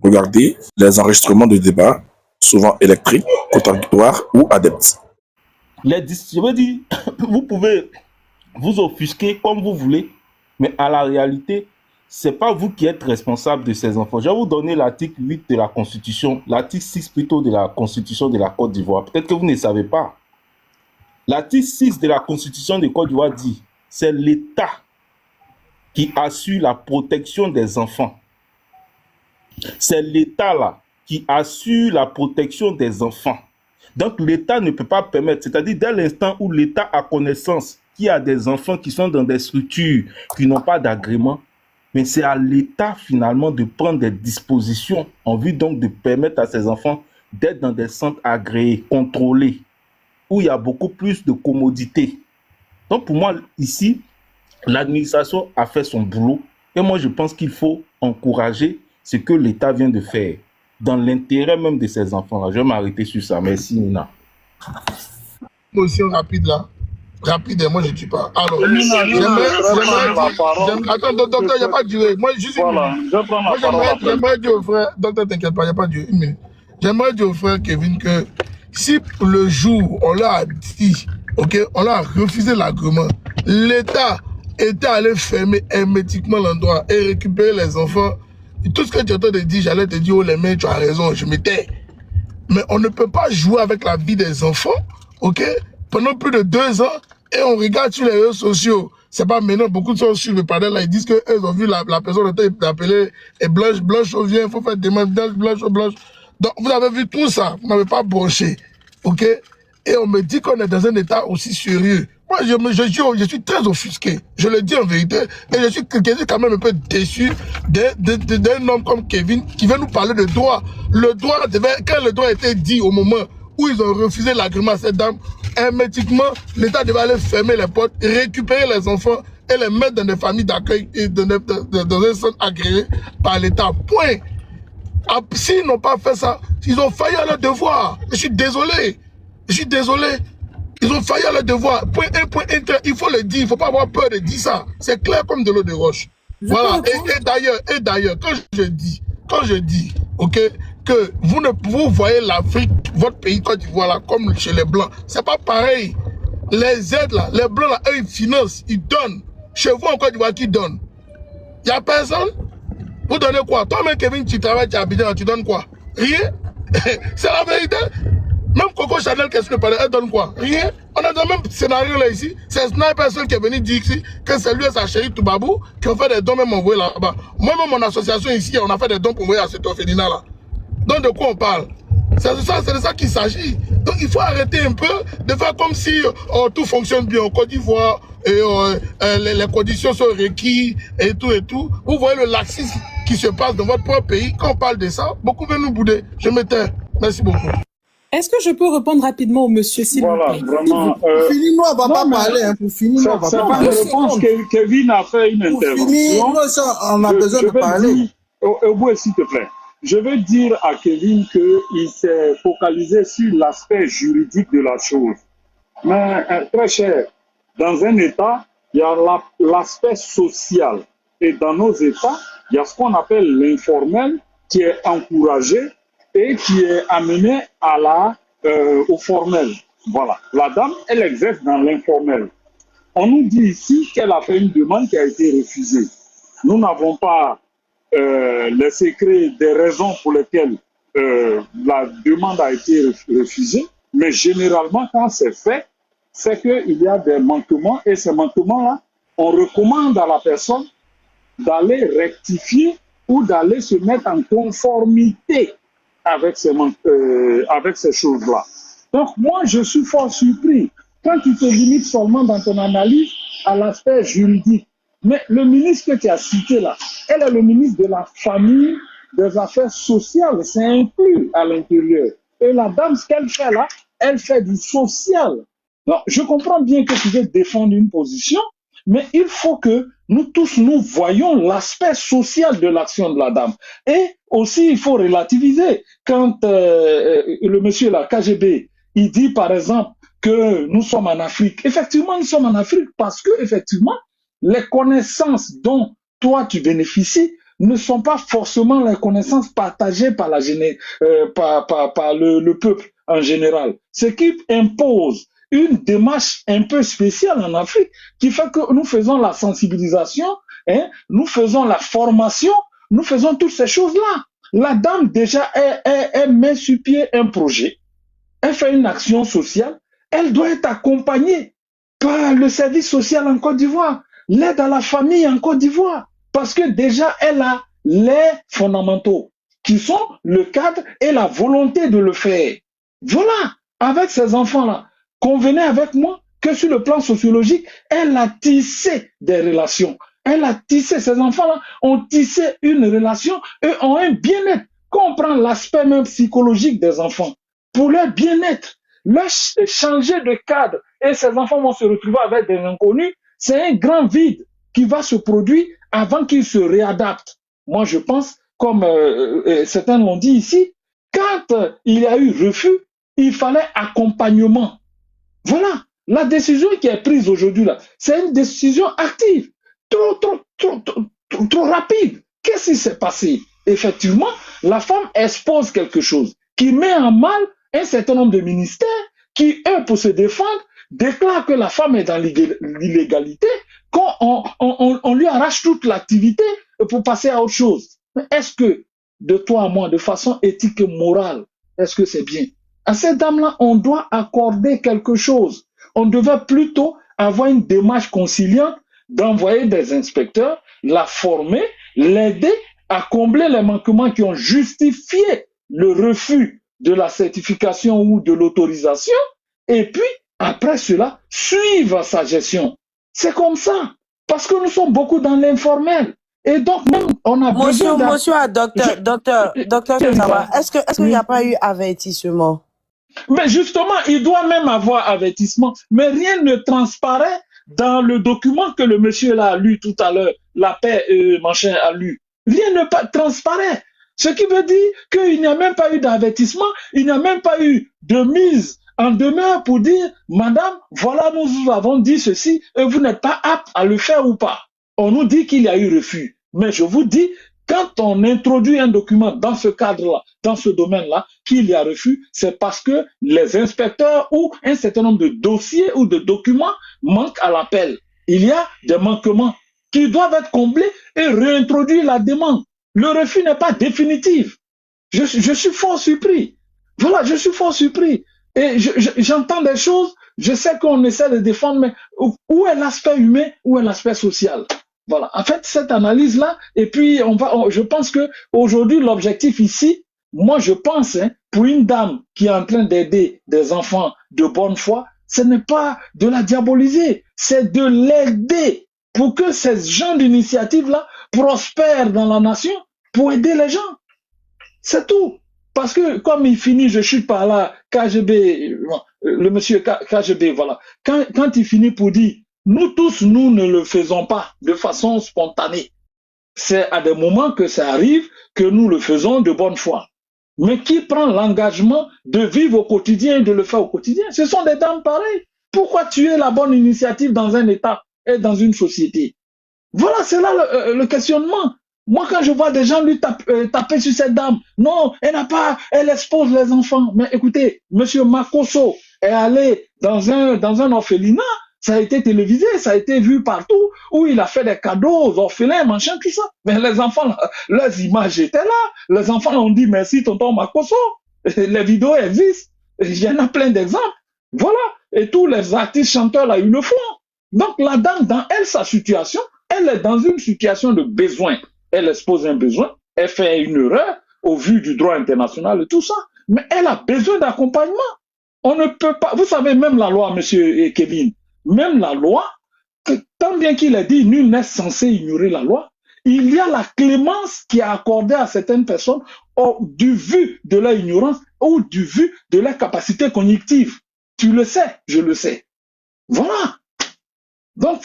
Regardez les enregistrements de débats, souvent électriques, contradictoires ou adeptes. Je veux dire, vous pouvez vous offusquer comme vous voulez, mais à la réalité, c'est pas vous qui êtes responsable de ces enfants. Je vais vous donner l'article 8 de la Constitution, l'article 6 plutôt de la Constitution de la Côte d'Ivoire. Peut-être que vous ne savez pas. L'article 6 de la Constitution de Côte d'Ivoire dit, c'est l'État qui assure la protection des enfants. C'est l'État là qui assure la protection des enfants. Donc l'État ne peut pas permettre, c'est-à-dire dès l'instant où l'État a connaissance qu'il y a des enfants qui sont dans des structures qui n'ont pas d'agrément, mais c'est à l'État finalement de prendre des dispositions en vue donc de permettre à ces enfants d'être dans des centres agréés, contrôlés, où il y a beaucoup plus de commodité. Donc pour moi ici, l'administration a fait son boulot et moi je pense qu'il faut encourager ce que l'État vient de faire dans l'intérêt même de ces enfants-là. Je vais m'arrêter sur ça. Merci Nina. Motion rapide là. Rapide, moi je ne tue pas. Alors, attends, docteur, il n'y a pas de durée. Moi, juste une minute. J'aimerais dire au frère, docteur, t'inquiète pas, il n'y a pas de durée. Une minute. J'aimerais dire au frère Kevin que si le jour on leur a dit, ok, on leur a refusé l'agrément, l'État était allé fermer hermétiquement l'endroit et récupérer les enfants. Tout ce que tu es en train de dire, j'allais te dire, oh les mecs, tu as raison, je m'étais. Mais on ne peut pas jouer avec la vie des enfants, ok, pendant plus de 2 ans, et on regarde sur les réseaux sociaux. C'est pas maintenant, beaucoup de gens sur le panel là, ils disent qu'ils ont vu la personne appelée et Blanche vient, il faut faire des mains Blanche. Donc vous avez vu tout ça, vous n'avez pas broché, ok? Et on me dit qu'on est dans un état aussi sérieux. Moi, je suis très offusqué, je le dis en vérité, et je suis quand même un peu déçu d'un homme comme Kevin qui vient nous parler de droit. Le droit, quand le droit a été dit au moment où ils ont refusé l'agrément à cette dame, hermétiquement, l'État devait aller fermer les portes, récupérer les enfants et les mettre dans des familles d'accueil et dans un centre agréé par l'État. Point. S'ils n'ont pas fait ça, ils ont failli à leur devoir. Je suis désolé. Ils ont failli à leur devoir. Point 1, point 1, il faut le dire. Il ne faut pas avoir peur de dire ça. C'est clair comme de l'eau de roche. Voilà. Et d'ailleurs, quand je dis, ok, que vous voyez l'Afrique, votre pays Côte d'Ivoire là, comme chez les Blancs, c'est pas pareil. Les aides là, les Blancs là, eux, ils financent, ils donnent. Chez vous en Côte d'Ivoire, qui donne? Il n'y a personne? Vous donnez quoi? Toi-même, Kevin, tu travailles, tu habites, tu donnes quoi? Rien. C'est la vérité. Même Coco Chanel, qu'est-ce que elle donne quoi? Rien. On a le même scénario là ici. C'est Sniper seul qui est venu dire ici que c'est lui et sa chérie Toubabou qui ont fait des dons même envoyés là-bas. Moi-même, mon association ici, on a fait des dons pour envoyer à cette orphelinat là. Donc de quoi on parle? C'est de ça qu'il s'agit. Donc il faut arrêter un peu de faire comme si tout fonctionne bien en Côte d'Ivoire et les conditions sont requises et tout. Vous voyez le laxisme qui se passe dans votre propre pays. Quand on parle de ça, beaucoup veulent nous bouder. Je me tais. Merci beaucoup. Est-ce que je peux répondre rapidement au monsieur s'il vous plaît? Vraiment. Pour finir, nous, on va pas parler. Hein, pour finir, nous, on va pas parler. Je pense que Kevin a fait une intervention. Pour finir, nous, on a besoin de parler. Oboué, s'il te plaît. Je veux dire à Kevin qu'il s'est focalisé sur l'aspect juridique de la chose. Mais très cher, dans un État, il y a l'aspect social. Et dans nos États, il y a ce qu'on appelle l'informel qui est encouragé et qui est amené au formel. Voilà. La dame, elle exerce dans l'informel. On nous dit ici qu'elle a fait une demande qui a été refusée. Nous n'avons pas les secrets des raisons pour lesquelles la demande a été refusée, mais généralement, quand c'est fait, c'est qu'il y a des manquements, et ces manquements-là, on recommande à la personne d'aller rectifier ou d'aller se mettre en conformité avec ces choses-là. Donc, moi, je suis fort surpris quand tu te limites seulement dans ton analyse à l'aspect juridique. Mais le ministre que tu as cité là, elle est le ministre de la Famille, des Affaires sociales, c'est inclus à l'intérieur. Et la dame, ce qu'elle fait là, elle fait du social. Donc, je comprends bien que tu veux défendre une position, mais il faut que nous tous, nous voyons l'aspect social de l'action de la dame. Et aussi, il faut relativiser. Quand le monsieur là, KGB, il dit par exemple que nous sommes en Afrique. Effectivement, nous sommes en Afrique parce que, effectivement, les connaissances dont toi tu bénéficies ne sont pas forcément les connaissances partagées par par le peuple en général. Ce qui impose une démarche un peu spéciale en Afrique, qui fait que nous faisons la sensibilisation, hein, nous faisons la formation, nous faisons toutes ces choses-là. La dame, déjà, elle met sur pied un projet, elle fait une action sociale, elle doit être accompagnée par le service social en Côte d'Ivoire, l'aide à la famille en Côte d'Ivoire, parce que déjà, elle a les fondamentaux, qui sont le cadre et la volonté de le faire. Voilà, avec ces enfants-là, convenez avec moi que sur le plan sociologique, elle a tissé des relations. Elle a tissé, ces enfants-là ont tissé une relation et ont un bien-être. Quand on prend l'aspect même psychologique des enfants, pour leur bien-être, leur changer de cadre, et ces enfants vont se retrouver avec des inconnus, c'est un grand vide qui va se produire avant qu'ils se réadaptent. Moi, je pense, comme certains l'ont dit ici, quand il y a eu refus, il fallait accompagnement. Voilà, la décision qui est prise aujourd'hui, là, c'est une décision active. Trop rapide. Qu'est-ce qui s'est passé? Effectivement, la femme expose quelque chose qui met en mal un certain nombre de ministères qui, eux, pour se défendre, déclarent que la femme est dans l'illégalité, quand on lui arrache toute l'activité pour passer à autre chose. Mais est-ce que, de toi à moi, de façon éthique et morale, est-ce que c'est bien? À cette dame-là, on doit accorder quelque chose. On devait plutôt avoir une démarche conciliante d'envoyer des inspecteurs, la former, l'aider à combler les manquements qui ont justifié le refus de la certification ou de l'autorisation, et puis, après cela, suivre sa gestion. C'est comme ça, parce que nous sommes beaucoup dans l'informel. Et donc, même, on a besoin d'un... Monsieur, docteur Tosawa, est-ce qu'il n'y a pas eu avertissement? Mais justement, il doit même avoir avertissement, mais rien ne transparaît dans le document que le monsieur là a lu tout à l'heure, la paix machin a lu. Rien ne transparaît. Ce qui veut dire qu'il n'y a même pas eu d'avertissement, il n'y a même pas eu de mise en demeure pour dire, madame, voilà, nous vous avons dit ceci et vous n'êtes pas apte à le faire ou pas. On nous dit qu'il y a eu refus. Mais je vous dis, quand on introduit un document dans ce cadre-là, dans ce domaine-là, qu'il y a refus, c'est parce que les inspecteurs ou un certain nombre de dossiers ou de documents manquent à l'appel. Il y a des manquements qui doivent être comblés et réintroduire la demande. Le refus n'est pas définitif. Je suis fort surpris. Voilà, je suis fort surpris. Et j'entends des choses, je sais qu'on essaie de défendre, mais où est l'aspect humain, où est l'aspect social? Voilà. En fait, cette analyse-là, et puis je pense que aujourd'hui, l'objectif ici, moi je pense, pour une dame qui est en train d'aider des enfants de bonne foi, ce n'est pas de la diaboliser, c'est de l'aider pour que ces gens d'initiative-là prospèrent dans la nation, pour aider les gens. C'est tout. Parce que comme il finit, je chute par là, KGB, le monsieur KGB, voilà. Quand il finit pour dire, nous tous, nous ne le faisons pas de façon spontanée. C'est à des moments que ça arrive que nous le faisons de bonne foi. Mais qui prend l'engagement de vivre au quotidien et de le faire au quotidien? Ce sont des dames pareilles. Pourquoi tuer la bonne initiative dans un État et dans une société? Voilà, c'est là le questionnement. Moi, quand je vois des gens lui taper sur cette dame, non, elle expose les enfants. Mais écoutez, monsieur Makosso est allé dans un orphelinat, ça a été télévisé, ça a été vu partout, où il a fait des cadeaux aux orphelins, machin, tout ça. Mais les enfants, leurs images étaient là. Les enfants ont dit merci, tonton Makosso. Les vidéos existent. Il y en a plein d'exemples. Voilà. Et tous les artistes chanteurs là, ils le font. Donc la dame, dans sa situation, elle est dans une situation de besoin. Elle expose un besoin, elle fait une erreur au vu du droit international et tout ça. Mais elle a besoin d'accompagnement. On ne peut pas... Vous savez, même la loi, monsieur Kevin, même la loi, tant bien qu'il a dit, nul n'est censé ignorer la loi, il y a la clémence qui est accordée à certaines personnes du vu de leur ignorance ou du vu de leur capacité cognitive. Tu le sais, je le sais. Voilà. Donc,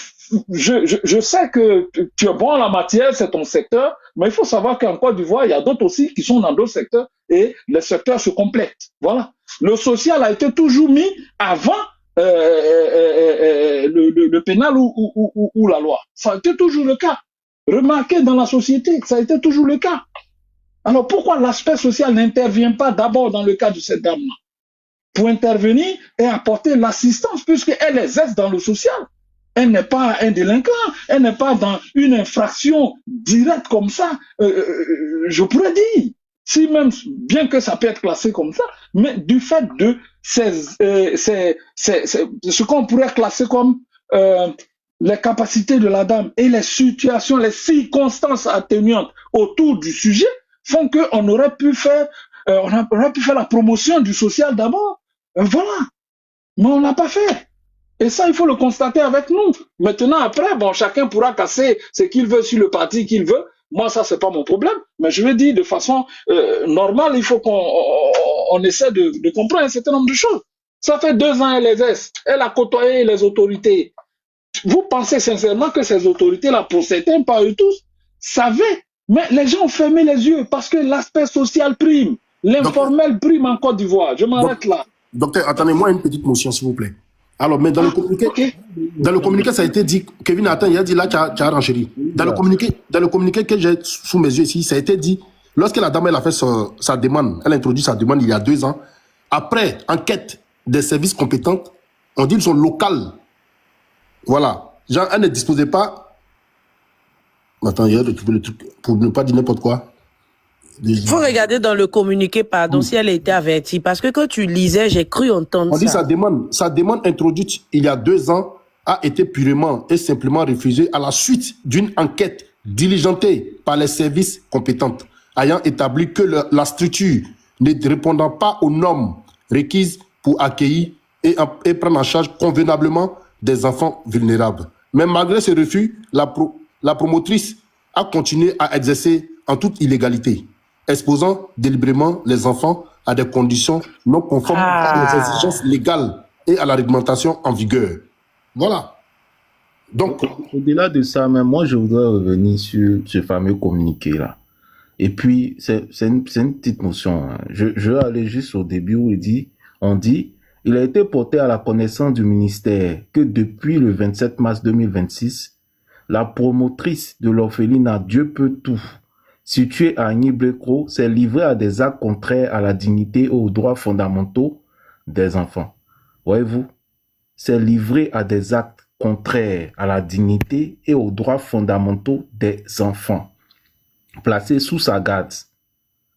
je sais que tu es bon en la matière, c'est ton secteur, mais il faut savoir qu'en Côte d'Ivoire, il y a d'autres aussi qui sont dans d'autres secteurs et les secteurs se complètent. Voilà. Le social a été toujours mis avant le pénal ou la loi. Ça a été toujours le cas. remarqué dans la société. Ça a été toujours le cas. Alors pourquoi l'aspect social n'intervient pas d'abord dans le cas de cette dame-là pour intervenir et apporter l'assistance, puisqu'elle exerce dans le social. Elle n'est pas un délinquant, elle n'est pas dans une infraction directe comme ça, je pourrais dire. Si même, bien que ça peut être classé comme ça, mais du fait de ce qu'on pourrait classer comme les capacités de la dame et les situations, les circonstances atténuantes autour du sujet font qu'on aurait pu faire, la promotion du social d'abord. Voilà. Mais on l'a pas fait. Et ça, il faut le constater avec nous. Maintenant, après, bon, chacun pourra casser ce qu'il veut sur le parti qu'il veut. Moi, ça, c'est pas mon problème. Mais je veux dire, de façon normale, il faut qu'on essaie de comprendre un certain nombre de choses. Ça fait 2 ans, elle exerce. Elle a côtoyé les autorités. Vous pensez sincèrement que ces autorités-là, pour certains, pas eux tous, savaient. Mais les gens ont fermé les yeux parce que l'aspect social prime. L'informel prime en Côte d'Ivoire. Je m'arrête là. Docteur, attendez-moi une petite motion, s'il vous plaît. Alors, mais dans le communiqué, ça a été dit, Kevin, attends, il a dit là, tu as renchéri. Dans le communiqué que j'ai sous mes yeux ici, ça a été dit, lorsque la dame, elle a fait sa demande, elle a introduit sa demande il y a 2 ans, après enquête des services compétents, on dit qu'ils sont locales. Voilà. Genre, elle ne disposait pas. Attends, il y a retrouvé le truc, pour ne pas dire n'importe quoi. Il faut regarder dans le communiqué, pardon, si elle a été avertie. Parce que quand tu lisais, j'ai cru entendre ça. On dit sa demande introduite il y a 2 ans a été purement et simplement refusée à la suite d'une enquête diligentée par les services compétents, ayant établi que la structure ne répondant pas aux normes requises pour accueillir et prendre en charge convenablement des enfants vulnérables. Mais malgré ce refus, la promotrice a continué à exercer en toute illégalité, exposant délibérément les enfants à des conditions non conformes aux exigences légales et à la réglementation en vigueur. Voilà. Donc, au-delà de ça, même moi, je voudrais revenir sur ce fameux communiqué-là. Et puis, c'est une petite notion. Hein. Je vais aller juste au début où on dit, il a été porté à la connaissance du ministère que depuis le 27 mars 2026, la promotrice de l'orphelinat Dieu peut tout, située à Agny-Blecro, s'est livrée à des actes contraires à la dignité et aux droits fondamentaux des enfants. Voyez-vous, s'est livrée à des actes contraires à la dignité et aux droits fondamentaux des enfants, placés sous sa garde.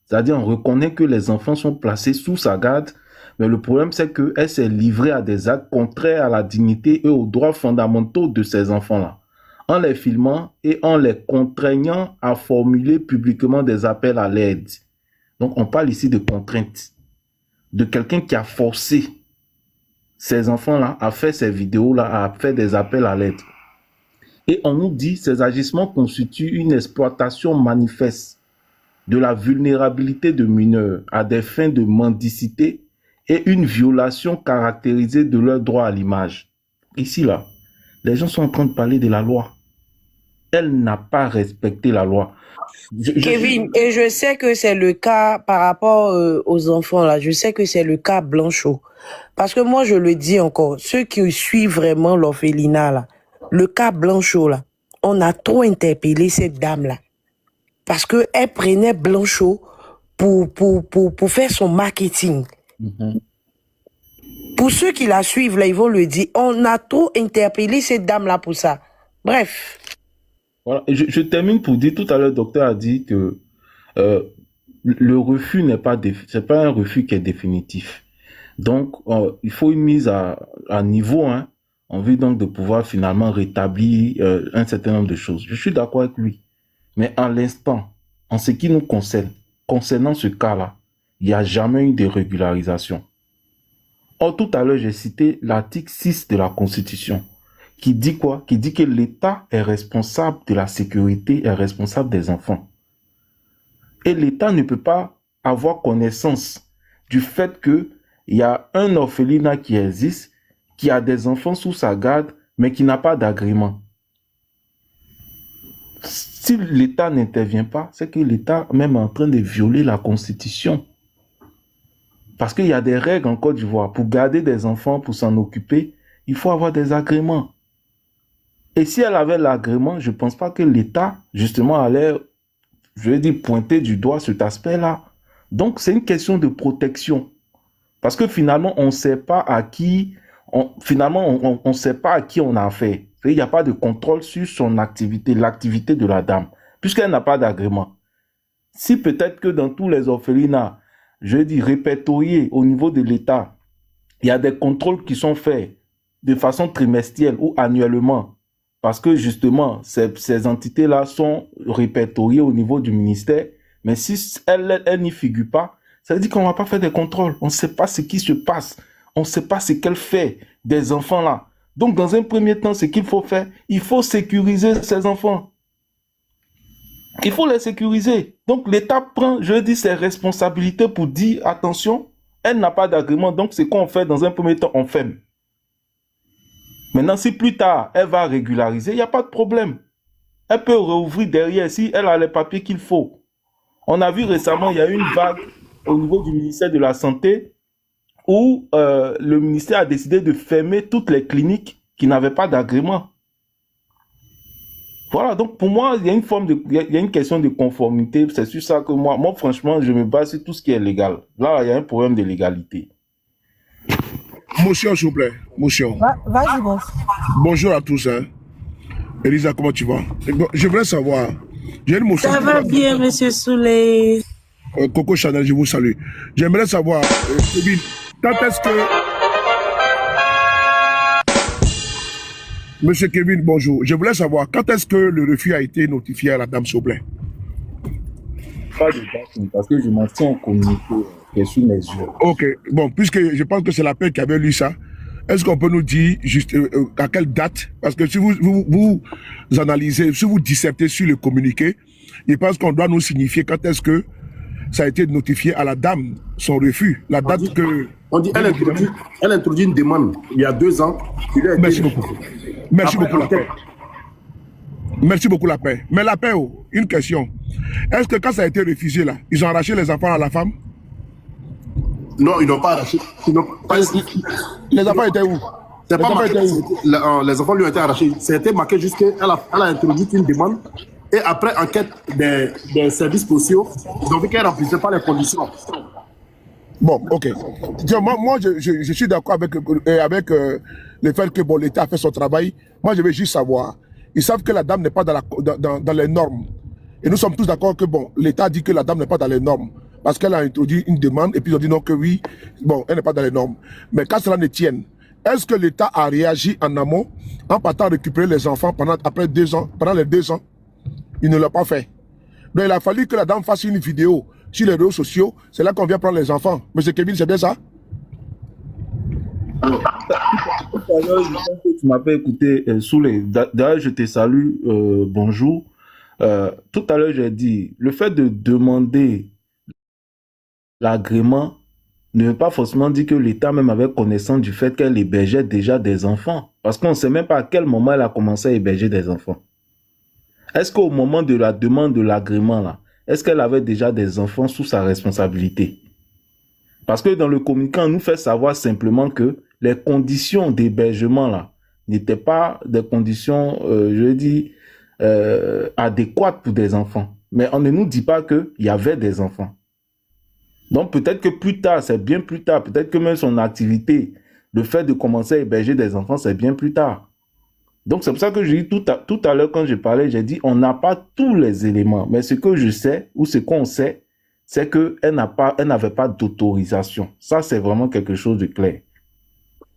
C'est-à-dire, on reconnaît que les enfants sont placés sous sa garde, mais le problème, c'est qu'elle s'est livrée à des actes contraires à la dignité et aux droits fondamentaux de ces enfants-là, en les filmant et en les contraignant à formuler publiquement des appels à l'aide. Donc, on parle ici de contrainte, de quelqu'un qui a forcé ces enfants-là à faire ces vidéos-là, à faire des appels à l'aide. Et on nous dit que ces agissements constituent une exploitation manifeste de la vulnérabilité de mineurs à des fins de mendicité et une violation caractérisée de leur droit à l'image. Ici, là, les gens sont en train de parler de la loi. Elle n'a pas respecté la loi. Kevin, et je sais que c'est le cas par rapport aux enfants, là. Je sais que c'est le cas Blanchot. Parce que moi, je le dis encore, ceux qui suivent vraiment l'orphelinat, là, le cas Blanchot, là, on a trop interpellé cette dame-là. Parce qu'elle prenait Blanchot pour faire son marketing. Mm-hmm. Pour ceux qui la suivent, là, ils vont le dire. On a trop interpellé cette dame-là pour ça. Bref. Voilà. Je termine pour dire, tout à l'heure, le docteur a dit que le refus c'est pas un refus qui est définitif. Donc, il faut une mise à niveau, hein, en vue donc de pouvoir finalement rétablir un certain nombre de choses. Je suis d'accord avec lui. Mais en l'instant, en ce qui nous concerne, concernant ce cas-là, il n'y a jamais eu de régularisation. Or, tout à l'heure, j'ai cité l'article 6 de la Constitution, qui dit quoi? Qui dit que l'État est responsable de la sécurité, est responsable des enfants. Et l'État ne peut pas avoir connaissance du fait qu'il y a un orphelinat qui existe, qui a des enfants sous sa garde, mais qui n'a pas d'agrément. Si l'État n'intervient pas, c'est que l'État même est en train de violer la Constitution. Parce qu'il y a des règles en Côte d'Ivoire. Pour garder des enfants, pour s'en occuper, il faut avoir des agréments. Et si elle avait l'agrément, je ne pense pas que l'État, justement, allait, je vais dire, pointer du doigt cet aspect-là. Donc, c'est une question de protection. Parce que finalement, on ne sait pas à qui, on sait pas à qui on a affaire. Il n'y a pas de contrôle sur son activité, l'activité de la dame, puisqu'elle n'a pas d'agrément. Si peut-être que dans tous les orphelinats, je dis répertoriés au niveau de l'État, il y a des contrôles qui sont faits de façon trimestrielle ou annuellement, parce que justement, ces entités-là sont répertoriées au niveau du ministère, mais si elle n'y figure pas, ça veut dire qu'on ne va pas faire des contrôles. On ne sait pas ce qui se passe. On ne sait pas ce qu'elle fait des enfants-là. Donc, dans un premier temps, ce qu'il faut faire, il faut sécuriser ces enfants. Il faut les sécuriser. Donc, l'État prend, je dis, ses responsabilités pour dire, attention, elle n'a pas d'agrément, donc ce qu'on fait dans un premier temps, on ferme. Maintenant, si plus tard, elle va régulariser, il n'y a pas de problème. Elle peut rouvrir derrière si elle a les papiers qu'il faut. On a vu récemment, il y a eu une vague au niveau du ministère de la Santé où le ministère a décidé de fermer toutes les cliniques qui n'avaient pas d'agrément. Voilà, donc pour moi, il y a une question de conformité. C'est sur ça que moi, franchement, je me base sur tout ce qui est légal. Là, il y a un problème de légalité. Motion, s'il vous plaît. Motion. Vas-y, boss. Bonjour à tous. Hein. Elisa, comment tu vas? Je voudrais savoir. J'ai une motion. Ça va bien, monsieur Souley. Coco Chanel, je vous salue. J'aimerais savoir, Kevin, quand est-ce que... Monsieur Kevin, bonjour. Je voulais savoir, quand est-ce que le refus a été notifié à la dame, s'il vous plaît? Pas de date, parce que je m'en tiens au communiqué qui est sur mes yeux. Ok, bon, puisque je pense que c'est la paix qui avait lu ça, est-ce qu'on peut nous dire juste à quelle date? Parce que si vous analysez, si vous dissertez sur le communiqué, je pense qu'on doit nous signifier quand est-ce que ça a été notifié à la dame, son refus, la date que... On dit, elle introduit une demande il y a 2 ans. Merci beaucoup. Merci beaucoup, la paix. Merci beaucoup, la paix. Mais la paix, une question. Est-ce que quand ça a été refusé, là, ils ont arraché les enfants à la femme? Non, ils n'ont pas arraché. Les enfants étaient où? C'est pas marqué. Les enfants lui ont été arrachés. C'était marqué juste qu'elle a introduit une demande. Et après enquête des services sociaux, ils ont vu qu'elle ne remplissait pas les conditions. Bon, ok. Moi je suis d'accord avec le fait que bon, l'État a fait son travail. Moi, je veux juste savoir. Ils savent que la dame n'est pas dans les normes. Et nous sommes tous d'accord que bon, l'État dit que la dame n'est pas dans les normes. Parce qu'elle a introduit une demande et puis ils ont dit non que oui, bon, elle n'est pas dans les normes. Mais quand cela ne tienne, est-ce que l'État a réagi en amont en partant récupérer les enfants pendant les 2 ans? Il ne l'a pas fait. Donc il a fallu que la dame fasse une vidéo sur les réseaux sociaux. C'est là qu'on vient prendre les enfants. Monsieur Kevin, c'est bien ça? Tout à l'heure, je pense que tu m'as pas écouté, Souley. D'ailleurs, je te salue, bonjour. Tout à l'heure, j'ai dit, le fait de demander l'agrément ne veut pas forcément dire que l'État même avait connaissance du fait qu'elle hébergeait déjà des enfants. Parce qu'on ne sait même pas à quel moment elle a commencé à héberger des enfants. Est-ce qu'au moment de la demande de l'agrément, là, est-ce qu'elle avait déjà des enfants sous sa responsabilité? Parce que dans le communiqué, on nous fait savoir simplement que les conditions d'hébergement, là, n'étaient pas des conditions, je dis, adéquates pour des enfants. Mais on ne nous dit pas qu'il y avait des enfants. Donc peut-être que plus tard, c'est bien plus tard, peut-être que même son activité, le fait de commencer à héberger des enfants, c'est bien plus tard. Donc c'est pour ça que je dis tout à l'heure quand je parlais, j'ai dit on n'a pas tous les éléments. Mais ce que je sais, ou ce qu'on sait, c'est qu'elle n'avait pas d'autorisation. Ça, c'est vraiment quelque chose de clair.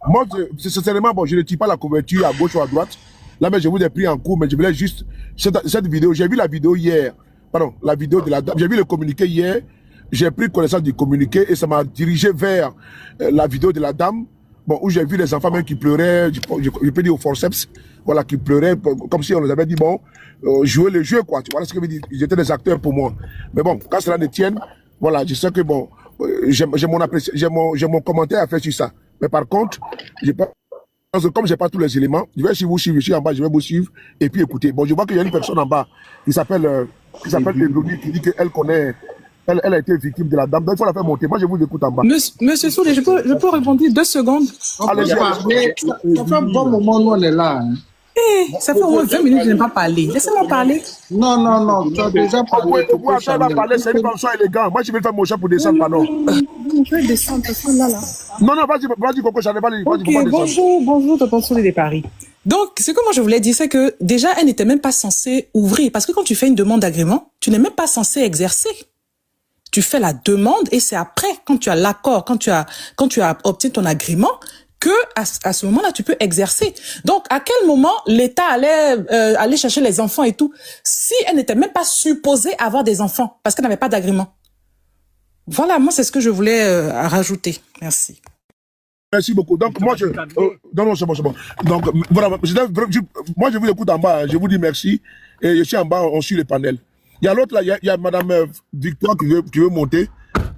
Moi, sincèrement, bon, je ne tire pas la couverture à gauche ou à droite. Là, mais je vous ai pris en cours, mais je voulais juste... Cette vidéo, j'ai vu la vidéo hier. Pardon, la vidéo de la dame. J'ai vu le communiqué hier. J'ai pris connaissance du communiqué et ça m'a dirigé vers la vidéo de la dame. Bon, où j'ai vu les enfants même qui pleuraient, je peux dire au forceps, voilà, qui pleuraient, comme si on les avait dit, bon, jouer le jeu, quoi. Tu vois ce que je veux dire? Ils étaient des acteurs pour moi. Mais bon, quand cela ne tienne, voilà, je sais que bon, j'ai mon commentaire à faire sur ça. Mais par contre, comme j'ai pas tous les éléments, je vais vous suivre, je suis en bas, je vais vous suivre, et puis écoutez. Bon, je vois qu'il y a une personne en bas qui s'appelle Ebroni, qui dit qu'elle connaît... Elle a été victime de la dame. Donc, il faut la faire monter. Moi, je vous écoute en bas. Monsieur Souley, je peux répondre 2 secondes? Allez, ça fait un bon moment, nous, on est là. Hein. Ça fait au moins 20 minutes que je n'ai pas parlé. Laissez-moi parler. Non, tu as déjà parlé. Pourquoi ça va parler, c'est une façon élégante. Moi, je vais faire mon chat pour descendre, pardon. Je vais descendre, là. Non, vas-y, Coco, j'avais pas dit. Ok, bonjour, tonton Soulé de Paris. Donc, ce que moi je voulais dire, c'est que déjà, elle n'était même pas censée ouvrir. Parce que quand tu fais une demande d'agrément, tu n'es même pas censé exercer. Tu fais la demande et c'est après, quand tu as l'accord, quand tu as obtenu ton agrément, que à ce moment-là, tu peux exercer. Donc, à quel moment l'État allait aller chercher les enfants et tout, si elle n'était même pas supposée avoir des enfants, parce qu'elle n'avait pas d'agrément. Voilà, moi, c'est ce que je voulais rajouter. Merci. Merci beaucoup. Donc, moi, non, c'est bon. Donc, voilà, moi, je vous écoute en bas. Je vous dis merci. Et je suis en bas, on suit les panels. Il y a l'autre là, il y a Madame Victoire qui veut monter,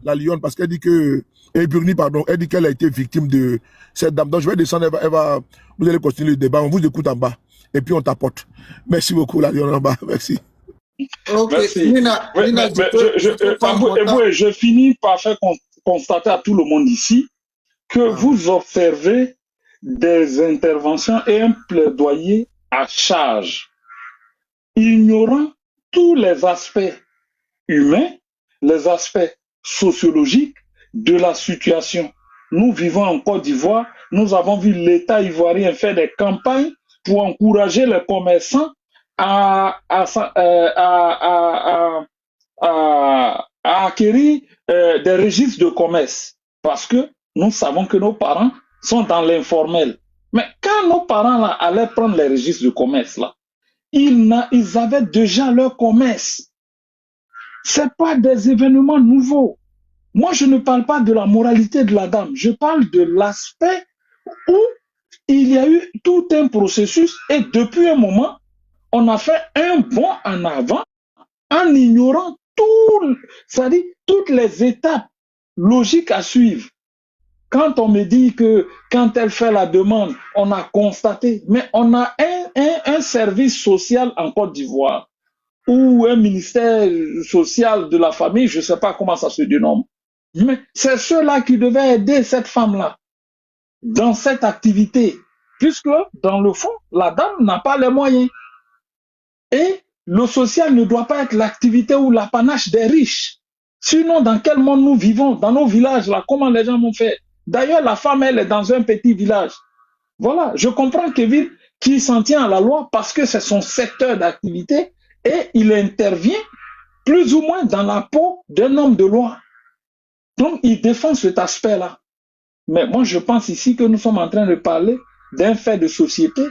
la Lyon, parce qu'elle dit que, Burni, pardon, elle dit qu'elle a été victime de cette dame. Donc je vais descendre, vous allez continuer le débat, on vous écoute en bas, et puis on tapote. Merci beaucoup, la Lyon en bas, merci. Ok, merci. Nina, je finis par faire constater à tout le monde ici que vous observez des interventions et un plaidoyer à charge, ignorant tous les aspects humains, les aspects sociologiques de la situation. Nous vivons en Côte d'Ivoire, nous avons vu l'État ivoirien faire des campagnes pour encourager les commerçants à acquérir des registres de commerce. Parce que nous savons que nos parents sont dans l'informel. Mais quand nos parents là, allaient prendre les registres de commerce, là, ils avaient déjà leur commerce. Ce n'est pas des événements nouveaux. Moi, je ne parle pas de la moralité de la dame. Je parle de l'aspect où il y a eu tout un processus et depuis un moment, on a fait un bond en avant en ignorant toutes les étapes logiques à suivre. Quand on me dit que quand elle fait la demande, on a constaté, mais on a un service social en Côte d'Ivoire ou un ministère social de la famille, je ne sais pas comment ça se dénomme. Mais c'est ceux-là qui devaient aider cette femme-là dans cette activité, puisque dans le fond, la dame n'a pas les moyens. Et le social ne doit pas être l'activité ou l'apanage des riches. Sinon, dans quel monde nous vivons? Dans nos villages, là, comment les gens vont faire? D'ailleurs, la femme, elle est dans un petit village. Voilà, je comprends Kevin qui s'en tient à la loi parce que c'est son secteur d'activité et il intervient plus ou moins dans la peau d'un homme de loi. Donc, il défend cet aspect-là. Mais moi, je pense ici que nous sommes en train de parler d'un fait de société,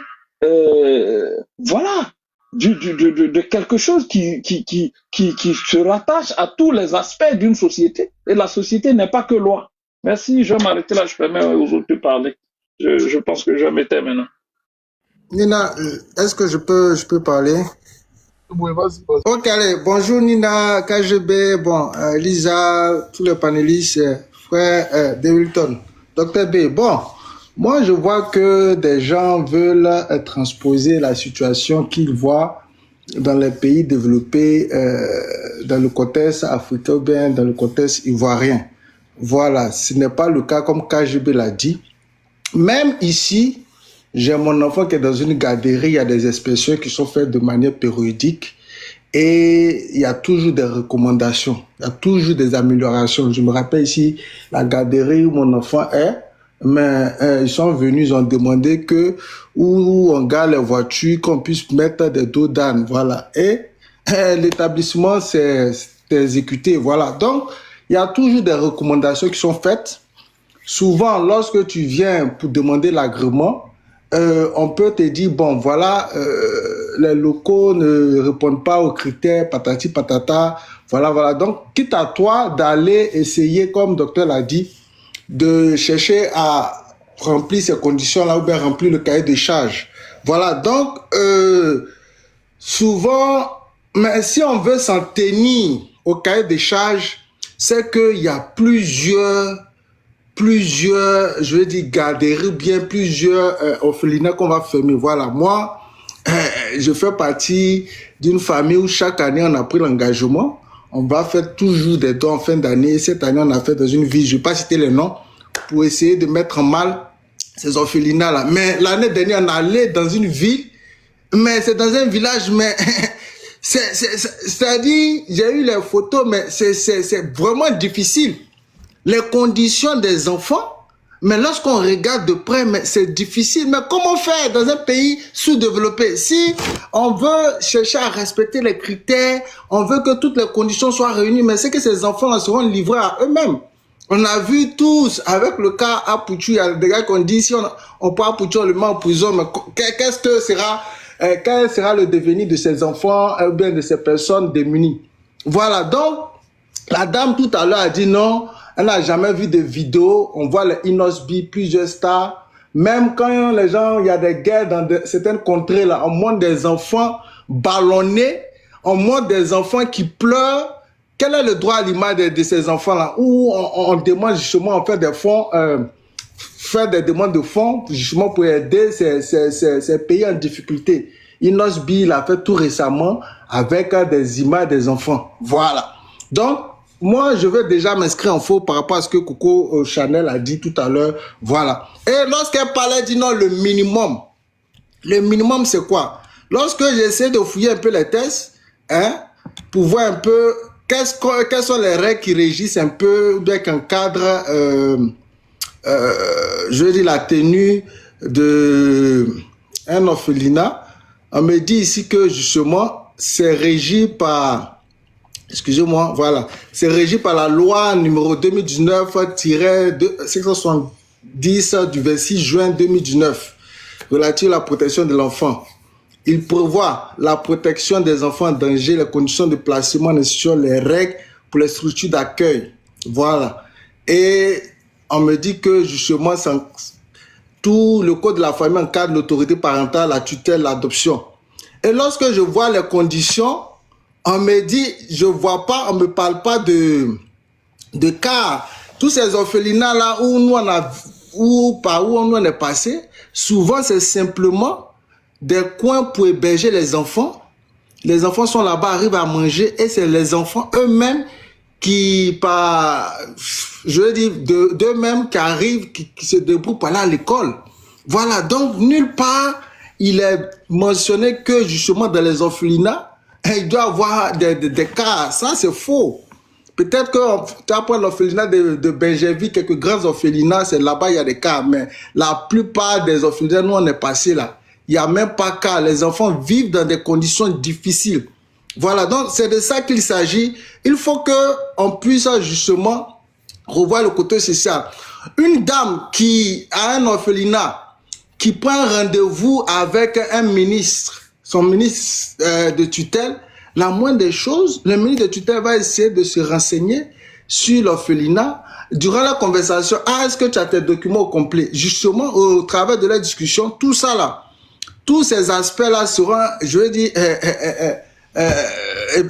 voilà, de quelque chose qui se rattache à tous les aspects d'une société. Et la société n'est pas que loi. Merci, je vais m'arrêter là, je permets aux autres de parler. Je pense que je vais m'éteindre maintenant. Nina, est-ce que je peux parler? Oui, vas-y. Ok, allez, bonjour Nina, KGB, bon, Lisa, tous les panélistes, frère Dewilton, Dr B. Bon, moi je vois que des gens veulent transposer la situation qu'ils voient dans les pays développés, dans le contexte africain ou bien dans le contexte ivoirien. Voilà, ce n'est pas le cas comme KGB l'a dit. Même ici, j'ai mon enfant qui est dans une garderie, il y a des expressions qui sont faites de manière périodique et il y a toujours des recommandations, il y a toujours des améliorations. Je me rappelle ici, la garderie où mon enfant est, mais ils sont venus, ils ont demandé que où on garde les voitures, qu'on puisse mettre des dos d'âne, voilà. Et l'établissement s'est exécuté, voilà. Donc, il y a toujours des recommandations qui sont faites. Souvent, lorsque tu viens pour demander l'agrément, on peut te dire, bon, voilà, les locaux ne répondent pas aux critères, patati patata, voilà, voilà. Donc, quitte à toi d'aller essayer, comme le docteur l'a dit, de chercher à remplir ces conditions-là ou bien remplir le cahier de charges. Voilà, donc, souvent, mais si on veut s'en tenir au cahier de charges, c'est qu'il y a plusieurs, je veux dire, garderies, bien plusieurs orphelinats qu'on va fermer. Voilà, moi, je fais partie d'une famille où chaque année, on a pris l'engagement. On va faire toujours des dons en fin d'année. Cette année, on a fait dans une ville, je ne vais pas citer les noms, pour essayer de mettre en mal ces orphelinats-là. Mais l'année dernière, on allait dans une ville mais c'est dans un village, mais c'est-à-dire, j'ai eu les photos, mais c'est vraiment difficile. Les conditions des enfants, mais lorsqu'on regarde de près, mais c'est difficile. Mais comment faire dans un pays sous-développé? Si on veut chercher à respecter les critères, on veut que toutes les conditions soient réunies, mais c'est que ces enfants seront livrés à eux-mêmes. On a vu tous, avec le cas à Pouchou, il y a des gars qui ont dit, si on peut à Pouchou, on le met en prison, mais quel sera le devenir de ces enfants, ou bien de ces personnes démunies? Voilà, donc, la dame tout à l'heure a dit non, elle n'a jamais vu de vidéo. On voit les Inosbi, plusieurs stars. Même quand les gens, il y a des guerres dans certaines contrées, là, on montre des enfants ballonnés, on montre des enfants qui pleurent. Quel est le droit à l'image de ces enfants-là? Où on demande justement, on fait des fonds, faire des demandes de fonds, justement pour aider ces pays en difficulté. Inosbi l'a fait tout récemment avec des images des enfants. Voilà. Donc, moi, je vais déjà m'inscrire en faux par rapport à ce que Coco Chanel a dit tout à l'heure. Voilà. Et lorsqu'elle parlait, dit non, le minimum. Le minimum, c'est quoi? Lorsque j'essaie de fouiller un peu les tests, hein, pour voir un peu quelles sont les règles qui régissent un peu, bien qu'un cadre, je veux dire, la tenue d'un orphelinat, on me dit ici que justement, c'est régi par... Excusez-moi, voilà. C'est régi par la loi numéro 2019-670 du 26 juin 2019 relative à la protection de l'enfant. Il prévoit la protection des enfants en danger, les conditions de placement en institution, les règles pour les structures d'accueil. Voilà. Et on me dit que justement, tout le code de la famille encadre l'autorité parentale, la tutelle, l'adoption. Et lorsque je vois les conditions, on me dit, je vois pas, on me parle pas de cas. Tous ces orphelinats là où nous on est passé, souvent c'est simplement des coins pour héberger les enfants. Les enfants sont là-bas, arrivent à manger et c'est les enfants eux-mêmes qui, je veux dire, d'eux-mêmes qui arrivent, qui se débrouillent pour aller à l'école. Voilà, donc nulle part il est mentionné que justement dans les orphelinats, il doit y avoir des cas. Ça, c'est faux. Peut-être que tu as pris l'orphelinat de Benjerville, quelques grands orphelinats, c'est là-bas, il y a des cas. Mais la plupart des orphelinats, nous, on est passé là. Il n'y a même pas de cas. Les enfants vivent dans des conditions difficiles. Voilà, donc c'est de ça qu'il s'agit. Il faut qu'on puisse justement revoir le côté social. Une dame qui a un orphelinat, qui prend un rendez-vous avec un ministre, son ministre de tutelle, la moindre des choses, le ministre de tutelle va essayer de se renseigner sur l'orphelinat. Durant la conversation, est-ce que tu as tes documents au complet? Justement, au travers de la discussion, tout ça là, tous ces aspects-là seront, je veux dire,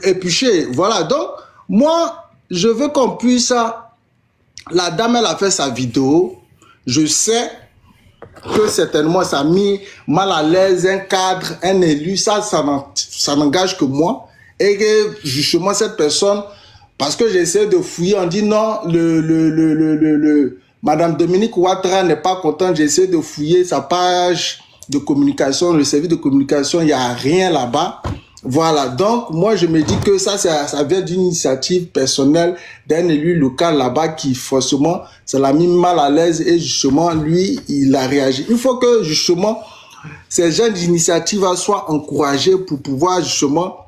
épluchés. Voilà, donc, moi, je veux qu'on puisse... La dame, elle a fait sa vidéo. Je sais que certainement ça a mis mal à l'aise un cadre, un élu, ça n'engage que moi. Et que justement cette personne, parce que j'essaie de fouiller, on dit non, Madame Dominique Ouattara n'est pas contente, j'essaie de fouiller sa page de communication, le service de communication, il n'y a rien là-bas. Voilà, donc moi je me dis que ça vient d'une initiative personnelle d'un élu local là-bas qui forcément ça l'a mis mal à l'aise et justement lui il a réagi. Il faut que justement ces gens d'initiative soient encouragés pour pouvoir justement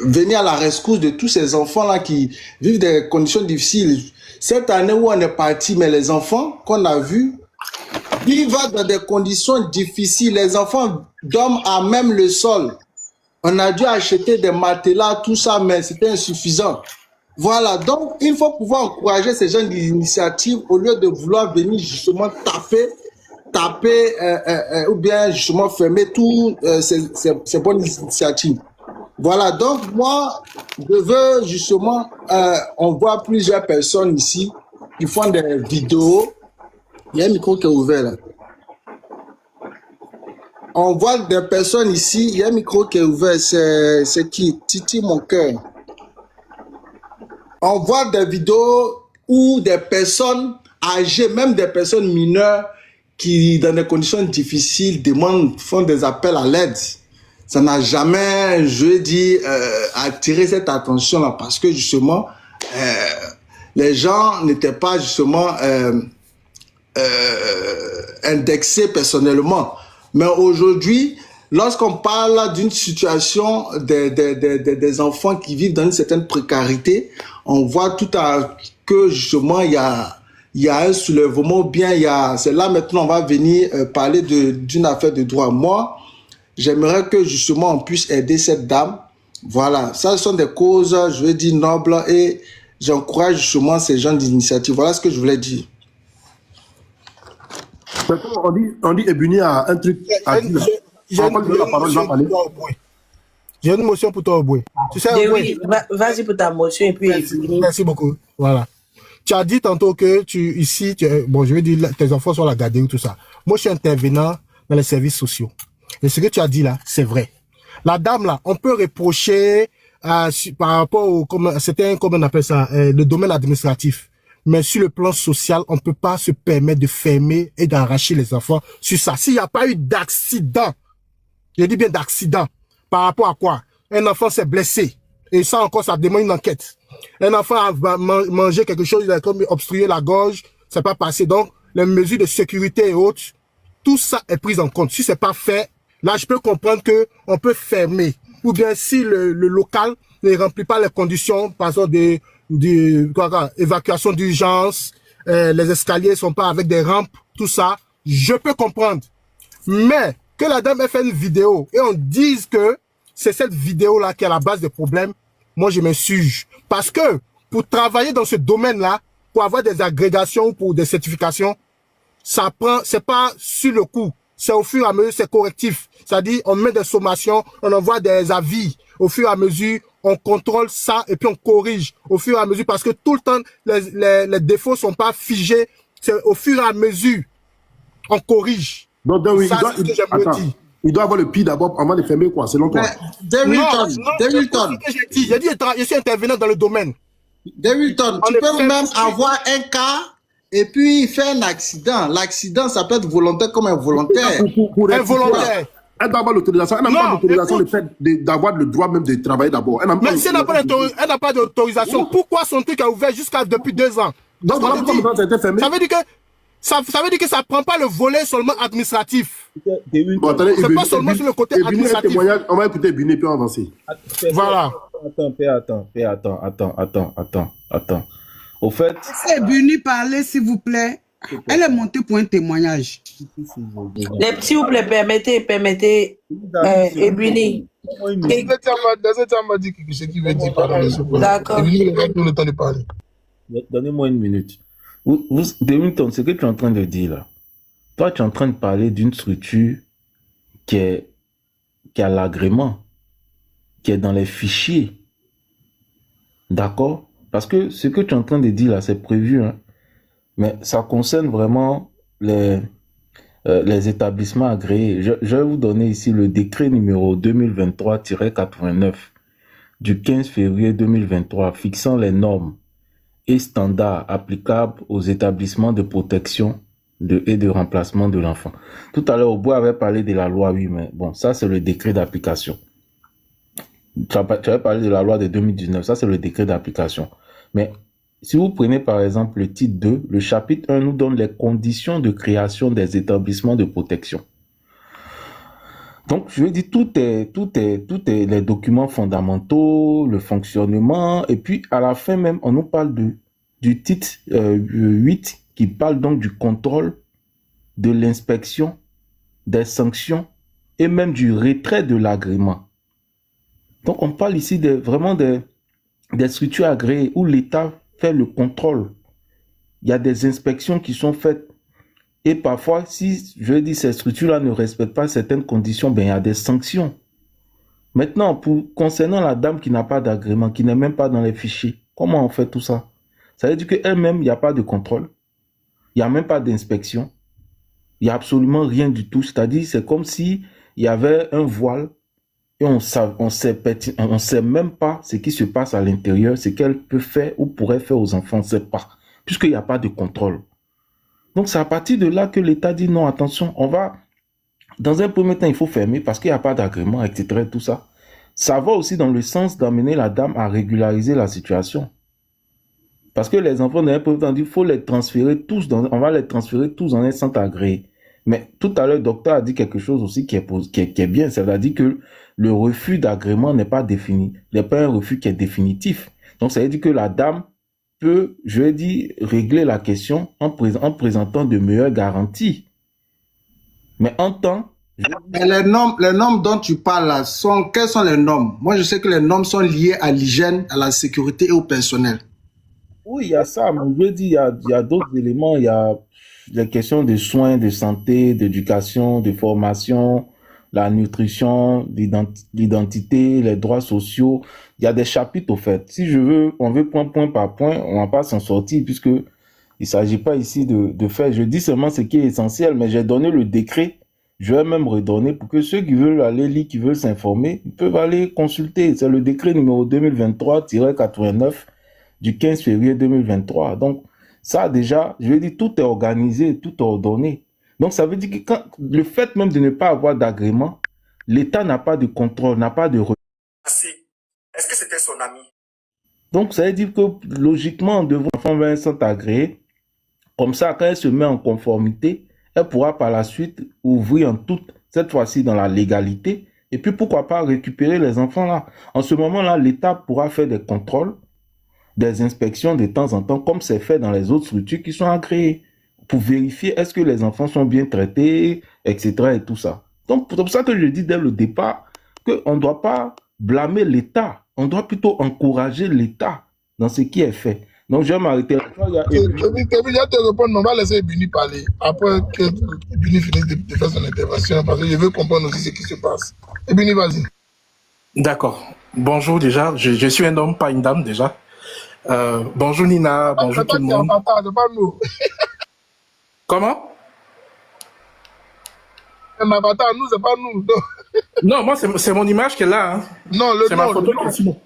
venir à la rescousse de tous ces enfants là qui vivent des conditions difficiles. Cette année où on est parti, mais les enfants qu'on a vus vivent dans des conditions difficiles. Les enfants dorment à même le sol. On a dû acheter des matelas, tout ça, mais c'était insuffisant. Voilà, donc il faut pouvoir encourager ces gens d'initiative au lieu de vouloir venir justement taper ou bien justement fermer toutes ces bonnes initiatives. Voilà, donc moi, je veux justement, on voit plusieurs personnes ici qui font des vidéos. Il y a un micro qui est ouvert là. On voit des personnes ici, il y a un micro qui est ouvert, c'est qui? Titi mon cœur. On voit des vidéos où des personnes âgées, même des personnes mineures, qui, dans des conditions difficiles, font des appels à l'aide. Ça n'a jamais, je dis, attiré cette attention-là parce que justement, les gens n'étaient pas justement indexés personnellement. Mais aujourd'hui, lorsqu'on parle d'une situation des enfants qui vivent dans une certaine précarité, on voit que justement il y a un soulèvement, bien c'est là maintenant on va venir parler d'une affaire de droit. Moi, j'aimerais que justement on puisse aider cette dame. Voilà, ça ce sont des causes, je veux dire, nobles et j'encourage justement ces gens d'initiative. Voilà ce que je voulais dire. On dit Ebuni a un truc à dire. J'ai une motion pour toi, Oboué. Tu sais, oui, vas-y pour ta motion et puis... Merci beaucoup. Voilà. Tu as dit tantôt que bon, je veux dire, tes enfants sont la garderie ou tout ça. Moi, je suis intervenant dans les services sociaux. Et ce que tu as dit là, c'est vrai. La dame là, on peut reprocher par rapport au, comment on appelle ça, le domaine administratif. Mais sur le plan social, on ne peut pas se permettre de fermer et d'arracher les enfants sur ça. S'il n'y a pas eu d'accident, je dis bien d'accident, par rapport à quoi? Un enfant s'est blessé. Et ça encore, ça demande une enquête. Un enfant a mangé quelque chose, il a comme obstrué la gorge, c'est pas passé. Donc, les mesures de sécurité et autres, tout ça est pris en compte. Si c'est pas fait, là, je peux comprendre que on peut fermer. Ou bien si le local ne remplit pas les conditions, par exemple, évacuation d'urgence, les escaliers sont pas avec des rampes, tout ça, je peux comprendre. Mais que la dame ait fait une vidéo et on dise que c'est cette vidéo-là qui est à la base des problèmes, moi je m'insurge. Parce que pour travailler dans ce domaine-là, pour avoir des agrégations ou pour des certifications, ça prend, c'est pas sur le coup, c'est au fur et à mesure, c'est correctif. C'est-à-dire, on met des sommations, on envoie des avis. Au fur et à mesure, on contrôle ça et puis on corrige au fur et à mesure parce que tout le temps, les défauts sont pas figés. C'est au fur et à mesure, on corrige. Donc oui, il doit avoir le pied d'abord avant de fermer quoi, selon toi. Davidson. J'ai dit, je suis intervenant dans le domaine. Davidson, tu peux même avoir un cas et puis faire un accident. L'accident, ça peut être volontaire comme involontaire. Involontaire. Elle doit avoir l'autorisation. Elle n'a pas l'autorisation le fait d'avoir le droit même de travailler d'abord. Mais si elle n'a pas d'autorisation, pourquoi son truc a ouvert jusqu'à depuis 2 ans? Donc, ça veut dire que ça veut dire que ça prend pas le volet seulement administratif. Bon, attendez, c'est pas seulement sur le côté administratif. On va écouter Bini puis avancer. Voilà. Attends. Au fait... Laissez Bini parler, s'il vous plaît. Elle est montée pour un témoignage. S'il vous plaît, permettez, Ebuni. M'a dit ce qu'il veut dire. D'accord. Le temps de parler. Donnez-moi une minute. Demington, ce que tu es en train de dire là, toi tu es en train de parler d'une structure qui a l'agrément, qui est dans les fichiers. D'accord? Parce que ce que tu es en train de dire là, c'est prévu, hein. Mais ça concerne vraiment les établissements agréés. Je vais vous donner ici le décret numéro 2023-89 du 15 février 2023 fixant les normes et standards applicables aux établissements de protection et de remplacement de l'enfant. Tout à l'heure, Obo avait parlé de la loi 8, mais bon, ça c'est le décret d'application. Tu avais parlé de la loi de 2019, ça c'est le décret d'application. Mais si vous prenez par exemple le titre 2, le chapitre 1 nous donne les conditions de création des établissements de protection. Donc, je veux dire, tout est les documents fondamentaux, le fonctionnement, et puis à la fin même, on nous parle du titre 8 qui parle donc du contrôle, de l'inspection, des sanctions et même du retrait de l'agrément. Donc, on parle ici vraiment des structures agréées où l'État fait le contrôle. Il y a des inspections qui sont faites. Et parfois, si, je dis, ces structures-là ne respectent pas certaines conditions, ben, il y a des sanctions. Maintenant, concernant la dame qui n'a pas d'agrément, qui n'est même pas dans les fichiers, comment on fait tout ça? Ça veut dire qu'elle-même, il n'y a pas de contrôle. Il n'y a même pas d'inspection. Il n'y a absolument rien du tout. C'est-à-dire, c'est comme si il y avait un voile et on sait même pas ce qui se passe à l'intérieur, ce qu'elle peut faire ou pourrait faire aux enfants, on ne sait pas, puisqu'il n'y a pas de contrôle. Donc, c'est à partir de là que l'État dit non, attention, on va, dans un premier temps, il faut fermer parce qu'il n'y a pas d'agrément, etc. Tout ça. Ça va aussi dans le sens d'amener la dame à régulariser la situation. Parce que les enfants, dans un premier temps, il faut les transférer tous, on va les transférer tous dans un centre agréé. Mais tout à l'heure, le docteur a dit quelque chose aussi qui est bien, c'est-à-dire que le refus d'agrément n'est pas défini, n'est pas un refus qui est définitif. Donc, ça veut dire que la dame peut, je vais dire, régler la question en présentant de meilleures garanties. Mais en temps... Mais les normes dont tu parles là, quelles sont les normes? Moi, je sais que les normes sont liées à l'hygiène, à la sécurité et au personnel. Oui, il y a ça, mais je veux dire, il y a d'autres éléments, il y a les questions de soins, de santé, d'éducation, de formation, la nutrition, l'identité, les droits sociaux. Il y a des chapitres, au fait. Si on veut point par point, on va pas s'en sortir, puisque il s'agit pas ici de faire. Je dis seulement ce qui est essentiel, mais j'ai donné le décret. Je vais même redonner pour que ceux qui veulent aller lire, qui veulent s'informer, ils peuvent aller consulter. C'est le décret numéro 2023-89 du 15 février 2023. Donc, ça déjà, je veux dire, tout est organisé, tout est ordonné. Donc, ça veut dire que le fait même de ne pas avoir d'agrément, l'État n'a pas de contrôle, n'a pas de... Est-ce que c'était son ami? Donc, ça veut dire que, logiquement, on devrait faire un centre agréé. Comme ça, quand elle se met en conformité, elle pourra par la suite ouvrir en toute, cette fois-ci dans la légalité, et puis pourquoi pas récupérer les enfants là. En ce moment-là, l'État pourra faire des contrôles, des inspections de temps en temps, comme c'est fait dans les autres structures qui sont agréées, pour vérifier est-ce que les enfants sont bien traités, etc. et tout ça. Donc, c'est pour ça que je dis dès le départ qu'on ne doit pas blâmer l'État, on doit plutôt encourager l'État dans ce qui est fait. Donc, je vais m'arrêter là. Kevin, je te répondre, on va laisser Ebini parler. Après que Ebini finisse de faire son intervention, parce que je veux comprendre aussi ce qui se passe. Ebini, vas-y. D'accord. Bonjour déjà. Je suis un homme, pas une dame déjà. Bonjour Nina, bonjour tout le monde. C'est pas nous. Comment? Un avatar, nous, c'est pas nous. Non, moi, c'est mon image qui est là. Hein. Non, le nom. Ma photo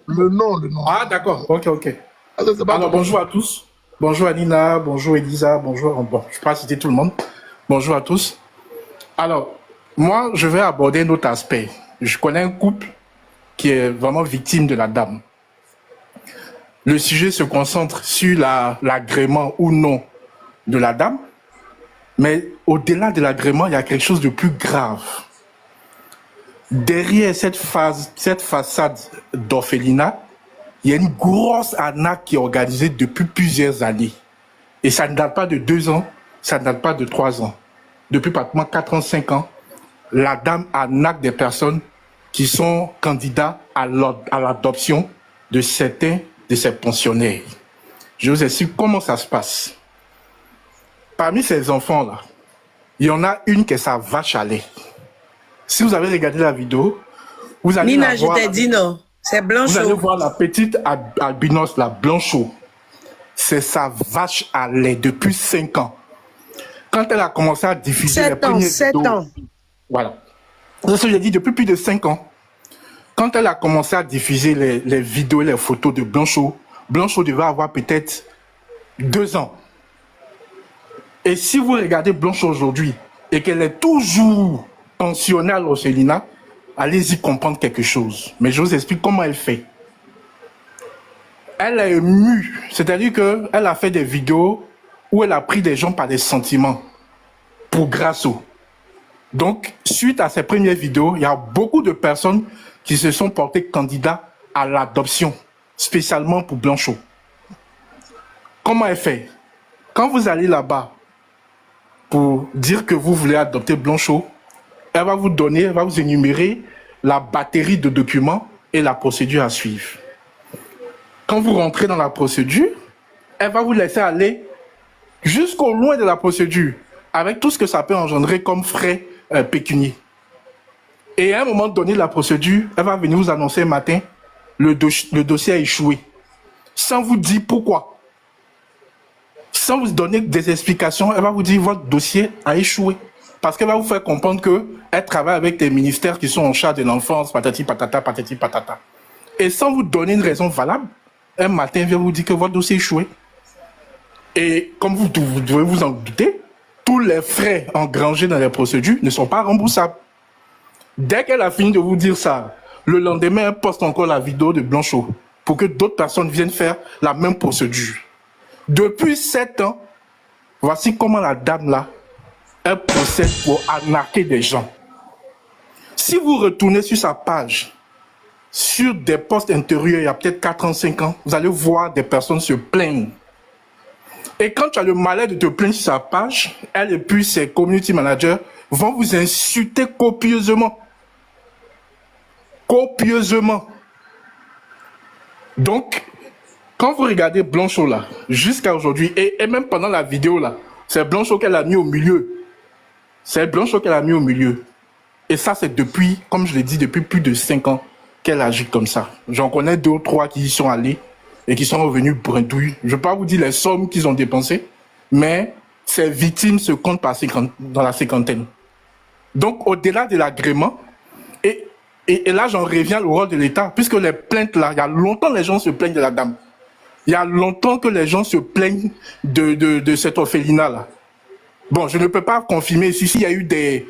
le nom. Ah, d'accord. Ok. Alors, bon. bonjour à tous. Bonjour à Nina, bonjour Elisa, bonjour. Bon, je ne vais pas citer tout le monde. Bonjour à tous. Alors, moi, je vais aborder un autre aspect. Je connais un couple qui est vraiment victime de la dame. Le sujet se concentre sur l'agrément ou non de la dame. Mais au-delà de l'agrément, il y a quelque chose de plus grave. Derrière cette façade d'orphelinat, il y a une grosse arnaque qui est organisée depuis plusieurs années. Et ça ne date pas de 2 ans, ça ne date pas de 3 ans. Depuis pratiquement 4 ans, 5 ans, la dame arnaque des personnes qui sont candidats à l'adoption de certains de ces pensionnaires. Je vous explique comment ça se passe. Parmi ces enfants-là, il y en a une qui est sa vache à lait. Si vous avez regardé la vidéo, vous allez Nina, la voir. je t'ai dit non. C'est Blanchot. Vous allez voir la petite albinos, la Blanchot. C'est sa vache à lait depuis 5 ans. Quand elle a commencé à diffuser les premières vidéos... 7 ans. Voilà. C'est ce que j'ai dit depuis plus de 5 ans. Quand elle a commencé à diffuser les vidéos et les photos de Blanchot, Blanchot devait avoir peut-être 2 ans. Et si vous regardez Blanchot aujourd'hui et qu'elle est toujours pensionnée à l'orphelinat, allez-y comprendre quelque chose. Mais je vous explique comment elle fait. Elle est émue, c'est-à-dire qu'elle a fait des vidéos où elle a pris des gens par des sentiments pour Grasso. Donc, suite à ces premières vidéos, il y a beaucoup de personnes qui se sont portées candidats à l'adoption, spécialement pour Blanchot. Comment elle fait? Quand vous allez là-bas pour dire que vous voulez adopter Blanchot, elle va vous énumérer la batterie de documents et la procédure à suivre. Quand vous rentrez dans la procédure, elle va vous laisser aller jusqu'au loin de la procédure, avec tout ce que ça peut engendrer comme frais pécuniaires. Et à un moment donné de la procédure, elle va venir vous annoncer un matin, le dossier a échoué, sans vous dire pourquoi. Sans vous donner des explications, elle va vous dire votre dossier a échoué. Parce qu'elle va vous faire comprendre qu'elle travaille avec des ministères qui sont en charge de l'enfance, patati patata, patati patata. Et sans vous donner une raison valable, un matin, elle vient vous dire que votre dossier est échoué. Et comme vous devez vous en douter, tous les frais engrangés dans les procédures ne sont pas remboursables. Dès qu'elle a fini de vous dire ça, le lendemain, elle poste encore la vidéo de Blanchot pour que d'autres personnes viennent faire la même procédure. Depuis 7 ans, voici comment la dame là, elle procède pour arnaquer des gens. Si vous retournez sur sa page, sur des posts intérieurs, il y a peut-être 4 ans, 5 ans, vous allez voir des personnes se plaindre. Et quand tu as le malheur de te plaindre sur sa page, elle et puis ses community managers vont vous insulter copieusement. Copieusement. Donc, quand vous regardez Blanchot là, jusqu'à aujourd'hui, et même pendant la vidéo là, c'est Blanchot qu'elle a mis au milieu. C'est Blanchot qu'elle a mis au milieu. Et ça, c'est depuis, comme je l'ai dit, depuis plus de 5 ans qu'elle agit comme ça. J'en connais 2 ou 3 qui y sont allés et qui sont revenus bredouilles. Je ne vais pas vous dire les sommes qu'ils ont dépensées, mais ces victimes se comptent dans la cinquantaine. Donc, au-delà de l'agrément, et là, j'en reviens au rôle de l'État, puisque les plaintes là, il y a longtemps les gens se plaignent de la dame. Il y a longtemps que les gens se plaignent de cette orphelinat là. Bon, je ne peux pas confirmer si il y a eu des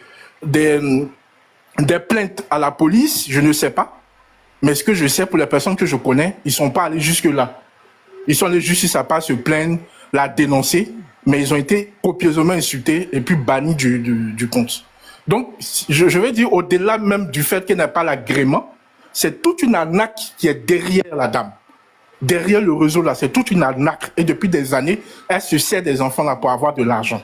plaintes à la police, je ne sais pas. Mais ce que je sais pour les personnes que je connais, ils ne sont pas allés jusque-là. Ils sont allés juste si ça passe se plaindre, la dénoncer, mais ils ont été copieusement insultés et puis bannis du compte. Donc, je vais dire, au-delà même du fait qu'elle n'a pas l'agrément, c'est toute une arnaque qui est derrière la dame. Derrière le réseau là, c'est toute une arnaque. Et depuis des années, elle se sert des enfants là pour avoir de l'argent.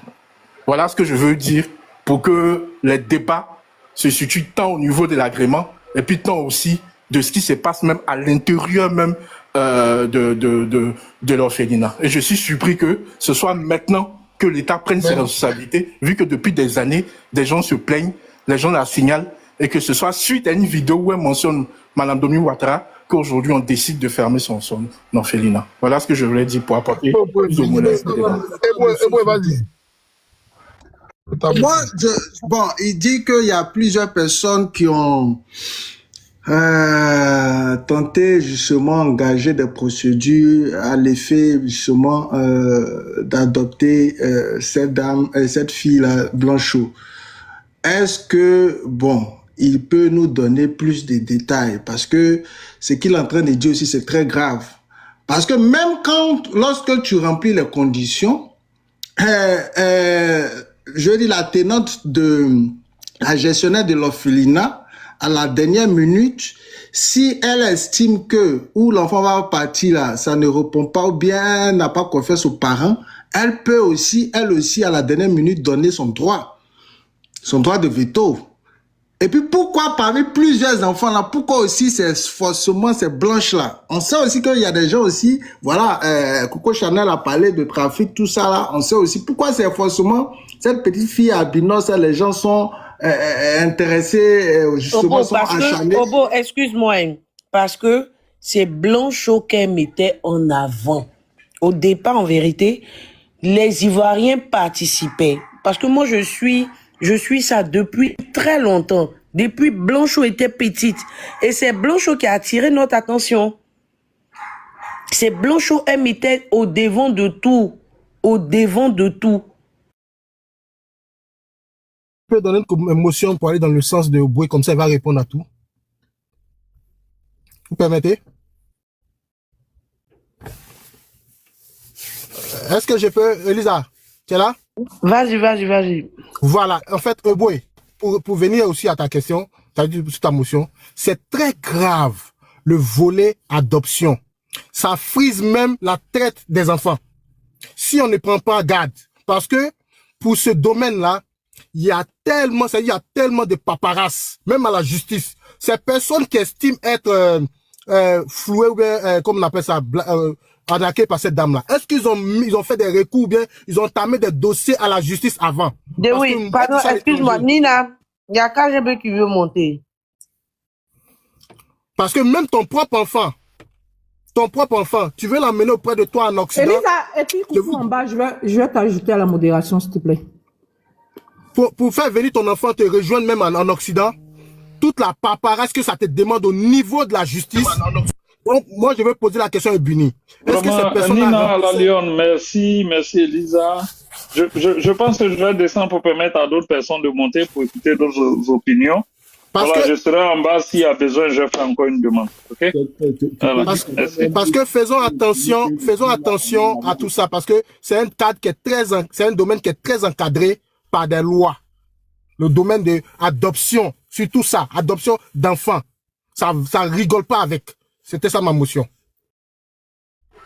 Voilà ce que je veux dire pour que les débats se situent tant au niveau de l'agrément et puis tant aussi de ce qui se passe même à l'intérieur même de l'orphelinat. Et je suis surpris que ce soit maintenant que l'État prenne ses responsabilités, vu que depuis des années, des gens se plaignent, les gens la signalent, et que ce soit suite à une vidéo où elle mentionne Mme Domi Ouattara, qu'aujourd'hui on décide de fermer son orphelinat. Voilà ce que je voulais dire pour apporter plus de monnaie. Moi, bon, il dit qu'il y a plusieurs personnes qui ont tenté justement engager des procédures à l'effet justement d'adopter cette fille-là, Blanchot. Est-ce que, bon, il peut nous donner plus de détails? Parce que ce qu'il est en train de dire aussi, c'est très grave. Parce que même lorsque tu remplis les conditions, je dis la tenante la gestionnaire de l'orphelinat, à la dernière minute, si elle estime que où l'enfant va partir là, ça ne répond pas ou bien n'a pas confiance aux parents, elle peut aussi, elle aussi, à la dernière minute, donner son droit de veto. Et puis pourquoi parmi plusieurs enfants là, pourquoi aussi c'est forcément ces blanches là? On sait aussi qu'il y a des gens aussi, voilà, Coco Chanel a parlé de trafic, tout ça là, on sait aussi pourquoi c'est forcément cette petite fille albinos, les gens sont intéressés, justement, sont acharnés. Obo, excuse-moi, parce que c'est Blanchot qu'elle mettait en avant. Au départ, en vérité, les Ivoiriens participaient. Parce que moi, je suis ça depuis très longtemps. Depuis Blanchot était petite. Et c'est Blanchot qui a attiré notre attention. C'est Blanchot, elle mettait au devant de tout. Au devant de tout. Je peux donner une motion pour aller dans le sens de Oboué, comme ça il va répondre à tout. Vous permettez? Est-ce que je peux, Elisa, tu es là? Vas-y. Voilà, en fait, Oboué, pour venir aussi à ta question, sur ta motion, c'est très grave le volet adoption. Ça frise même la traite des enfants. Si on ne prend pas garde, parce que pour ce domaine-là, il y a tellement de paparazzi, même à la justice. Ces personnes qui estiment être flouées ou bien, comme on appelle ça, arnaquées par cette dame-là. Est-ce qu'ils ont fait des recours ou bien ils ont entamé des dossiers à la justice avant? Oui, pardon, excuse-moi, Nina, il y a KGB qui veut monter. Parce que même ton propre enfant, tu veux l'emmener auprès de toi en Occident. Elisa, et puis coucou en bas, je vais t'ajouter à la modération, s'il te plaît. Pour faire venir ton enfant te rejoindre même en Occident, toute la paperasse que ça te demande au niveau de la justice. Donc, moi, je vais poser la question à Buni. Est-ce que cette personne Nina Lalion, merci Elisa. Je pense que je vais descendre pour permettre à d'autres personnes de monter pour écouter d'autres opinions. Je serai en bas s'il y a besoin, je ferai encore une demande. Okay? Parce que faisons attention à tout ça, parce que c'est un cadre qui est c'est un domaine qui est très encadré par des lois. Le domaine de adoption, surtout ça, adoption d'enfants. Ça rigole pas avec. C'était ça ma motion.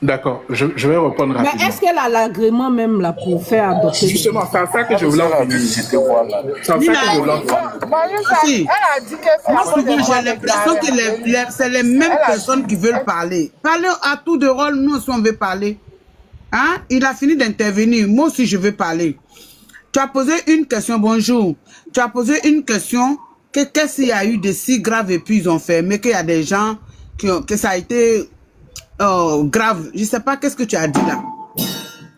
D'accord, je vais répondre rapidement. Mais est-ce qu'elle a l'agrément même là pour faire adopter? Justement, c'est à ça que je voulais en venir. C'est à ça que je voulais en venir. Elle a dit que moi, souvent, j'ai l'impression que c'est les mêmes personnes qui veulent parler. Parler à tour de rôle, nous aussi on veut parler. Hein? Il a fini d'intervenir, moi aussi je veux parler. Tu as posé une question, bonjour. Tu as posé une question, qu'est-ce qu'il y a eu de si grave et puis ils ont fermé, qu'il y a des gens que ça a été grave. Je ne sais pas qu'est-ce que tu as dit là.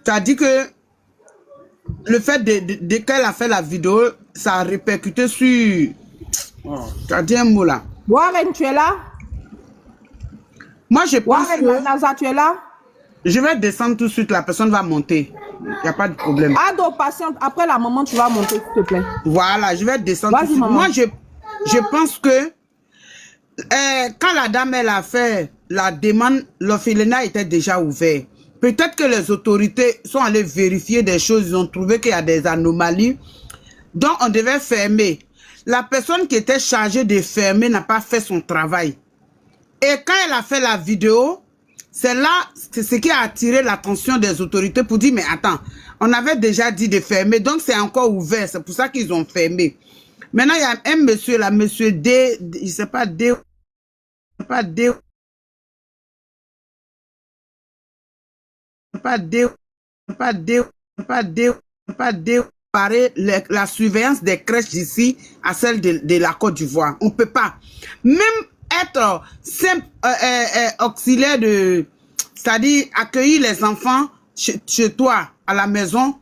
Tu as dit que le fait de qu'elle a fait la vidéo, ça a répercuté sur... Tu as dit un mot là. Warren, tu es là? Moi je pense Warren, Naza, tu es là? Je vais descendre tout de suite, la personne va monter. Il n'y a pas de problème. Ado, patiente, après la maman, tu vas monter, s'il te plaît. Voilà, je vais descendre tout de suite. Moi, je pense que quand la dame, elle a fait la demande, l'orphelinat était déjà ouvert. Peut-être que les autorités sont allées vérifier des choses, ils ont trouvé qu'il y a des anomalies. Donc, on devait fermer. La personne qui était chargée de fermer n'a pas fait son travail. Et quand elle a fait la vidéo, c'est là, c'est ce qui a attiré l'attention des autorités pour dire, mais attends, on avait déjà dit de fermer, donc c'est encore ouvert, c'est pour ça qu'ils ont fermé. Maintenant, il y a un monsieur là, monsieur D, je sais pas D, pas D, pas D, pas D, pas D, pas D, comparer la surveillance des crèches d'ici à celle de la Côte d'Ivoire. On peut pas. Même être simple auxiliaire de, c'est-à-dire accueillir les enfants chez toi à la maison,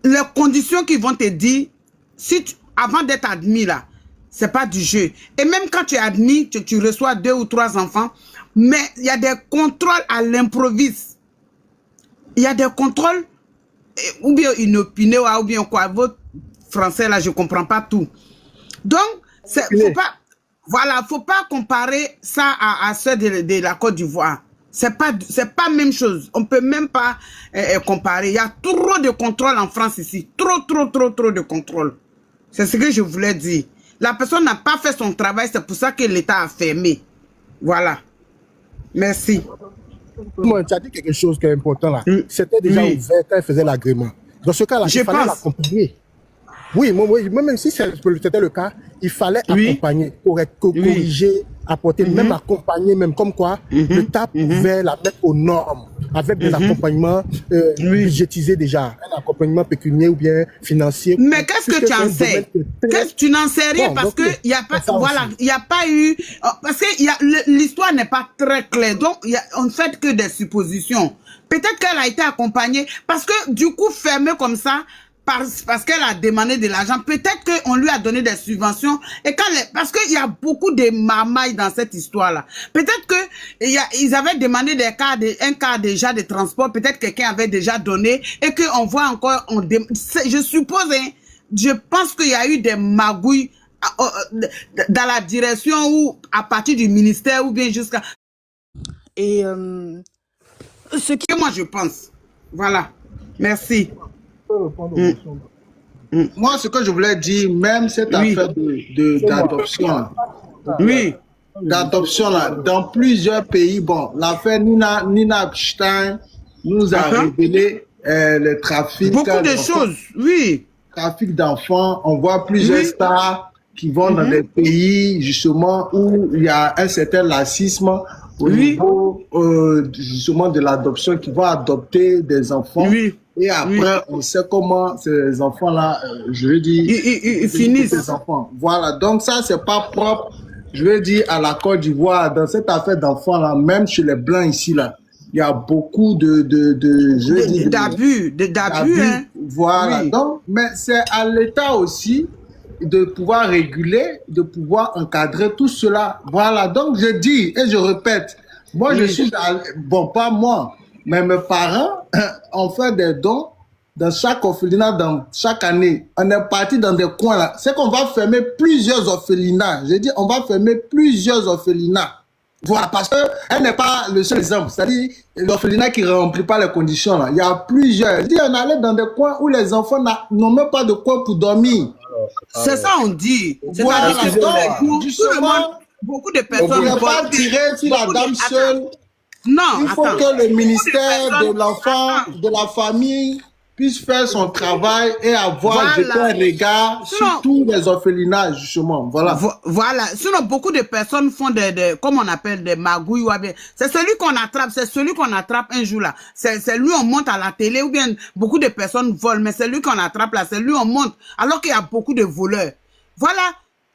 les conditions qu'ils vont te dire, si avant d'être admis là, c'est pas du jeu. Et même quand tu es admis, tu reçois 2 ou 3 enfants, mais il y a des contrôles à l'improviste. Il y a des contrôles, ou bien inopinés, ou bien quoi. Votre français là, je comprends pas tout. Donc, faut pas, voilà, faut pas comparer ça à ceux de la Côte d'Ivoire. C'est pas la même chose. On peut même pas comparer. Il y a trop de contrôle en France ici. Trop de contrôle. C'est ce que je voulais dire. La personne n'a pas fait son travail, c'est pour ça que l'État a fermé. Voilà. Merci. Moi, tu as dit quelque chose qui est important là. C'était déjà ouvert quand elle faisait l'agrément. Dans ce cas-là, il fallait l'accompagner. Oui, même si c'était le cas, il fallait accompagner, corriger, apporter, même accompagner, même comme quoi l'État pouvait la mettre aux normes, avec des accompagnements budgétisés déjà, un accompagnement pécuniaire ou bien financier. Mais qu'est-ce que tu en sais? Tu n'en sais rien parce que il y a pas, voilà, il y a pas eu, parce que l'histoire n'est pas très claire, donc on ne fait que des suppositions. Peut-être qu'elle a été accompagnée parce que du coup fermée comme ça. Parce qu'elle a demandé de l'argent, peut-être qu'on lui a donné des subventions. Et parce qu'il y a beaucoup de marmailles dans cette histoire-là. Peut-être qu'ils avaient demandé un cas déjà de transport. Peut-être quelqu'un avait déjà donné et qu'on voit encore. Je suppose, hein, je pense qu'il y a eu des magouilles dans la direction ou à partir du ministère ou bien jusqu'à. Et ce que moi je pense. Voilà. Merci. Moi, ce que je voulais dire, même cette affaire d'adoption, d'adoption là, dans plusieurs pays, bon, l'affaire Nina Stein nous a révélé le trafic. Beaucoup de choses, trafic d'enfants. On voit plusieurs stars qui vont dans des pays, justement, où il y a un certain lacisme au niveau, justement, de l'adoption, qui vont adopter des enfants. Et après, on sait comment ces enfants-là, je veux dire, ils finissent. Ces enfants. Voilà, donc ça, c'est pas propre, je veux dire, à la Côte d'Ivoire. Dans cette affaire d'enfants-là, même chez les Blancs ici, là, il y a beaucoup d'abus, hein. Voilà, donc, mais c'est à l'État aussi de pouvoir réguler, de pouvoir encadrer tout cela. Voilà, donc je dis et je répète, moi je suis, bon, pas moi, mais mes parents ont fait des dons dans chaque orphelinat, dans chaque année, on est parti dans des coins là. C'est qu'on va fermer plusieurs orphelinats. J'ai dit, on va fermer plusieurs orphelinats. Voilà, parce qu'elle n'est pas le seul exemple. C'est-à-dire, l'orphelinat qui ne remplit pas les conditions là. Il y a plusieurs. Je dis, on allait dans des coins où les enfants n'ont même pas de coin pour dormir. C'est ça, on dit. Voilà, donc, justement, beaucoup de on personnes ne peut pas tirer sur la dame seule. Non, il faut que le ministère de l'enfant, de la famille, puisse faire son travail et avoir jeté un regard sur tous les orphelinats, justement. Voilà. Voilà. Sinon, beaucoup de personnes font comme on appelle des magouilles. Ou bien. C'est celui qu'on attrape, un jour là. C'est lui, on monte à la télé, ou bien beaucoup de personnes volent, mais c'est lui qu'on attrape là, c'est lui, on monte, alors qu'il y a beaucoup de voleurs. Voilà.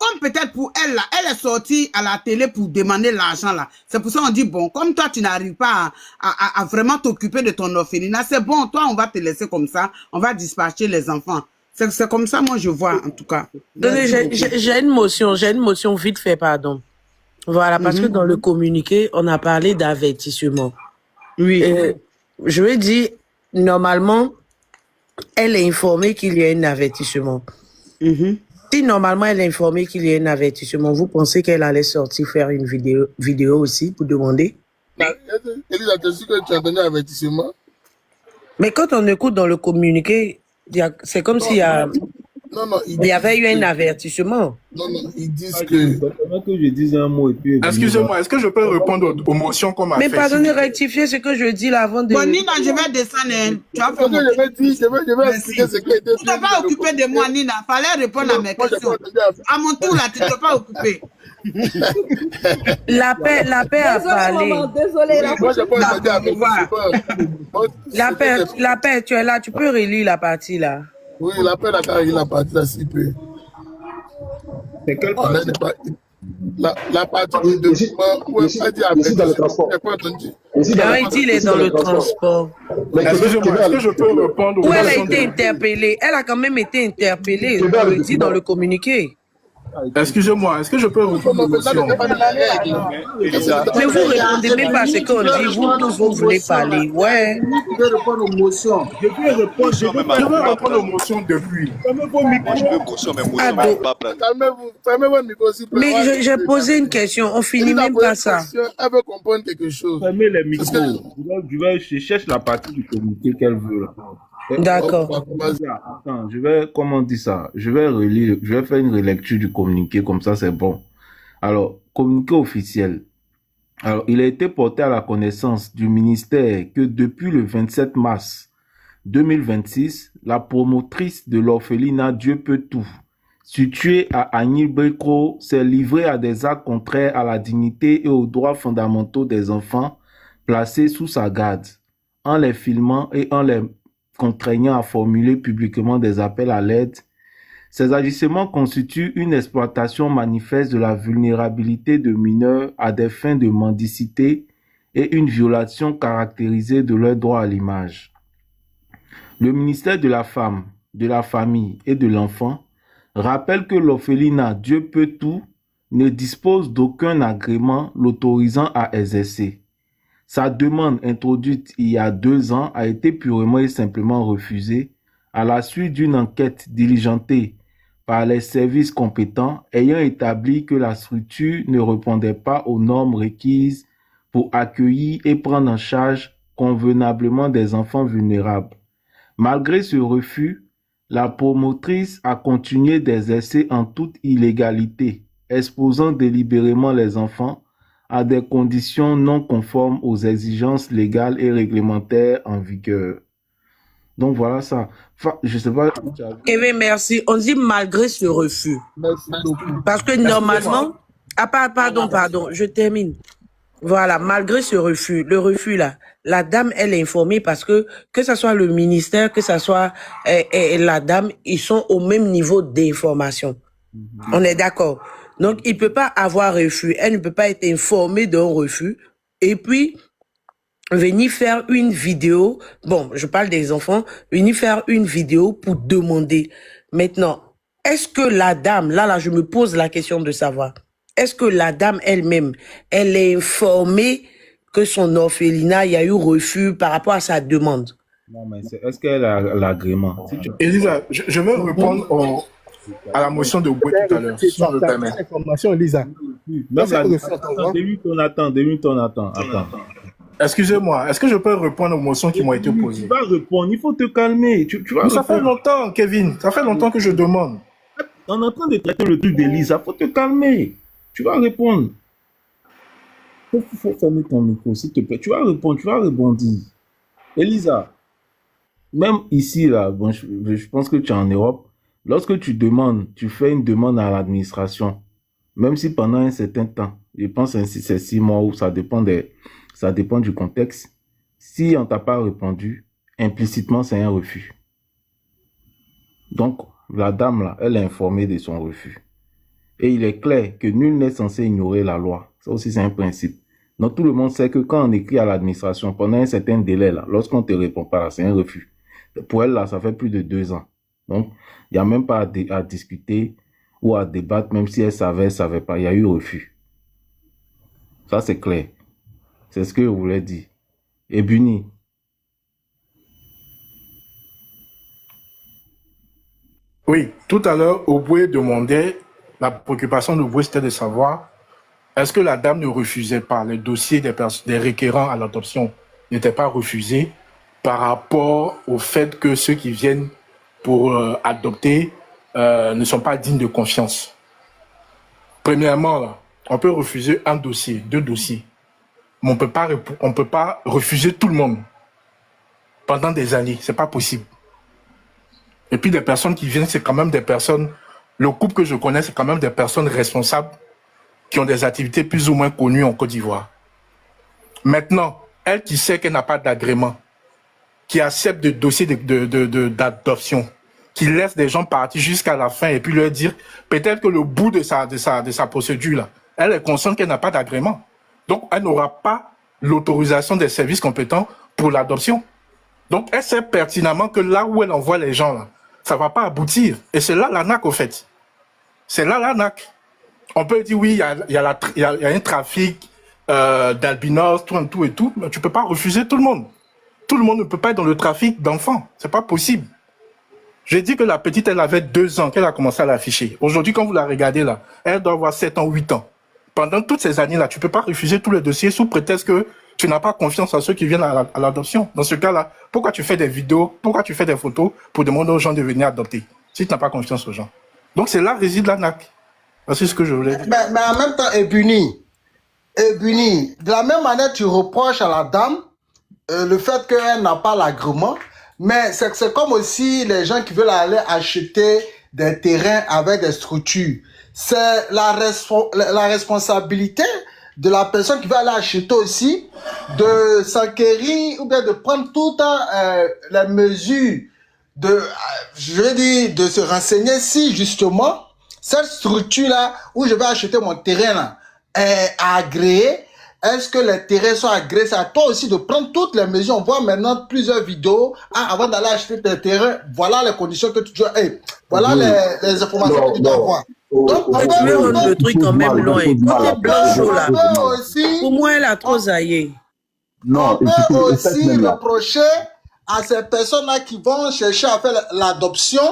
Comme peut-être pour elle là, elle est sortie à la télé pour demander l'argent là. C'est pour ça qu'on dit, bon, comme toi tu n'arrives pas à vraiment t'occuper de ton orphelinat, c'est bon, toi on va te laisser comme ça, on va dispatcher les enfants. C'est comme ça, moi je vois en tout cas. J'ai une motion vite fait, pardon. Voilà, parce que dans le communiqué, on a parlé d'avertissement. Oui. Je veux dire, normalement, elle est informée qu'il y a un avertissement. Si normalement elle est informée qu'il y a un avertissement, vous pensez qu'elle allait sortir faire une vidéo aussi pour demander? Elisa, tu sais que tu as donné un avertissement? Mais quand on écoute dans le communiqué, c'est comme s'il y a... il y avait eu un avertissement. Non, ils disent que je dise un mot et puis... Excusez-moi, est-ce que je peux répondre aux motions qu'on m'a fait? Mais pardonnez, rectifier ce que je dis là avant de... Bon, Nina, je vais descendre. Tu vas faire mon... je vais expliquer ce qui a été fait. Tu ne t'es pas occupé de moi, Nina. Fallait répondre à mes questions. À mon tour, là, tu ne t'es pas occupé. La paix a parlé. Désolé, la paix, tu es là, tu peux relire la partie là. Oui, la paix a carré la partie là, s'il peut. C'est quelle partie? La partie du document où elle a dit avec dans le transport. Il dit il est dans le transport. Excusez-moi, est-ce que je peux répondre aux où elle a motions été interpellée? Elle a quand même été interpellée, on le dit dans le communiqué. Excusez-moi, est-ce que je peux répondre aux motions? Mais vous répondez même pas à ce qu'on dit, vous tous vous voulez parler. Ouais. Vous pouvez répondre aux motions. Je vais répondre aux motions depuis. Mais j'ai posé une question, on finit même pas ça. Elle veut comprendre quelque chose. Fermez les micros. Je cherche la partie du communiqué qu'elle veut là. D'accord. Attends, comment on dit ça? Je vais faire une relecture du communiqué, comme ça c'est bon. Alors, communiqué officiel. Alors, il a été porté à la connaissance du ministère que depuis le 27 mars 2026, la promotrice de l'orphelinat Dieu peut tout, située à Agny-Brécro, s'est livrée à des actes contraires à la dignité et aux droits fondamentaux des enfants placés sous sa garde, en les filmant et en les contraignant à formuler publiquement des appels à l'aide. Ces agissements constituent une exploitation manifeste de la vulnérabilité de mineurs à des fins de mendicité et une violation caractérisée de leur droit à l'image. Le ministère de la Femme, de la Famille et de l'Enfant rappelle que l'orphelinat Dieu peut tout ne dispose d'aucun agrément l'autorisant à exercer. Sa demande introduite il y a 2 ans a été purement et simplement refusée à la suite d'une enquête diligentée par les services compétents ayant établi que la structure ne répondait pas aux normes requises pour accueillir et prendre en charge convenablement des enfants vulnérables. Malgré ce refus, la promotrice a continué d'exercer en toute illégalité, exposant délibérément les enfants à des conditions non conformes aux exigences légales et réglementaires en vigueur. Donc voilà ça. Enfin, je sais pas. Eh bien, merci. On dit malgré ce refus. Parce que normalement... Pardon, je termine. Voilà, malgré ce refus, le refus là, la dame, elle est informée parce que ce soit le ministère, que ce soit la dame, ils sont au même niveau d'information. On est d'accord. Donc, il ne peut pas avoir refus. Elle ne peut pas être informée d'un refus. Et puis, venir faire une vidéo. Bon, je parle des enfants. Venir faire une vidéo pour demander. Maintenant, est-ce que la dame, là, je me pose la question de savoir. Est-ce que la dame elle-même, elle est informée que son orphelinat, il y a eu refus par rapport à sa demande? Non, mais est-ce qu'elle a l'agrément? Si tu... Elisa, je veux répondre à la motion de Boué tout à l'heure, si on me permet. Information, Elisa. Attends, 2 minutes, on attend. Excusez-moi, est-ce que je peux répondre aux motions qui m'ont été posées? Tu vas répondre, il faut te calmer. Mais ça fait longtemps, Kevin, ça fait longtemps que je demande. On est en train de traiter le truc d'Elisa, il faut te calmer. Tu vas répondre. Il faut fermer ton micro, s'il te plaît. Tu vas répondre, tu vas rebondir. Elisa, même ici, là, bon, je pense que tu es en Europe, lorsque tu fais une demande à l'administration, même si pendant un certain temps, je pense que c'est 6 mois ou ça dépend du contexte, si on ne t'a pas répondu, implicitement, c'est un refus. Donc, la dame, là, elle est informée de son refus. Et il est clair que nul n'est censé ignorer la loi. Ça aussi, c'est un principe. Donc, tout le monde sait que quand on écrit à l'administration, pendant un certain délai, là, lorsqu'on ne te répond pas, c'est un refus. Pour elle, là, ça fait plus de 2 ans. Donc, il n'y a même pas à discuter ou à débattre, même si elle savait pas. Il y a eu refus. Ça, c'est clair. C'est ce que je voulais dire. Et Buni. Oui, tout à l'heure, Oboué demandait, la préoccupation d'Oboué, c'était de savoir, est-ce que la dame ne refusait pas, les dossiers des requérants à l'adoption n'étaient pas refusés par rapport au fait que ceux qui viennent pour adopter ne sont pas dignes de confiance. Premièrement, là, on peut refuser un dossier, 2 dossiers, mais on ne peut pas refuser tout le monde pendant des années, c'est pas possible. Et puis des personnes qui viennent, c'est quand même des personnes, le couple que je connais, c'est quand même des personnes responsables qui ont des activités plus ou moins connues en Côte d'Ivoire. Maintenant, elle qui sait qu'elle n'a pas d'agrément, qui accepte des dossiers d'adoption, qui laisse des gens partir jusqu'à la fin et puis leur dire, peut-être que le bout de sa procédure, là, elle est consciente qu'elle n'a pas d'agrément. Donc, elle n'aura pas l'autorisation des services compétents pour l'adoption. Donc, elle sait pertinemment que là où elle envoie les gens, là, ça ne va pas aboutir. Et c'est là l'arnaque, au fait. C'est là l'arnaque. On peut dire, oui, il y a un trafic d'albinos, tout et tout, mais tu ne peux pas refuser tout le monde. Tout le monde ne peut pas être dans le trafic d'enfants. Ce n'est pas possible. J'ai dit que la petite, elle avait 2 ans qu'elle a commencé à l'afficher. Aujourd'hui, quand vous la regardez là, elle doit avoir 7 ans, 8 ans. Pendant toutes ces années-là, tu ne peux pas refuser tous les dossiers sous prétexte que tu n'as pas confiance en ceux qui viennent à l'adoption. Dans ce cas-là, pourquoi tu fais des vidéos, pourquoi tu fais des photos pour demander aux gens de venir adopter, si tu n'as pas confiance aux gens? Donc c'est là réside l'arnaque. C'est ce que je voulais dire. Mais en même temps, Ebuni, de la même manière, tu reproches à la dame le fait qu'elle n'a pas l'agrément, mais c'est comme aussi les gens qui veulent aller acheter des terrains avec des structures. C'est la responsabilité de la personne qui va aller acheter aussi de s'enquérir ou bien de prendre toutes les mesures je veux dire, de se renseigner si justement cette structure-là où je vais acheter mon terrain là est agréée. Est-ce que les terrains sont agréés? C'est à toi aussi de prendre toutes les mesures. On voit maintenant plusieurs vidéos. Avant d'aller acheter tes terrains, voilà les conditions que tu dois... voilà les informations que tu dois avoir. Donc, tu veux rendre le truc quand même loin. Côté Blanchot, là, pour moi, elle a trop zaillé. On peut aussi reprocher à ces personnes-là qui vont chercher à faire l'adoption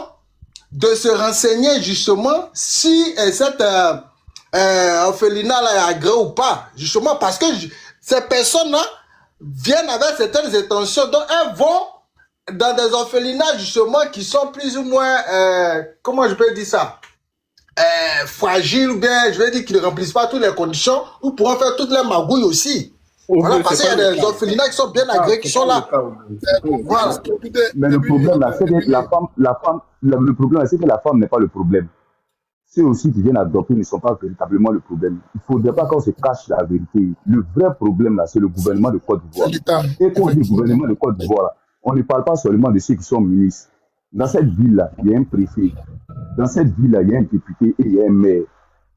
de se renseigner justement si cette orphelinat-là est agréé ou pas. Justement parce que ces personnes-là viennent avec certaines intentions. Donc, elles vont dans des orphelinats justement qui sont plus ou moins, comment je peux dire ça, fragiles ou bien, je vais dire qu'ils ne remplissent pas toutes les conditions ou pourront faire toutes les magouilles aussi. Voilà, parce qu'il y a des orphelinats qui sont bien agréés, qui sont là. Voilà. Mais le problème là, c'est que le problème, c'est que la femme n'est pas le problème. Ceux aussi qui viennent adopter ne sont pas véritablement le problème. Il ne faudrait pas qu'on se cache la vérité. Le vrai problème là, c'est le gouvernement de Côte d'Ivoire. Et quand on dit gouvernement de Côte d'Ivoire, on ne parle pas seulement de ceux qui sont ministres. Dans cette ville-là, il y a un préfet. Dans cette ville-là, il y a un député et il y a un maire.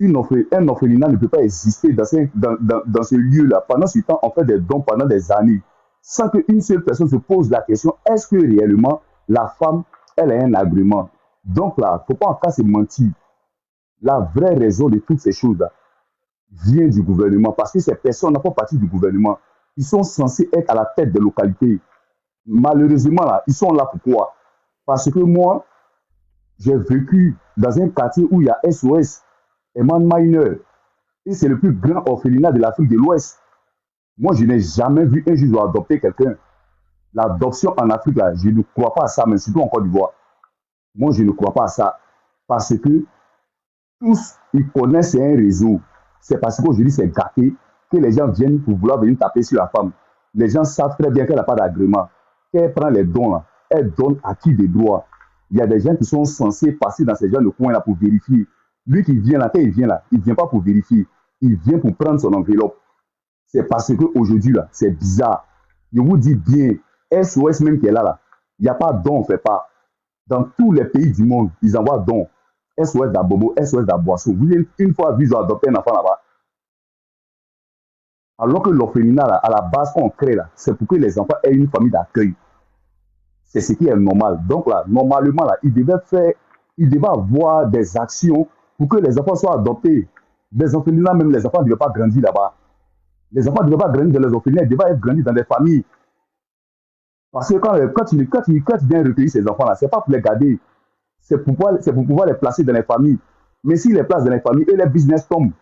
Un orphelinat ne peut pas exister dans ce lieu-là. Pendant ce temps, on fait des dons pendant des années, sans qu'une seule personne se pose la question, est-ce que réellement la femme, elle a un agrément? Donc là, il ne faut pas encore se mentir. La vraie raison de toutes ces choses-là vient du gouvernement, parce que ces personnes ne font pas partie du gouvernement. Ils sont censés être à la tête des localités. Malheureusement, là, ils sont là pourquoi? Parce que moi, j'ai vécu dans un quartier où il y a SOS, Eman Mineur, et c'est le plus grand orphelinat de l'Afrique de l'Ouest. Moi, je n'ai jamais vu un juge adopter quelqu'un. L'adoption en Afrique, là, je ne crois pas à ça, mais surtout en Côte d'Ivoire. Moi, je ne crois pas à ça. Parce que tous, ils connaissent un réseau. C'est parce qu'aujourd'hui, c'est gâté que les gens viennent pour vouloir venir taper sur la femme. Les gens savent très bien qu'elle n'a pas d'agrément. Qu'elle prend les dons, là, elle donne à qui des droits. Il y a des gens qui sont censés passer dans ces gens de coin-là pour vérifier. Lui qui vient là, quand il vient là, il ne vient pas pour vérifier. Il vient pour prendre son enveloppe. C'est parce qu'aujourd'hui, là, c'est bizarre. Je vous dis bien, SOS même qui est là, il n'y a pas de don, on ne fait pas. Dans tous les pays du monde, ils envoient don. SOS d'Abobo, SOS d'Aboisseau. Vous avez une fois vu, ils ont adopté un enfant là-bas. Alors que l'orphelinat, à la base, qu'on crée là, c'est pour que les enfants aient une famille d'accueil. C'est ce qui est normal. Donc là, normalement, là, il devait avoir des actions pour que les enfants soient adoptés. Les orphelinats, même les enfants ne devaient pas grandir là-bas. Les enfants ne devaient pas grandir dans les orphelinats, ils devaient être grandis dans des familles. Parce que quand tu viens recueillir ces enfants-là, ce n'est pas pour les garder, c'est pour pouvoir les placer dans les familles. Mais s'ils les placent dans les familles, et les business tombent.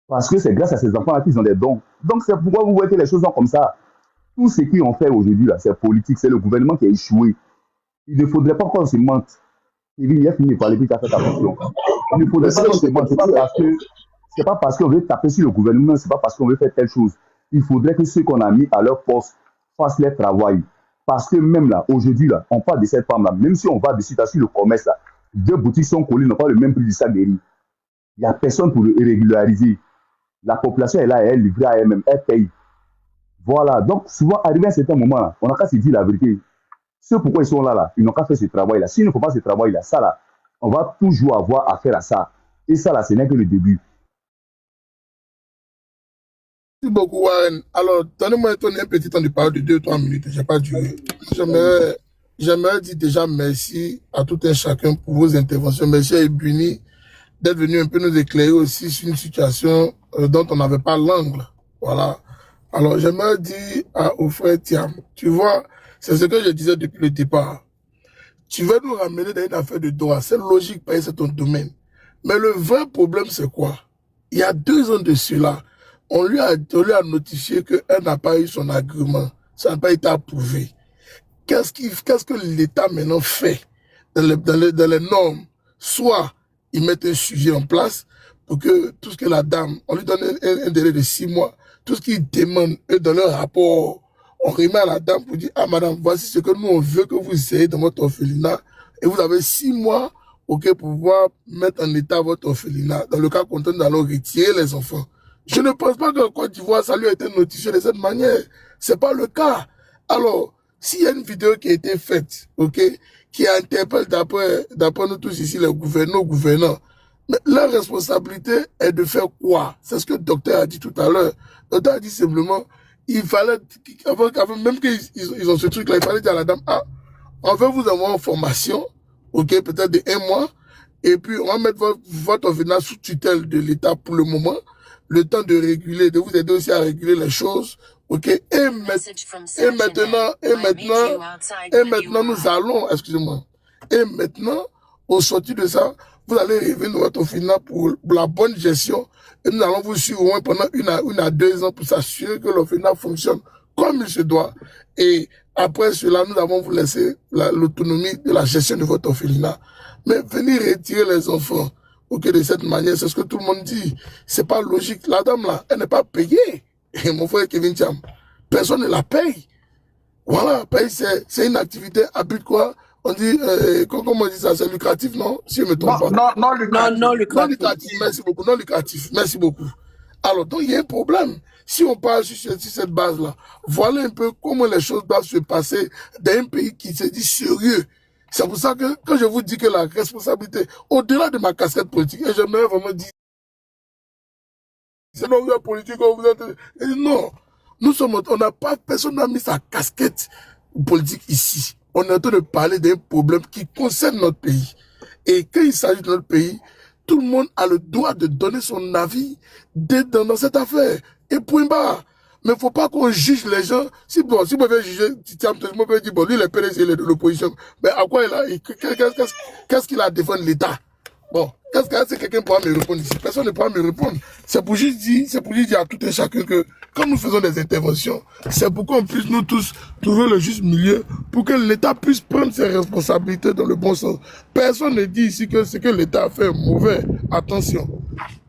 Parce que c'est grâce à ces enfants-là qu'ils ont des dons. Donc c'est pourquoi vous voyez que les choses sont comme ça. Tout ce qu'ils ont fait aujourd'hui, c'est politique, c'est le gouvernement qui a échoué. Il ne faudrait pas qu'on se mente. Il a fini de parler, puis tu as fait attention. Il ne faudrait pas qu'on se mente. C'est pas parce qu'on veut taper sur le gouvernement, c'est pas parce qu'on veut faire telle chose. Il faudrait que ceux qu'on a mis à leur poste fassent leur travail. Parce que même là, aujourd'hui, là, on parle de cette femme-là, même si on va de suite sur le commerce, là, 2 boutiques sont collées, n'ont pas le même prix du sac de riz. Il n'y a personne pour le régulariser. La population est là, elle est livrée à elle-même, elle paye. Voilà, donc souvent, arrivé à un certain moment, là, on n'a qu'à se dire la vérité. Ceux pourquoi ils sont là, ils n'ont qu'à faire ce travail-là. S'il ne faut pas ce travail-là, ça là, on va toujours avoir affaire à ça. Et ça là, ce n'est que le début. Merci beaucoup, Warren. Alors, donnez-moi un petit temps de parole de 2-3 minutes. Je n'ai pas duré. J'aimerais dire déjà merci à tout un chacun pour vos interventions. Merci à Ebuni d'être venu un peu nous éclairer aussi sur une situation dont on n'avait pas l'angle. Voilà. Alors, j'aimerais dire au frère Thiam, tu vois, c'est ce que je disais depuis le départ. Tu veux nous ramener dans une affaire de droit. C'est logique, parce que c'est ton domaine. Mais le vrai problème, c'est quoi? Il y a 2 ans de cela, on lui a notifié qu'elle n'a pas eu son agrément. Ça n'a pas été approuvé. Qu'est-ce que l'État maintenant fait dans les normes? Soit ils mettent un sujet en place pour que tout ce que la dame, on lui donne un délai de 6 mois, tout ce qu'ils demandent, eux, dans leur rapport, on remet à la dame pour dire, ah madame, voici ce que nous on veut que vous ayez dans votre orphelinat, et vous avez 6 mois, ok, pour pouvoir mettre en état votre orphelinat. Dans le cas contraire, nous allons retirer les enfants. Je ne pense pas qu'en Côte d'Ivoire, ça lui a été notifié de cette manière. C'est pas le cas. Alors, s'il y a une vidéo qui a été faite, ok, qui interpelle d'après nous tous ici, les gouvernants, mais leur responsabilité est de faire quoi? C'est ce que le docteur a dit tout à l'heure. Le docteur a dit simplement, il fallait, même qu'ils ont ce truc-là, il fallait dire à la dame, ah, on veut vous avoir en formation, ok, peut-être de 1 mois, et puis on va mettre votre orphelinat sous tutelle de l'État pour le moment, le temps de réguler, de vous aider aussi à réguler les choses, ok, et maintenant nous allons, excusez-moi, et maintenant, au sortir de ça, vous allez revenir dans votre orphelinat pour la bonne gestion, et nous allons vous suivre au moins pendant 1 à 2 ans pour s'assurer que l'orphelinat fonctionne comme il se doit. Et après cela, nous allons vous laisser l'autonomie de la gestion de votre orphelinat. Mais venir retirer les enfants, ok, de cette manière, c'est ce que tout le monde dit. C'est pas logique. La dame là, elle n'est pas payée. Et mon frère Kevin Thiam, personne ne la paye. Voilà, paye, c'est une activité à but quoi? On dit, comment on dit ça? C'est lucratif, non? Si je me trompe pas. Non, lucratif. Non, lucratif. Merci beaucoup. Non lucratif. Merci beaucoup. Alors, donc, il y a un problème. Si on parle sur cette base-là, voilà un peu comment les choses doivent se passer dans un pays qui se dit sérieux. C'est pour ça que, quand je vous dis que la responsabilité, au-delà de ma casquette politique, et j'aimerais vraiment dire, c'est non, politique, vous êtes, non. On n'a pas, personne n'a mis sa casquette politique ici. On est en train de parler d'un problème qui concerne notre pays. Et quand il s'agit de notre pays, tout le monde a le droit de donner son avis dans cette affaire. Et point barre. Mais il ne faut pas qu'on juge les gens. Si bon, si vous pouvez juger, vous pouvez dire, bon, lui, le PDG, il est de l'opposition. Mais à quoi il a, qu'est-ce qu'il a à défendre l'État? Bon, qu'est-ce que c'est quelqu'un pourra me répondre ici? Personne ne pourra me répondre. C'est pour juste dire à tout un chacun que, quand nous faisons des interventions, c'est pour qu'on puisse nous tous trouver le juste milieu pour que l'État puisse prendre ses responsabilités dans le bon sens. Personne ne dit ici que ce que l'État a fait est mauvais. Attention.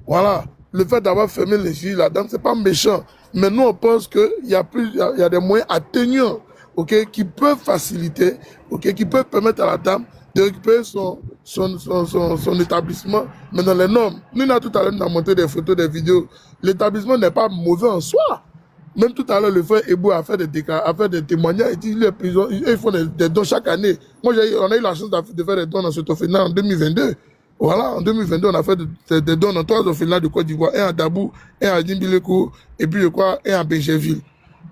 Voilà. Le fait d'avoir fermé les yeux là-dedans, c'est pas méchant. Mais nous, on pense qu'il y a des moyens atténuants, ok, qui peuvent faciliter, ok, qui peuvent permettre à la dame de récupérer son établissement, mais dans les normes. Nous, tout à l'heure, nous avons montré des photos, des vidéos. L'établissement n'est pas mauvais en soi. Même tout à l'heure, le frère Ebou a fait des témoignages. Ils font des dons chaque année. Moi, on a eu la chance de faire des dons dans cet orphelinat en 2022. Voilà, en 2022, on a fait des dons dans 3 orphelinats de Côte d'Ivoire. Un à Dabou, un à Dimbileko, et puis, je crois, un à Bégerville.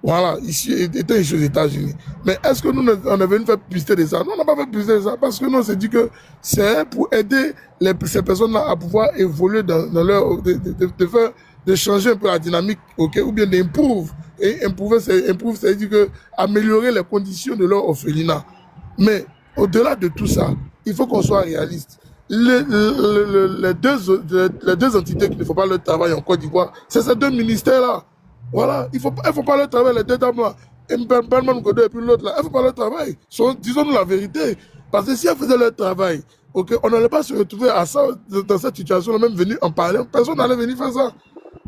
Voilà, ici, était ici aux États-Unis. Mais est-ce que nous, on est venu faire publicité de ça? Non, on n'a pas fait publicité de ça parce que nous, on s'est dit que c'est pour aider ces personnes-là à pouvoir évoluer dans leur, de changer un peu la dynamique, ok, ou bien d'improve. Et improve, ça veut dire que améliorer les conditions de leur orphelinat. Mais au-delà de tout ça, il faut qu'on soit réaliste. Les deux entités qui ne font pas leur travail en Côte d'Ivoire, c'est ces 2 ministères-là. Voilà, il faut pas leur travail, les 2 dames-là. Mperman Kodo et puis l'autre là, elles ne font pas leur travail. Disons-nous la vérité. Parce que si elles faisaient leur travail, okay, on n'allait pas se retrouver à ça, dans cette situation, même venir en parler. Personne n'allait venir faire ça.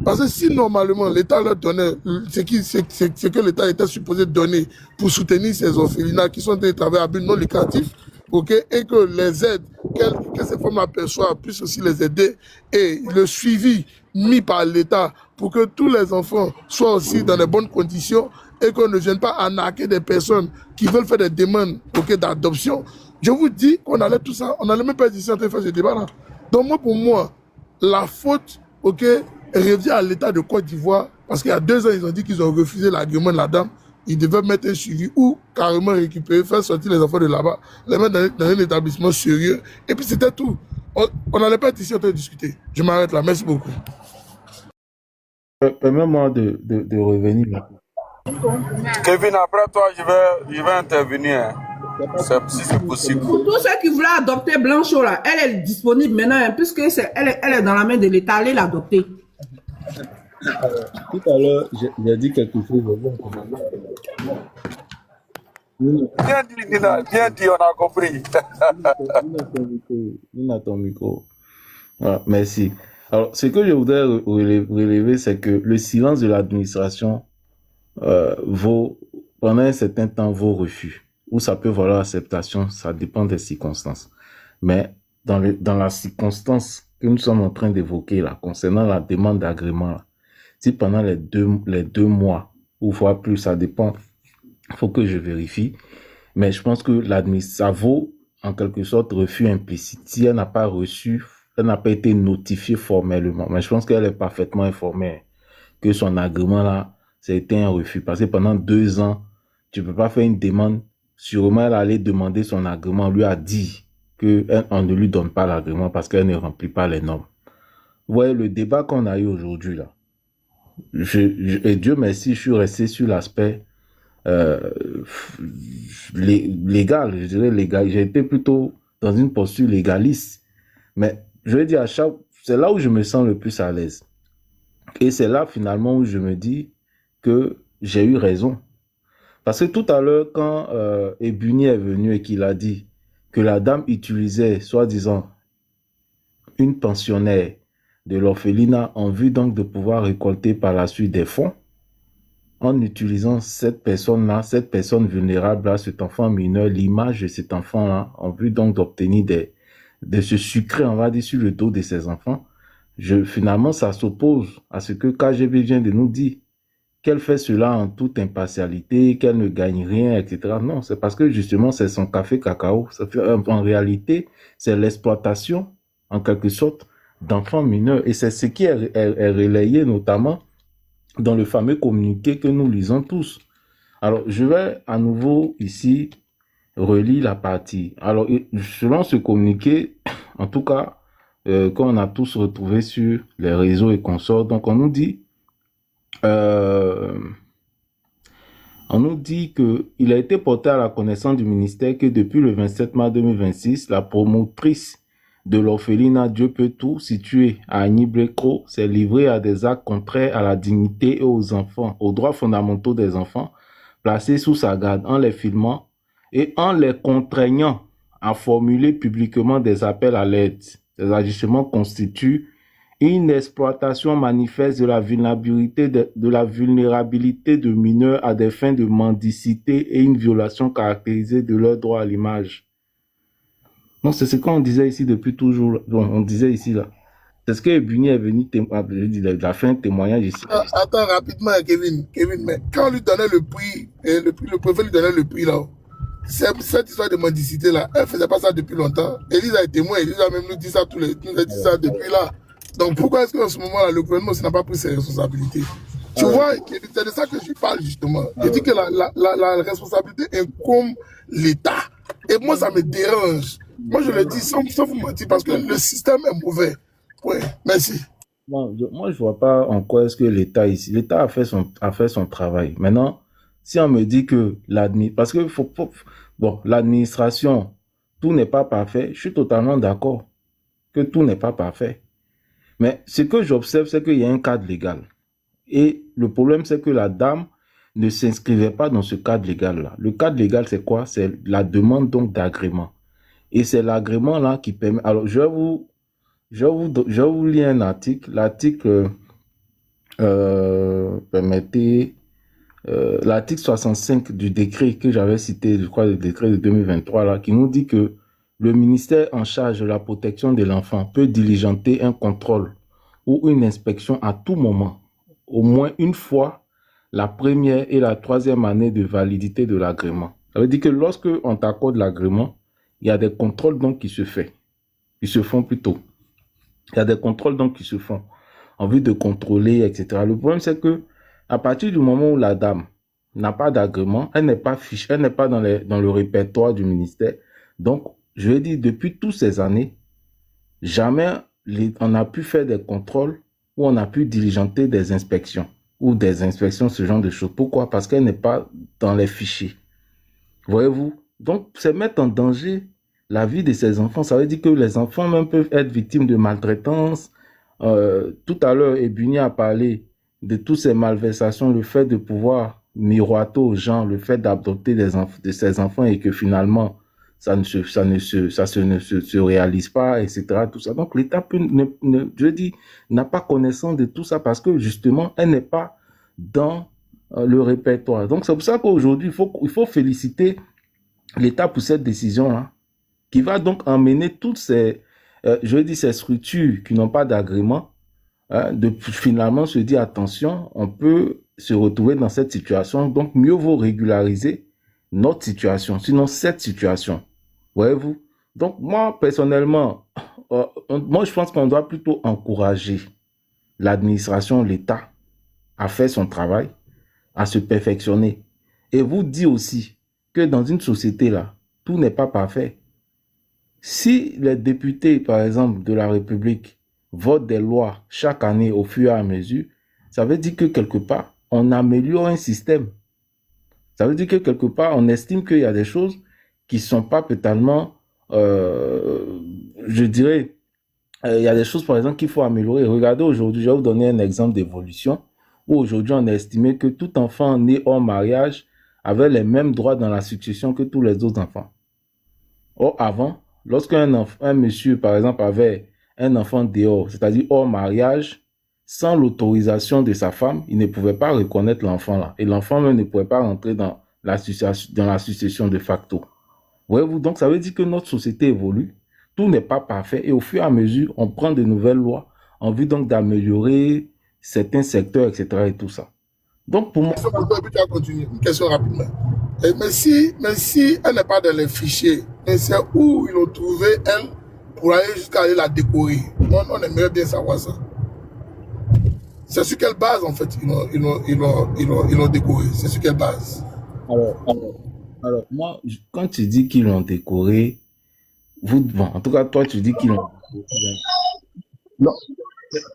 Parce que si normalement l'État leur donnait ce que l'État était supposé donner pour soutenir ces orphelinats qui sont des travailleurs à but non lucratif, okay, et que les aides que ces femmes aperçoivent puissent aussi les aider, et le suivi mis par l'État pour que tous les enfants soient aussi dans de bonnes conditions et qu'on ne vienne pas arnaquer des personnes qui veulent faire des demandes, okay, d'adoption. Je vous dis qu'on allait tout ça, on n'allait même pas être ici en train de faire ce débat-là. Donc moi, pour moi, la faute, okay, revient à l'État de Côte d'Ivoire, parce qu'il y a 2 ans, ils ont dit qu'ils ont refusé l'argument de la dame. Ils devaient mettre un suivi ou carrément récupérer, faire sortir les enfants de là-bas, les mettre dans un établissement sérieux. Et puis c'était tout. On n'allait pas être ici en train de discuter. Je m'arrête là. Merci beaucoup. Permets-moi de revenir là. Kevin, après toi, je vais intervenir. Si c'est possible. Pour tous ceux qui voulaient adopter Blanchot, là, elle est disponible maintenant, puisque elle est dans la main de l'État. Allez l'adopter. Tout à l'heure, j'ai dit quelque chose. Bien dit, on a compris. Nina ton micro. Voilà, merci. Alors, ce que je voudrais relever, c'est que le silence de l'administration vaut, pendant un certain temps, vaut refus. Ou ça peut valoir acceptation, ça dépend des circonstances. Mais dans la circonstance que nous sommes en train d'évoquer là, concernant la demande d'agrément, si pendant les deux mois, ou voire plus, ça dépend, il faut que je vérifie, mais je pense que ça vaut en quelque sorte refus implicite. Si elle n'a pas reçu, elle n'a pas été notifiée formellement, mais je pense qu'elle est parfaitement informée que son agrément là, c'était un refus. Parce que pendant 2 ans, tu peux pas faire une demande. Sûrement, elle allait demander son agrément. On lui a dit qu'on ne lui donne pas l'agrément parce qu'elle ne remplit pas les normes. Vous voyez, le débat qu'on a eu aujourd'hui là, et Dieu merci, je suis resté sur l'aspect légal, je dirais légal. J'ai été plutôt dans une posture légaliste. Mais je vais dire c'est là où je me sens le plus à l'aise. Et c'est là finalement où je me dis que j'ai eu raison. Parce que tout à l'heure, quand Ebuni est venu et qu'il a dit que la dame utilisait, soi-disant, une pensionnaire de l'orphelinat en vue donc de pouvoir récolter par la suite des fonds, en utilisant cette personne-là, cette personne vulnérable-là, cet enfant mineur, l'image de cet enfant-là, en vue donc d'obtenir de se sucrer, on va dire, sur le dos de ces enfants, finalement, ça s'oppose à ce que KGB vient de nous dire, qu'elle fait cela en toute impartialité, qu'elle ne gagne rien, etc. Non, c'est parce que justement, c'est son café cacao. En réalité, c'est l'exploitation, en quelque sorte, d'enfants mineurs. Et c'est ce qui est relayé notamment dans le fameux communiqué que nous lisons tous. Alors, je vais à nouveau ici relire la partie. Alors, selon ce communiqué, en tout cas, qu'on a tous retrouvé sur les réseaux et consorts, donc on nous dit: Euh, on nous dit qu'il a été porté à la connaissance du ministère que depuis le 27 mars 2026, la promotrice de l'orphelinat Dieu peut tout, située à Agny-Blécro, s'est livrée à des actes contraires à la dignité et aux enfants, aux droits fondamentaux des enfants, placés sous sa garde en les filmant et en les contraignant à formuler publiquement des appels à l'aide. Ces agissements constituent une exploitation manifeste de la vulnérabilité de mineurs à des fins de mendicité et une violation caractérisée de leur droit à l'image. Non, c'est ce qu'on disait ici depuis toujours. Bon, on disait ici là. C'est ce que Ebuni est venu il a fait un témoignage ici. Attends, rapidement, Kevin, mais quand on lui donnait le prix, le préfet lui donnait le prix là, cette histoire de mendicité là, elle faisait pas ça depuis longtemps. Élise a été témoin, Élise a même nous dit ça nous a dit ça depuis là. Donc pourquoi est-ce qu'en ce moment-là, le gouvernement n'a pas pris ses responsabilités? Tu vois, c'est de ça que je parle justement. Je dis que la responsabilité incombe l'État. Et moi, ça me dérange. Moi, je le dis sans vous mentir parce que le système est mauvais. Oui, merci. Bon, moi, je vois pas en quoi est-ce que l'État ici, l'État a fait son travail. Maintenant, si on me dit que parce que l'administration, tout n'est pas parfait, je suis totalement d'accord que tout n'est pas parfait. Mais ce que j'observe, c'est qu'il y a un cadre légal. Et le problème, c'est que la dame ne s'inscrivait pas dans ce cadre légal-là. Le cadre légal, c'est quoi? C'est la demande donc d'agrément. Et c'est l'agrément-là qui permet... Alors, je vais vous lire un article. L'article, l'article 65 du décret que j'avais cité, je crois, le décret de 2023, là, qui nous dit que le ministère en charge de la protection de l'enfant peut diligenter un contrôle ou une inspection à tout moment, au moins une fois la première et la troisième année de validité de l'agrément. Ça veut dire que lorsque on t'accorde l'agrément, il y a des contrôles donc qui se font plutôt. Il y a des contrôles donc qui se font en vue de contrôler, etc. Le problème, c'est que à partir du moment où la dame n'a pas d'agrément, elle n'est pas fichée, elle n'est pas dans le répertoire du ministère. Donc, je vais dire, depuis toutes ces années, jamais on a pu faire des contrôles ou on a pu diligenter des inspections ou des inspections, ce genre de choses. Pourquoi? Parce qu'elle n'est pas dans les fichiers. Voyez-vous? Donc, c'est mettre en danger la vie de ces enfants. Ça veut dire que les enfants même peuvent être victimes de maltraitance. Tout à l'heure, Ebuni a parlé de toutes ces malversations, le fait de pouvoir miroiter aux gens, le fait d'adopter de ces enfants et que finalement, ça ne se réalise pas, etc. Tout ça. Donc, l'État n'a pas connaissance de tout ça parce que justement, elle n'est pas dans le répertoire. Donc, c'est pour ça qu'aujourd'hui, il faut féliciter l'État pour cette décision-là, qui va donc emmener toutes ces, ces structures qui n'ont pas d'agrément, de finalement se dire, attention, on peut se retrouver dans cette situation, donc mieux vaut régulariser notre situation, sinon cette situation. Voyez-vous? Donc, moi, personnellement, moi, je pense qu'on doit plutôt encourager l'administration, l'État, à faire son travail, à se perfectionner. Et vous dire aussi que dans une société, là, tout n'est pas parfait. Si les députés, par exemple, de la République votent des lois chaque année au fur et à mesure, ça veut dire que quelque part, on améliore un système. Ça veut dire que quelque part, on estime qu'il y a des choses qui ne sont pas totalement, je dirais, il y a des choses, par exemple, qu'il faut améliorer. Regardez aujourd'hui, je vais vous donner un exemple d'évolution, où aujourd'hui, on a estimé que tout enfant né hors mariage avait les mêmes droits dans la succession que tous les autres enfants. Or, avant, lorsqu'un monsieur, par exemple, avait un enfant dehors, c'est-à-dire hors mariage, sans l'autorisation de sa femme, il ne pouvait pas reconnaître l'enfant là. Et l'enfant même ne pouvait pas rentrer dans la succession de facto. Voyez-vous, donc ça veut dire que notre société évolue, tout n'est pas parfait, et au fur et à mesure, on prend de nouvelles lois en vue donc d'améliorer certains secteurs, etc. et tout ça. Donc pour moi... Une question rapidement. Mais si elle n'est pas dans les fichiers, c'est où ils l'ont trouvé, elle, pour aller jusqu'à aller la décorer. On aimerait bien savoir ça. C'est sur quelle base, en fait, ils l'ont décoré? C'est sur quelle base? Alors, moi, quand tu dis qu'ils l'ont décoré, en tout cas, toi, tu dis qu'ils l'ont décoré. Non.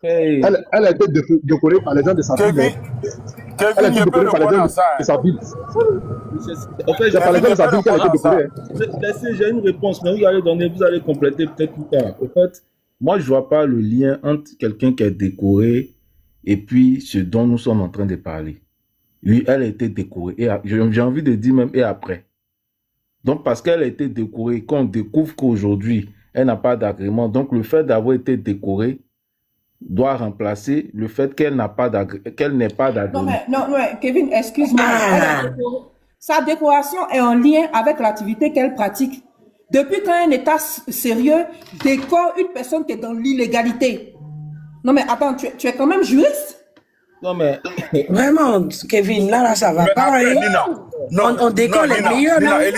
Hey. Elle a été décorée par les gens de sa ville. Elle a été décorée par les gens de sa ville. En fait, C'est par les gens de sa ville qu'elle a été décorée. Laissez, j'ai une réponse, mais vous allez compléter peut-être tout le temps. En fait, moi, je vois pas le lien entre quelqu'un qui est décoré et puis ce dont nous sommes en train de parler. Oui, elle a été décorée. Et j'ai envie de dire même et après. Donc, parce qu'elle a été décorée, qu'on découvre qu'aujourd'hui, elle n'a pas d'agrément. Donc, le fait d'avoir été décorée doit remplacer le fait qu'elle n'ait pas d'agrément. Non, Kevin, excuse-moi. Sa décoration est en lien avec l'activité qu'elle pratique. Depuis qu'un État sérieux décore une personne qui est dans l'illégalité. Non, mais attends, tu es quand même juriste? Non, mais... Vraiment, Kevin, là, ça va pas. On décore les meilleurs. Même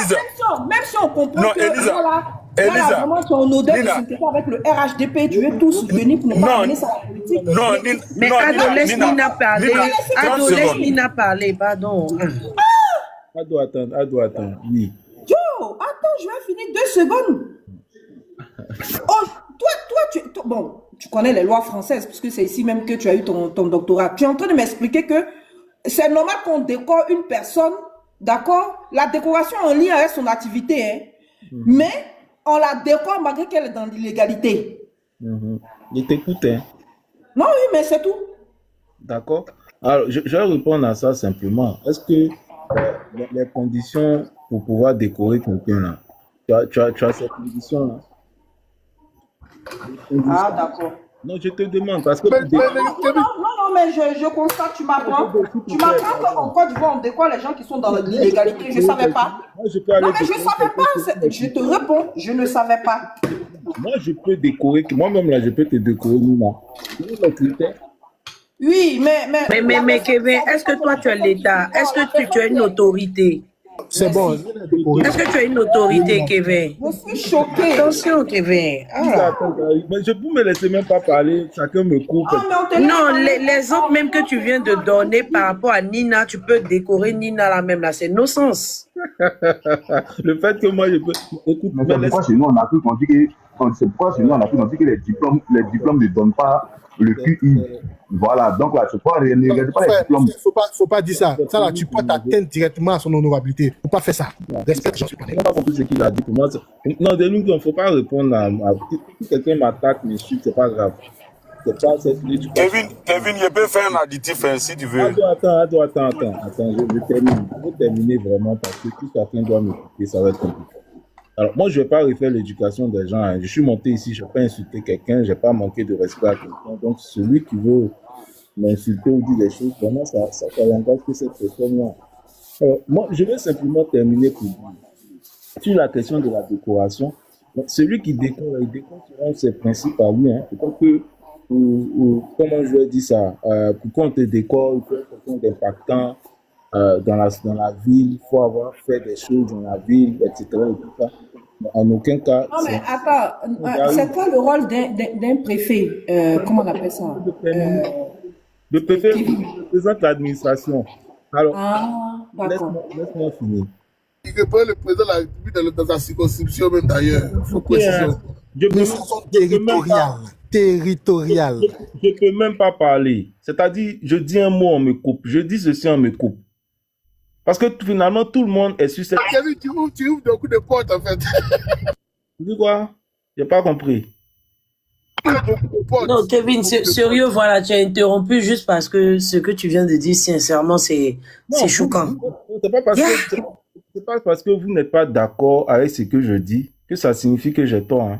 si on comprend que... Voilà, vraiment, tu es en odeur de s'inquiéter avec le RHDP, tu veux tout soutenir pour ne pas amener ça à la politique. Mais Ado, laisse Nina parler. Ado, laisse Nina parler, pardon. Ado, attends. Oui. Yo, attends, je vais finir 2 secondes. Oh, toi, bon, tu connais les lois françaises, puisque c'est ici même que tu as eu ton doctorat. Tu es en train de m'expliquer que c'est normal qu'on décore une personne, d'accord? La décoration en lien avec son activité, hein. Mais on la décore malgré qu'elle est dans l'illégalité. Il t'écoute, hein. Non, oui, mais c'est tout. D'accord. Alors, je vais répondre à ça simplement. Est-ce que les conditions pour pouvoir décorer quelqu'un là, tu as ces conditions-là? Ah, d'accord. Non, je te demande parce que... Non, mais je constate, tu m'apprends. Tu m'apprends qu'en Côte d'Ivoire, on décore les gens qui sont dans l'illégalité. Je ne savais pas. Moi, je peux aller non, mais je ne savais pas. Je te réponds, je ne savais pas. Moi, je peux décorer. Moi-même, là, je peux te décorer, Nina. C'est le critère. Oui, mais Kevin, est-ce que toi, tu es l'État? Est-ce que tu as une autorité? C'est bon. Est-ce que tu as une autorité, Kevin? Je suis choquée. Attention, Kevin. Mais je peux me laisser même pas parler. Chacun me coupe. Non, l'exemple même que tu viens de donner par rapport à Nina, tu peux décorer Nina là même là, c'est nos sens. Le fait que moi je peux. Écoute, mais c'est pourquoi chez nous on a cru qu'on dit que les diplômes ne donnent pas le QI. Voilà, donc là, c'est pas, ne regardez pas les diplômes. Faut pas dire ça. Ça là, tu peux t'atteindre directement à son honorabilité. Faut pas faire ça. Respecte les gens. Je n'ai pas compris ce qu'il a dit. Pour moi, non, il ne faut pas répondre à... Si quelqu'un m'attaque, m'insulte, c'est pas grave. C'est pas cette lutte. Kevin, je peux faire un additif si tu veux. Attends, je termine. Je vais terminer vraiment parce que tout chacun doit m'écouter, ça va être compliqué. Alors, moi, je ne vais pas refaire l'éducation des gens. Hein. Je suis monté ici, je n'ai pas insulté quelqu'un, je n'ai pas manqué de respect à quelqu'un. Donc, celui qui veut m'insulter ou dire des choses, vraiment, ça engage que cette personne-là. Alors, moi, je vais simplement terminer pour dire. Sur la question de la décoration, celui qui décore, il décore selon ses principes à lui. Hein. C'est pas que, comment je vais dire ça, pour qu'on te décore, il faut être quelqu'un d'impactant dans la ville, il faut avoir fait des choses dans la ville, etc. Et tout ça. En aucun cas. Non, mais attends, c'est quoi le rôle d'un préfet? Comment on appelle ça? Le préfet représente l'administration. Alors, laisse-moi finir. Il représente le président de la République dans sa circonscription, même d'ailleurs. De façon territoriale. Je ne peux même pas parler. C'est-à-dire, je dis un mot, on me coupe. Je dis ceci, on me coupe. Parce que finalement, tout le monde est sur cette... Tu ouvres des coups de porte, en fait. Tu dis quoi? Je n'ai pas compris. Non, Kevin, sérieux, voilà, tu as interrompu juste parce que ce que tu viens de dire, sincèrement, c'est choquant. C'est pas parce que vous n'êtes pas d'accord avec ce que je dis que ça signifie que j'ai tort. Hein.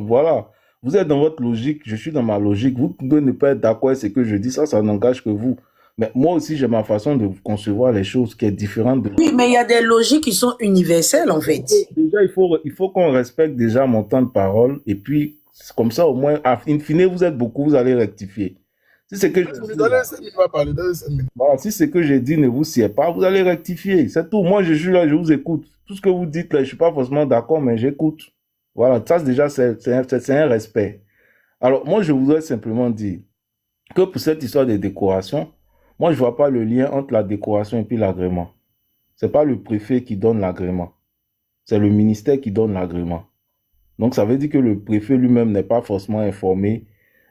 Voilà. Vous êtes dans votre logique, je suis dans ma logique. Vous pouvez ne pas être d'accord avec ce que je dis, ça n'engage que vous. Mais moi aussi, j'ai ma façon de concevoir les choses qui est différente de... Oui, mais il y a des logiques qui sont universelles, en fait. Déjà, il faut qu'on respecte déjà mon temps de parole. Et puis, comme ça, au moins, in fine, vous êtes beaucoup, vous allez rectifier. Si c'est que si ce que j'ai dit ne vous sied pas, vous allez rectifier. C'est tout. Moi, je suis là, je vous écoute. Tout ce que vous dites là, je suis pas forcément d'accord, mais j'écoute. Voilà, ça déjà, c'est un respect. Alors, moi, je voudrais simplement dire que pour cette histoire de décoration, moi, je vois pas le lien entre la décoration et puis l'agrément. C'est pas le préfet qui donne l'agrément. C'est le ministère qui donne l'agrément. Donc, ça veut dire que le préfet lui-même n'est pas forcément informé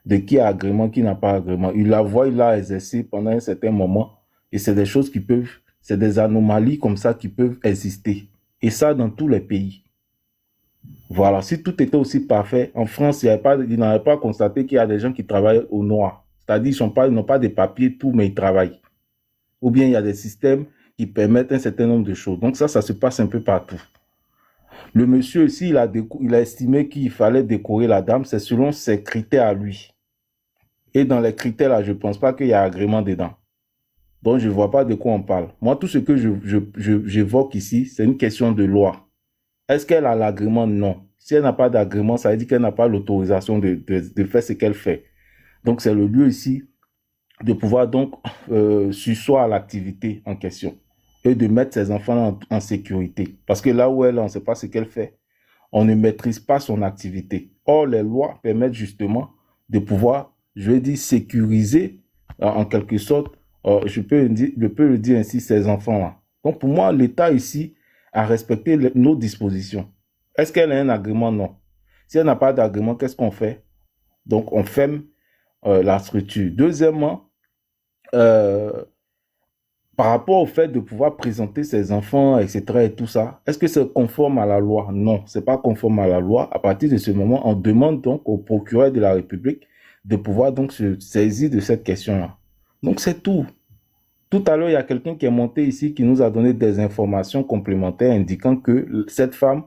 de qui a agrément, qui n'a pas agrément. Il la voit, il l'a exercé pendant un certain moment. Et c'est des choses qui peuvent, c'est des anomalies comme ça qui peuvent exister. Et ça dans tous les pays. Voilà, si tout était aussi parfait, en France, il n'aurait pas constaté qu'il y a des gens qui travaillent au noir. C'est-à-dire ils n'ont pas de papiers, tout, mais ils travaillent. Ou bien il y a des systèmes qui permettent un certain nombre de choses. Donc ça se passe un peu partout. Le monsieur aussi, il a estimé qu'il fallait décorer la dame, c'est selon ses critères à lui. Et dans les critères là, je ne pense pas qu'il y a agrément dedans. Donc je ne vois pas de quoi on parle. Moi, tout ce que j'évoque ici, c'est une question de loi. Est-ce qu'elle a l'agrément? Non. Si elle n'a pas d'agrément, ça veut dire qu'elle n'a pas l'autorisation de faire ce qu'elle fait. Donc c'est le lieu ici de pouvoir donc surseoir à l'activité en question et de mettre ses enfants en sécurité. Parce que là où elle est, on ne sait pas ce qu'elle fait. On ne maîtrise pas son activité. Or, les lois permettent justement de pouvoir, je vais dire, sécuriser en quelque sorte, je peux le dire ainsi, ces enfants-là. Donc pour moi, l'État ici a respecté nos dispositions. Est-ce qu'elle a un agrément? Non. Si elle n'a pas d'agrément, qu'est-ce qu'on fait? Donc on ferme la structure. Deuxièmement, par rapport au fait de pouvoir présenter ses enfants, etc. et tout ça, est-ce que c'est conforme à la loi? Non, c'est pas conforme à la loi. À partir de ce moment, on demande donc au procureur de la République de pouvoir donc se saisir de cette question-là. Donc c'est tout. Tout à l'heure, il y a quelqu'un qui est monté ici qui nous a donné des informations complémentaires indiquant que cette femme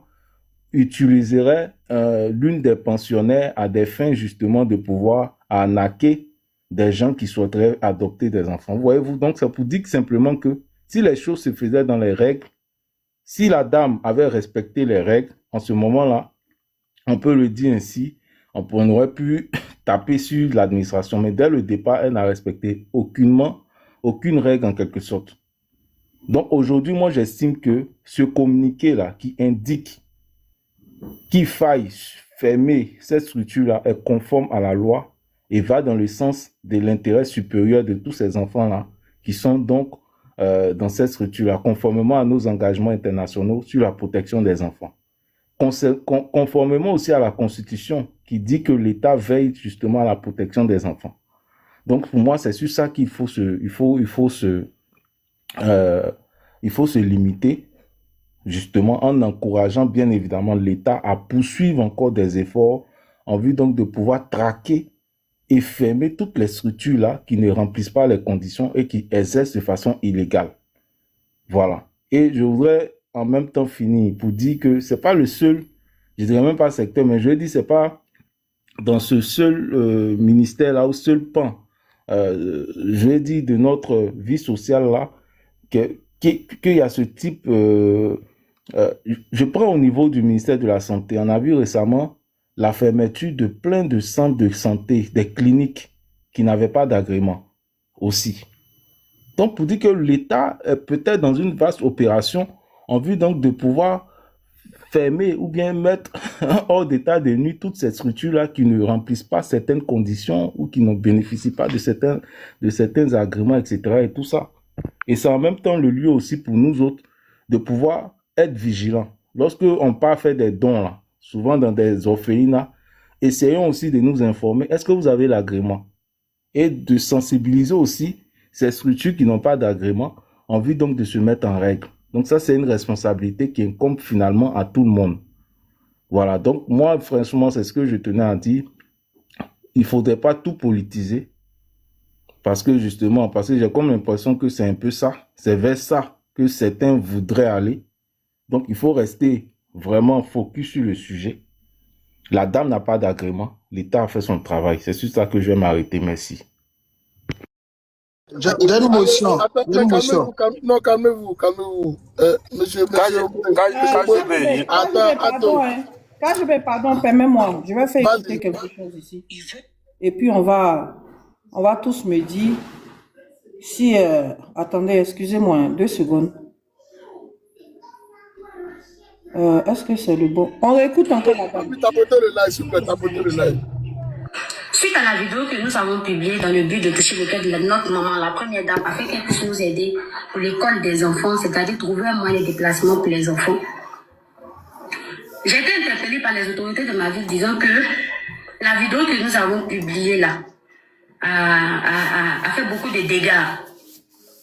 utiliserait l'une des pensionnaires à des fins justement de pouvoir arnaquer des gens qui souhaiteraient adopter des enfants. Voyez-vous, donc ça vous dit simplement que si les choses se faisaient dans les règles, si la dame avait respecté les règles, en ce moment-là, on peut le dire ainsi, on aurait pu taper sur l'administration, mais dès le départ, elle n'a respecté aucune règle en quelque sorte. Donc aujourd'hui, moi j'estime que ce communiqué-là qui indique qu'il faille fermer cette structure-là est conforme à la loi et va dans le sens de l'intérêt supérieur de tous ces enfants-là qui sont donc dans cette structure-là, conformément à nos engagements internationaux sur la protection des enfants. Conformément aussi à la Constitution qui dit que l'État veille justement à la protection des enfants. Donc pour moi, c'est sur ça qu'il faut se limiter, justement en encourageant bien évidemment l'État à poursuivre encore des efforts en vue donc de pouvoir traquer et fermer toutes les structures là qui ne remplissent pas les conditions et qui exercent de façon illégale. Voilà. Et je voudrais en même temps finir pour dire que c'est pas le seul, je dirais même pas secteur, mais je dis c'est pas dans ce seul ministère là ou seul pan, je vais dire de notre vie sociale là, qu'il y a ce type, je prends au niveau du ministère de la Santé, on a vu récemment la fermeture de plein de centres de santé, des cliniques qui n'avaient pas d'agrément aussi. Donc pour dire que l'État est peut-être dans une vaste opération en vue donc de pouvoir fermer ou bien mettre hors d'état de nuit toutes ces structures-là qui ne remplissent pas certaines conditions ou qui ne bénéficient pas de certains agréments, etc. et tout ça. Et c'est en même temps le lieu aussi pour nous autres de pouvoir être vigilants. Lorsque on part faire des dons, là, souvent dans des orphelinats, essayons aussi de nous informer, est-ce que vous avez l'agrément? Et de sensibiliser aussi ces structures qui n'ont pas d'agrément en vue donc de se mettre en règle. Donc ça, c'est une responsabilité qui incombe finalement à tout le monde. Voilà, donc moi, franchement, c'est ce que je tenais à dire. Il ne faudrait pas tout politiser. Parce que justement, parce que j'ai comme l'impression que c'est un peu ça. C'est vers ça que certains voudraient aller. Donc il faut rester vraiment focus sur le sujet. La dame n'a pas d'agrément. L'État a fait son travail. C'est sur ça que je vais m'arrêter. Merci. J'ai une motion. Non, calmez-vous. Monsieur. Attends. Pardon, permets-moi. Je vais faire écouter quelque chose ici. Et puis on va tous me dire si... attendez, excusez-moi, 2 secondes. Est-ce que c'est le bon? On réécoute encore la dame. Tapotez le live, s'il vous plaît, tapotez le live. Suite à la vidéo que nous avons publiée dans le but de toucher le cœur de notre maman, la première dame, afin qu'elle puisse nous aider pour l'école des enfants, c'est-à-dire trouver un moyen de déplacement pour les enfants. J'ai été interpellée par les autorités de ma ville disant que la vidéo que nous avons publiée là a fait beaucoup de dégâts,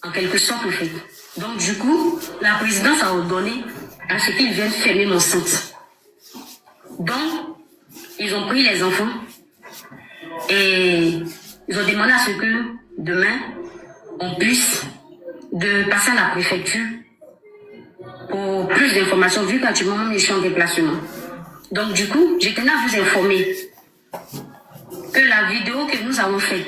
en quelque sorte, en fait. Donc, du coup, la présidence a ordonné à ce qu'ils viennent fermer mon centre. Donc, ils ont pris les enfants et ils ont demandé à ce que demain, on puisse passer à la préfecture pour plus d'informations, vu qu'actuellement, je suis en déplacement. Donc, du coup, je tenais à vous informer que la vidéo que nous avons faite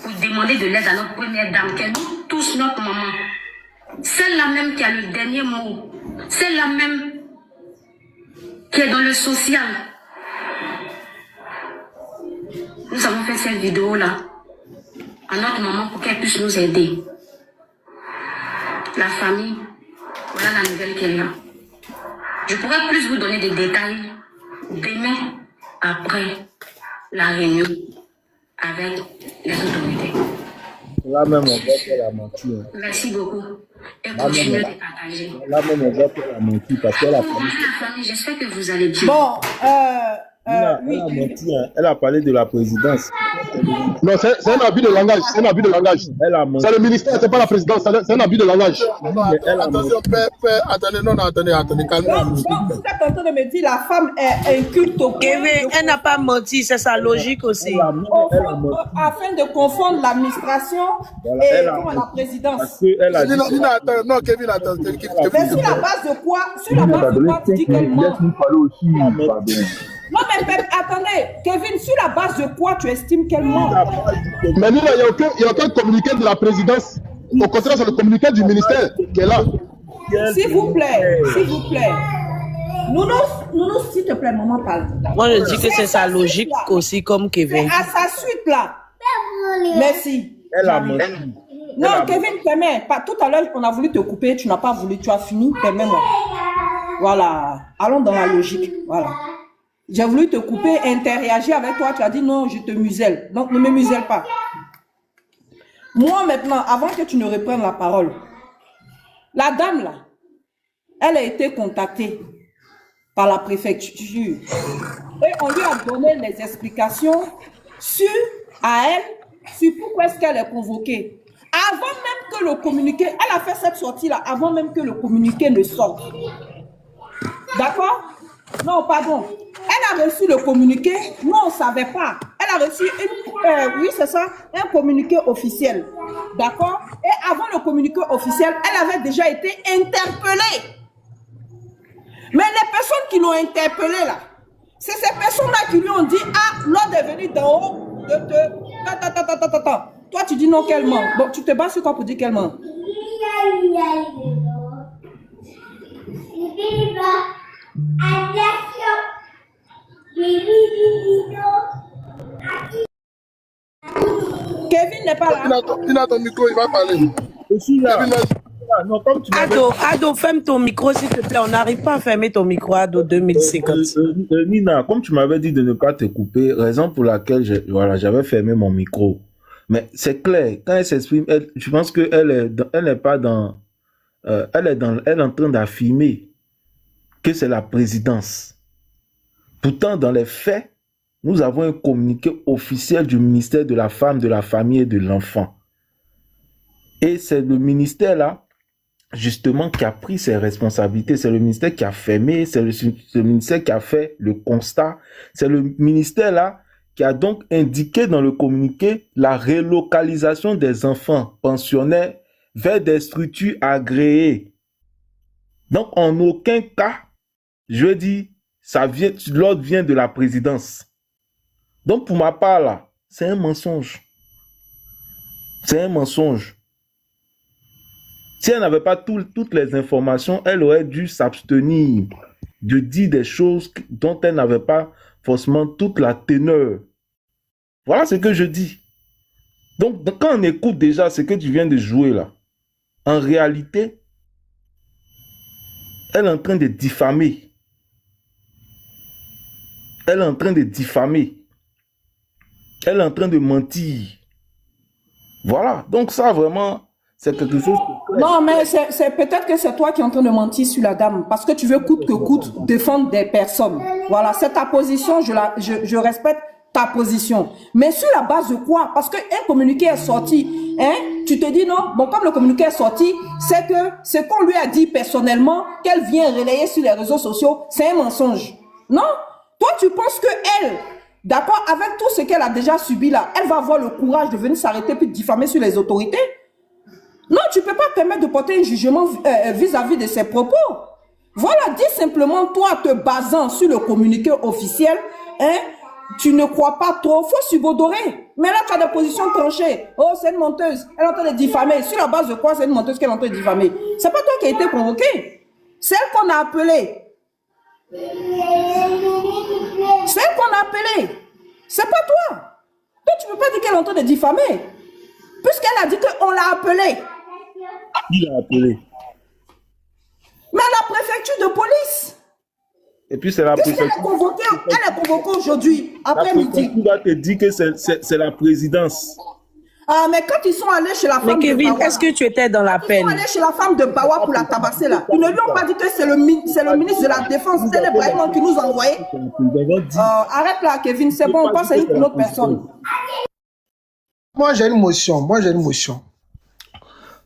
pour demander de l'aide à notre première dame, qu'elle nous touche notre maman, celle-là même qui a le dernier mot, celle-là même qui est dans le social. Nous avons fait cette vidéo-là à notre maman pour qu'elle puisse nous aider. La famille, voilà la nouvelle qu'elle a. Je pourrais plus vous donner des détails demain après la réunion avec les autorités. Là même, on va faire la mentir. Merci beaucoup. Et continuez de partager. Là même, on va faire la mentir parce qu'elle a parlé. La famille, j'espère que vous allez bien. Bon, Elle a menti, hein. Elle a parlé de la présidence. Non, c'est un abus de langage. C'est un abus de langage. C'est le ministère, c'est pas la présidence. C'est un abus de langage. Attention, père, attendez, non, attendez, calmez-vous. Vous êtes en train de me dire la femme est inculte au point. Elle n'a pas menti, c'est sa logique aussi. Afin de confondre l'administration et la présidence. Non, Kevin, attends. Mais sur la base de quoi, tu dis qu'elle ment? Non, mais attendez, Kevin, sur la base de quoi tu estimes qu'elle ment? Mais nous, il n'y a aucun communiqué de la présidence. Au contraire, c'est le communiqué du ministère qui est là. S'il vous plaît, s'il vous plaît. Nounou, s'il te plaît, maman parle. Moi, je dis que c'est sa logique aussi, comme Kevin. À sa suite, là. Merci. Elle a menti. Non, Kevin, permets. Tout à l'heure, on a voulu te couper, tu n'as pas voulu, tu as fini, permets-moi. Voilà. Allons dans la logique. Voilà. J'ai voulu te couper, interagir avec toi, tu as dit non, je te muselle. Donc, ne me muselle pas. Moi, maintenant, avant que tu ne reprennes la parole, la dame, là, elle a été contactée par la préfecture. Et on lui a donné les explications sur pourquoi est-ce qu'elle est convoquée. Avant même que le communiqué, elle a fait cette sortie-là, avant même que le communiqué ne sorte. D'accord? Non, pardon. Elle a reçu le communiqué. Nous, on ne savait pas. Elle a reçu oui, c'est ça, un communiqué officiel. D'accord? Et avant le communiqué officiel, elle avait déjà été interpellée. Mais les personnes qui l'ont interpellée, là, c'est ces personnes-là qui lui ont dit, ah, l'ordre est venu d'en haut Toi, tu dis non, qu'elle ment. Bon, tu te bases sur quoi pour dire qu'elle ment? Kevin n'est pas là. Il a ton micro, il va parler. Je suis là. Non, comme tu Ado, ferme ton micro s'il te plaît. On n'arrive pas à fermer ton micro, Ado 2050. Nina, comme tu m'avais dit de ne pas te couper, raison pour laquelle j'avais fermé mon micro. Mais c'est clair, quand elle s'exprime, je pense qu'elle n'est pas dans... elle est en train d'affirmer que c'est la présidence. Pourtant, dans les faits, nous avons un communiqué officiel du ministère de la Femme, de la Famille et de l'Enfant. Et c'est le ministère là, justement, qui a pris ses responsabilités. C'est le ministère qui a fermé, c'est le ministère qui a fait le constat. C'est le ministère là qui a donc indiqué dans le communiqué la relocalisation des enfants pensionnaires vers des structures agréées. Donc, en aucun cas, je dis, l'ordre vient de la présidence. Donc, pour ma part, là, c'est un mensonge. C'est un mensonge. Si elle n'avait pas toutes les informations, elle aurait dû s'abstenir de dire des choses dont elle n'avait pas forcément toute la teneur. Voilà ce que je dis. Donc, quand on écoute déjà ce que tu viens de jouer là, en réalité, elle est en train de diffamer. Elle est en train de diffamer. Elle est en train de mentir. Voilà. Donc ça, vraiment, c'est quelque chose... Non, mais c'est peut-être que c'est toi qui es en train de mentir sur la dame. Parce que tu veux coûte que coûte défendre des personnes. Voilà. C'est ta position. Je respecte ta position. Mais sur la base de quoi? Parce qu'un communiqué est sorti, hein, tu te dis non, bon, comme le communiqué est sorti, c'est que ce qu'on lui a dit personnellement, qu'elle vient relayer sur les réseaux sociaux, c'est un mensonge. Non? Toi, tu penses que elle, d'accord, avec tout ce qu'elle a déjà subi là, elle va avoir le courage de venir s'arrêter puis de diffamer sur les autorités? Non, tu ne peux pas permettre de porter un jugement vis-à-vis de ses propos. Voilà, dis simplement, toi, te basant sur le communiqué officiel, hein, tu ne crois pas trop, faut subodorer. Mais là, tu as des positions tranchées. Oh, c'est une menteuse, elle est en train de diffamer. Sur la base de quoi c'est une menteuse qu'elle est en train de diffamer? C'est pas toi qui as été convoqué. C'est elle qu'on a appelée. C'est elle qu'on a appelée. C'est pas toi. Toi, tu ne peux pas dire qu'elle est en train de diffamer. Puisqu'elle a dit qu'on l'a appelée. Qui l'a appelé? Mais à la préfecture de police. Et puis c'est la préfecture. Elle est convoquée aujourd'hui, après-midi. La préfecture va te dire que c'est la présidence. Ah, mais quand ils sont allés chez la femme Mais Kevin, de Bawa, est-ce que tu étais dans l'appel? Ils sont allés chez la femme de Bawa pour la tabasser là. Ils ne lui ont pas dit que c'est le ministre de la Défense, c'est le Brahim qui nous a envoyé. Arrête là, Kevin, c'est bon, on passe à une autre personne. Moi, j'ai une motion.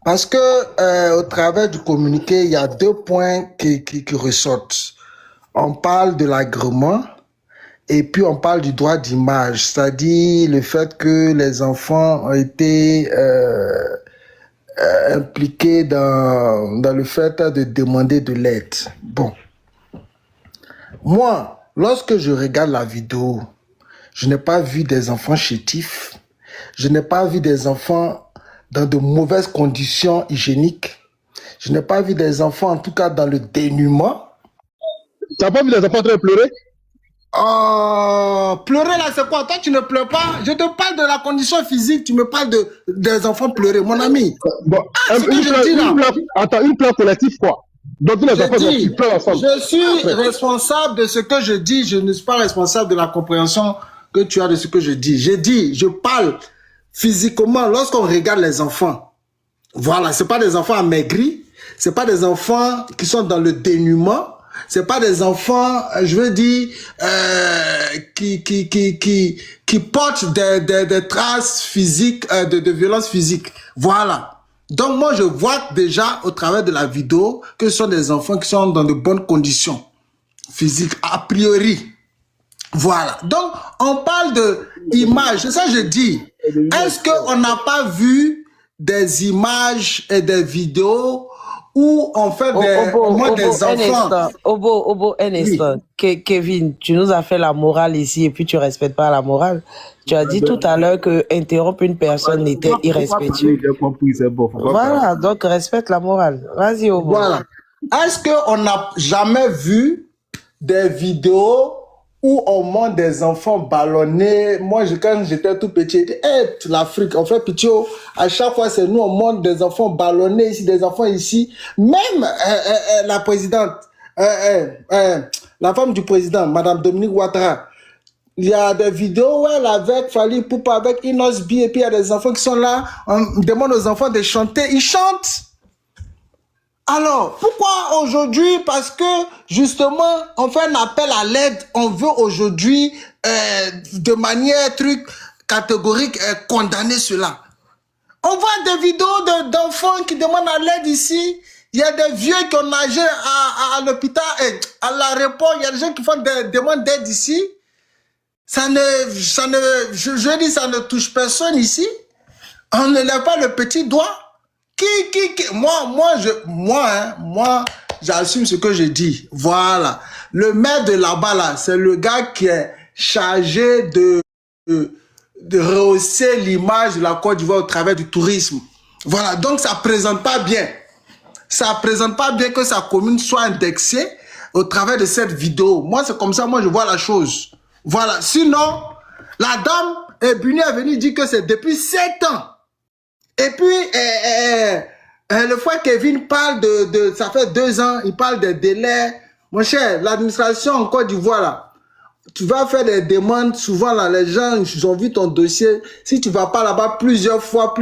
Parce que au travers du communiqué, il y a 2 points qui ressortent. On parle de l'agrément et puis on parle du droit d'image, c'est-à-dire le fait que les enfants ont été impliqués dans le fait de demander de l'aide. Bon. Moi, lorsque je regarde la vidéo, je n'ai pas vu des enfants chétifs. Je n'ai pas vu des enfants dans de mauvaises conditions hygiéniques. Je n'ai pas vu des enfants, en tout cas, dans le dénuement. Tu n'as pas vu des enfants en train de pleurer? Pleurer là, c'est quoi? Toi, tu ne pleures pas. Je te parle de la condition physique, tu me parles des enfants pleurer, mon ami. Bon, une plainte collective, quoi? Donc, tous les enfants qui pleurent ensemble. Je suis responsable de ce que je dis. Je ne suis pas responsable de la compréhension que tu as de ce que je dis. Je parle physiquement lorsqu'on regarde les enfants. Voilà, c'est pas des enfants amaigris, c'est pas des enfants qui sont dans le dénuement, c'est pas des enfants, je veux dire, qui portent des traces physiques, de violence physique. Voilà. Donc moi je vois déjà au travers de la vidéo que ce sont des enfants qui sont dans de bonnes conditions physiques, a priori. Voilà. Donc, on parle de images. C'est ça que je dis. Est-ce qu'on n'a pas vu des images et des vidéos où on fait des enfants? Obo, un instant. Kevin, tu nous as fait la morale ici et puis tu ne respectes pas la morale. Tu as dit tout à l'heure que interrompre une personne était irrespectueux. Voilà, donc respecte la morale. Vas-y, Obo. Voilà. Est-ce qu'on n'a jamais vu des vidéos où on montre des enfants ballonnés? Moi, quand j'étais tout petit, l'Afrique, on fait pitié. À chaque fois, c'est nous, on montre des enfants ballonnés ici, des enfants ici. Même la présidente, la femme du président, Madame Dominique Ouattara, il y a des vidéos où elle avec Fally Ipupa, avec Inosbi, et puis il y a des enfants qui sont là. On demande aux enfants de chanter. Ils chantent. Alors, pourquoi aujourd'hui? Parce que, justement, on fait un appel à l'aide. On veut aujourd'hui, de manière catégorique, condamner cela. On voit des vidéos d'enfants qui demandent à l'aide ici. Il y a des vieux qui ont nagé à l'hôpital, à l'aéroport. Il y a des gens qui font des demandes d'aide ici. Je dis, ça ne touche personne ici. On ne lève pas le petit doigt. Moi, j'assume ce que je dis. Voilà. Le maire de là-bas, là, c'est le gars qui est chargé de rehausser l'image de la Côte d'Ivoire au travers du tourisme. Voilà. Donc, ça présente pas bien. Ça présente pas bien que sa commune soit indexée au travers de cette vidéo. Moi, c'est comme ça, moi, je vois la chose. Voilà. Sinon, la dame Buni est venue dire que c'est depuis 7 ans. Et puis, le fois Kevin parle ça fait 2 ans, il parle des délais. Mon cher, l'administration en Côte d'Ivoire, là, tu vas faire des demandes, souvent, là, les gens, ils ont vu ton dossier. Si tu vas pas là-bas plusieurs fois,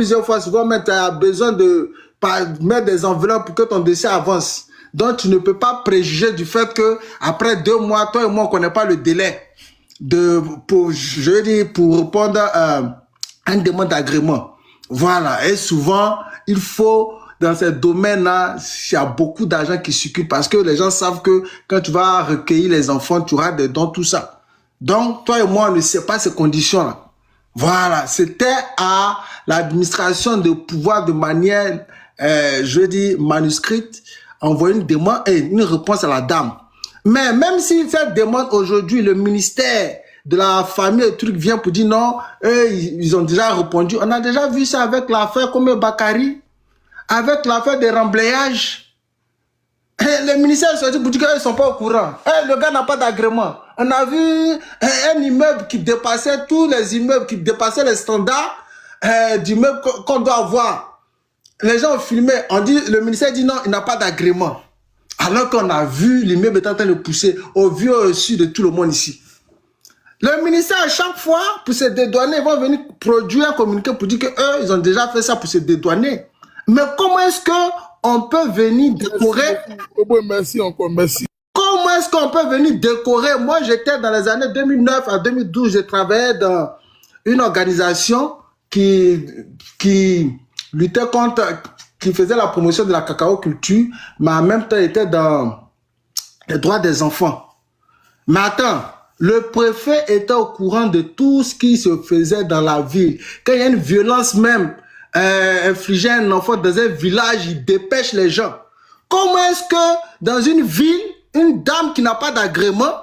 souvent, mais tu as besoin de mettre des enveloppes pour que ton dossier avance. Donc, tu ne peux pas préjuger du fait que après 2 mois, toi et moi, on connaît pas le délai. pour répondre à une demande d'agrément. Voilà. Et souvent, il faut, dans ces domaines-là, il y a beaucoup d'argent qui circule parce que les gens savent que quand tu vas recueillir les enfants, tu auras des dons, tout ça. Donc, toi et moi, on ne sait pas ces conditions-là. Voilà. C'était à l'administration de pouvoir, de manière, manuscrite, envoyer une demande et une réponse à la dame. Mais même si cette demande aujourd'hui, le ministère de la famille, le truc vient pour dire non, eux, ils ont déjà répondu. On a déjà vu ça avec l'affaire comme Bakary, avec l'affaire des remblayages. Le ministère sorti pour dire qu'ils ne sont pas au courant. Le gars n'a pas d'agrément. On a vu un immeuble qui dépassait tous les immeubles, qui dépassait les standards d'immeubles qu'on doit avoir. Les gens ont filmé, le ministère dit non, il n'a pas d'agrément. Alors qu'on a vu l'immeuble est en train de pousser au vu au su de tout le monde ici. Le ministère, à chaque fois, pour se dédouaner, ils vont venir produire un communiqué pour dire qu'eux, ils ont déjà fait ça pour se dédouaner. Mais comment est-ce qu'on peut venir décorer? Merci encore, merci. Comment est-ce qu'on peut venir décorer? Moi, j'étais dans les années 2009 à 2012, je travaillais dans une organisation qui luttait contre, qui faisait la promotion de la cacao-culture, mais en même temps était dans les droits des enfants. Mais attends, le préfet était au courant de tout ce qui se faisait dans la ville. Quand il y a une violence même infligée à un enfant dans un village, il dépêche les gens. Comment est-ce que dans une ville, une dame qui n'a pas d'agrément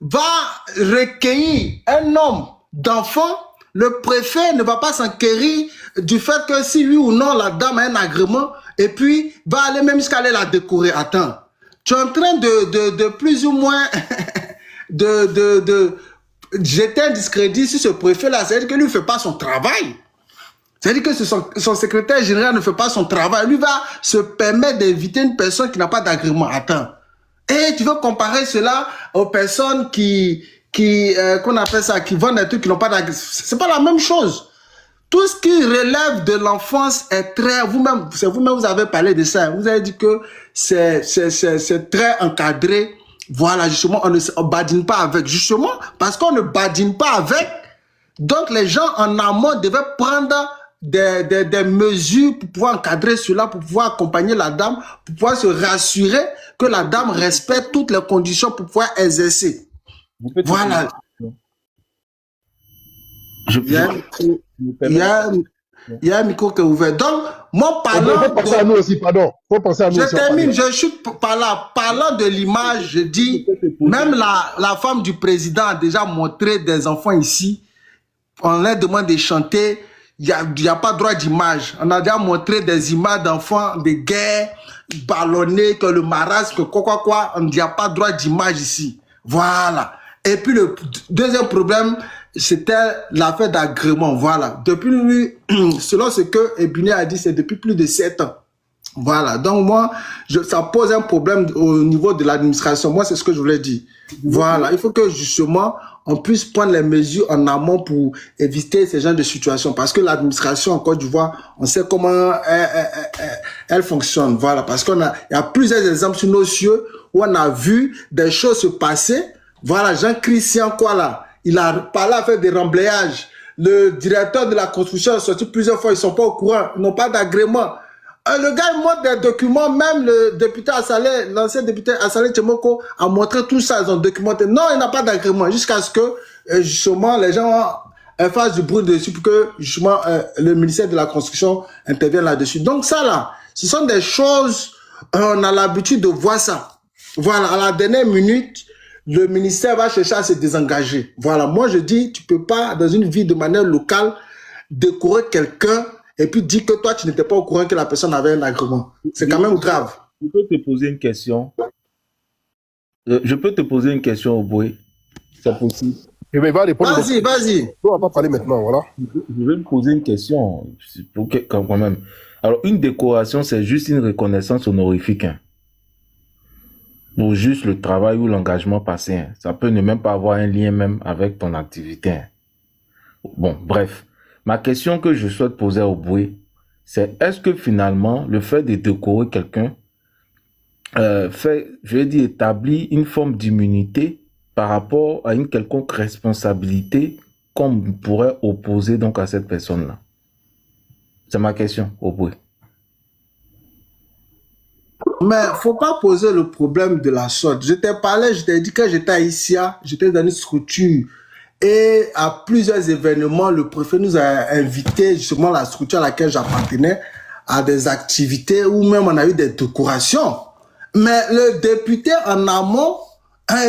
va recueillir un homme d'enfant? Le préfet ne va pas s'enquérir du fait que si oui ou non la dame a un agrément et puis va aller même jusqu'à aller la décorer. Attends, tu es en train de plus ou moins de jeter un discrédit sur ce préfet-là. C'est-à-dire que lui ne fait pas son travail. C'est-à-dire que son secrétaire général ne fait pas son travail. Lui va se permettre d'inviter une personne qui n'a pas d'agrément. Attends. Et tu veux comparer cela aux personnes qu'on appelle ça, qui vendent des trucs qui n'ont pas d'agrément. C'est pas la même chose. Tout ce qui relève de l'enfance est très, vous-même, vous avez parlé de ça. Vous avez dit que c'est très encadré. Voilà, justement, on ne badine pas avec. Justement, parce qu'on ne badine pas avec, donc les gens en amont devaient prendre des mesures pour pouvoir encadrer cela, pour pouvoir accompagner la dame, pour pouvoir se rassurer que la dame respecte toutes les conditions pour pouvoir exercer. Voilà. Il y a un micro qui est ouvert. Donc, moi, parlant... Faut penser à nous aussi, pardon. Faut penser à nous aussi. Je termine, je chute par là. Parlant de l'image, je dis, même la femme du président a déjà montré des enfants ici. On leur demande de chanter. Il n'y a pas droit d'image. On a déjà montré des images d'enfants de guerre, ballonnés, que le marasme, que quoi. Il n'y a pas droit d'image ici. Voilà. Et puis le deuxième problème, c'était l'affaire d'agrément. Voilà. Depuis, selon ce que Ebiné a dit, c'est depuis plus de 7 ans. Voilà. Donc moi, ça pose un problème au niveau de l'administration. Moi, c'est ce que je voulais dire. Voilà. Il faut que justement, on puisse prendre les mesures en amont pour éviter ce genre de situation. Parce que l'administration en Côte d'Ivoire, on sait comment elle fonctionne. Voilà. Parce il y a plusieurs exemples sur nos cieux où on a vu des choses se passer. Voilà, Jean-Christian Kouala, il a parlé à faire des remblayages. Le directeur de la construction a sorti plusieurs fois, ils ne sont pas au courant, ils n'ont pas d'agrément. Le gars il montre des documents, même le député Assalé, l'ancien député Assalé Tchemoko a montré tout ça, ils ont documenté. Non, il n'a pas d'agrément, jusqu'à ce que justement les gens fassent du bruit dessus pour que justement le ministère de la construction intervienne là-dessus. Donc ça là, ce sont des choses, on a l'habitude de voir ça. Voilà, à la dernière minute, le ministère va chercher à se désengager. Voilà, moi je dis, tu peux pas, dans une vie de manière locale, décorer quelqu'un et puis dire que toi, tu n'étais pas au courant que la personne avait un agrément. C'est quand même grave. Je peux te poser une question. Je peux te poser une question, Oboué. C'est possible. Vas-y, vas-y. On va pas parler maintenant, voilà. Je vais me poser une question. Quand même. Alors, une décoration, c'est juste une reconnaissance honorifique. Hein. Pour juste le travail ou l'engagement passé. Hein. Ça peut ne même pas avoir un lien même avec ton activité. Hein. Bon, bref. Ma question que je souhaite poser au Boué, c'est est-ce que finalement, le fait de décorer quelqu'un établit une forme d'immunité par rapport à une quelconque responsabilité qu'on pourrait opposer donc à cette personne-là? C'est ma question, Oboué. Mais faut pas poser le problème de la sorte. Je t'ai parlé, je t'ai dit que j'étais à Issia, j'étais dans une structure. Et à plusieurs événements, le préfet nous a invité, justement la structure à laquelle j'appartenais, à des activités où même on a eu des décorations. Mais le député en amont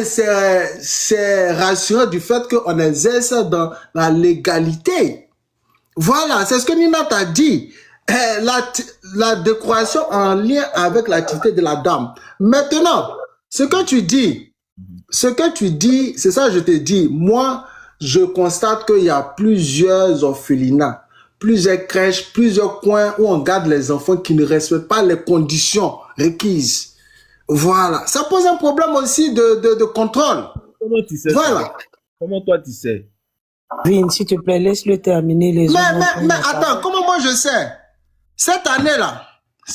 s'est rassuré du fait qu'on exerce dans la légalité. Voilà, c'est ce que Nina t'a dit. La décoration en lien avec l'activité de la dame. Maintenant, ce que tu dis, c'est ça que je te dis. Moi, je constate qu'il y a plusieurs orphelinats, plusieurs crèches, plusieurs coins où on garde les enfants qui ne respectent pas les conditions requises. Voilà. Ça pose un problème aussi de contrôle. Comment tu sais voilà. Ça? Comment toi tu sais? Vin, s'il te plaît, laisse-le terminer les autres. Mais attends, comment moi je sais? Cette année, de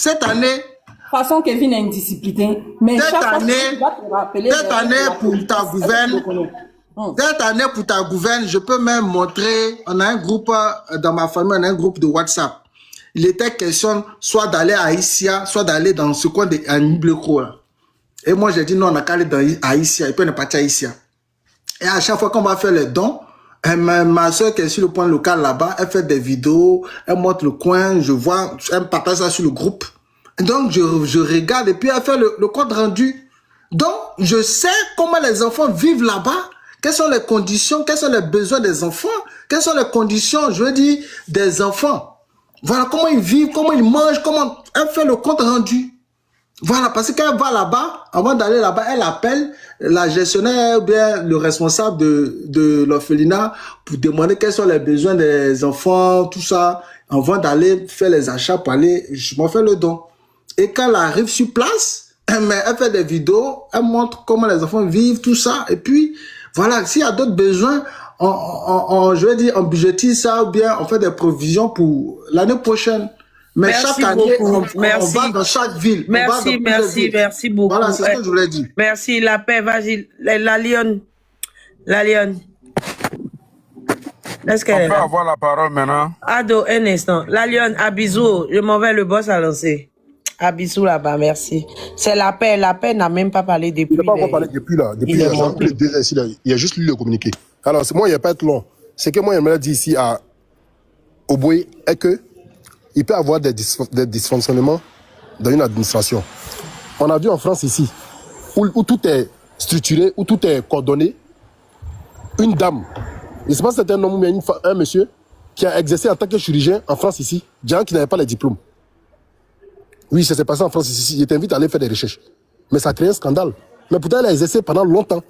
toute façon, Kevin est indiscipliné. Mais cette année, pour ta gouverne, je peux même montrer, on a un groupe, dans ma famille, on a un groupe de WhatsApp. Il était question soit d'aller à Issia, soit d'aller dans ce coin de Niblecro. Et moi, j'ai dit non, on a qu'à aller à Issia, et puis on est parti à Issia. Et à chaque fois qu'on va faire les dons, ma soeur qui est sur le point local là-bas, elle fait des vidéos, elle montre le coin, je vois, elle partage ça sur le groupe. Donc, je regarde et puis elle fait le compte rendu. Donc, je sais comment les enfants vivent là-bas, quelles sont les conditions, quels sont les besoins des enfants, quelles sont les conditions, je veux dire, des enfants. Voilà, comment ils vivent, comment ils mangent, comment elle fait le compte rendu. Voilà, parce qu'elle va là-bas, avant d'aller là-bas, elle appelle la gestionnaire ou bien le responsable de l'orphelinat pour demander quels sont les besoins des enfants, tout ça, avant d'aller faire les achats pour aller, je m'en fais le don. Et quand elle arrive sur place, elle fait des vidéos, elle montre comment les enfants vivent, tout ça, et puis, voilà, s'il y a d'autres besoins, je veux dire, on budgétise ça ou bien on fait des provisions pour l'année prochaine. Mais merci chaque année, beaucoup. on va dans chaque ville. Merci beaucoup. Voilà, c'est ce que je voulais dire. Merci, la paix, vas-y. La lionne. Est-ce qu'elle est là? On peut avoir la parole maintenant. Ado, un instant. La lionne, à bisous. Je m'en vais, le boss a lancé. À bisous là-bas, merci. C'est la paix. La paix n'a même pas parlé depuis. Il n'a pas encore parlé depuis là. Depuis il a juste lu le communiqué. Alors, moi, il n'y a pas être long. C'est que moi, il m'a dit ici à Oboué est que il peut y avoir des dysfonctionnements dans une administration. On a vu en France ici, où tout est structuré, où tout est coordonné. Une dame, je ne sais pas si c'était un homme ou un monsieur, qui a exercé en tant que chirurgien en France ici, des gens qui n'avaient pas les diplômes. Oui, ça s'est passé en France ici. Il t'invite à aller faire des recherches. Mais ça a créé un scandale. Mais pourtant, elle a exercé pendant longtemps.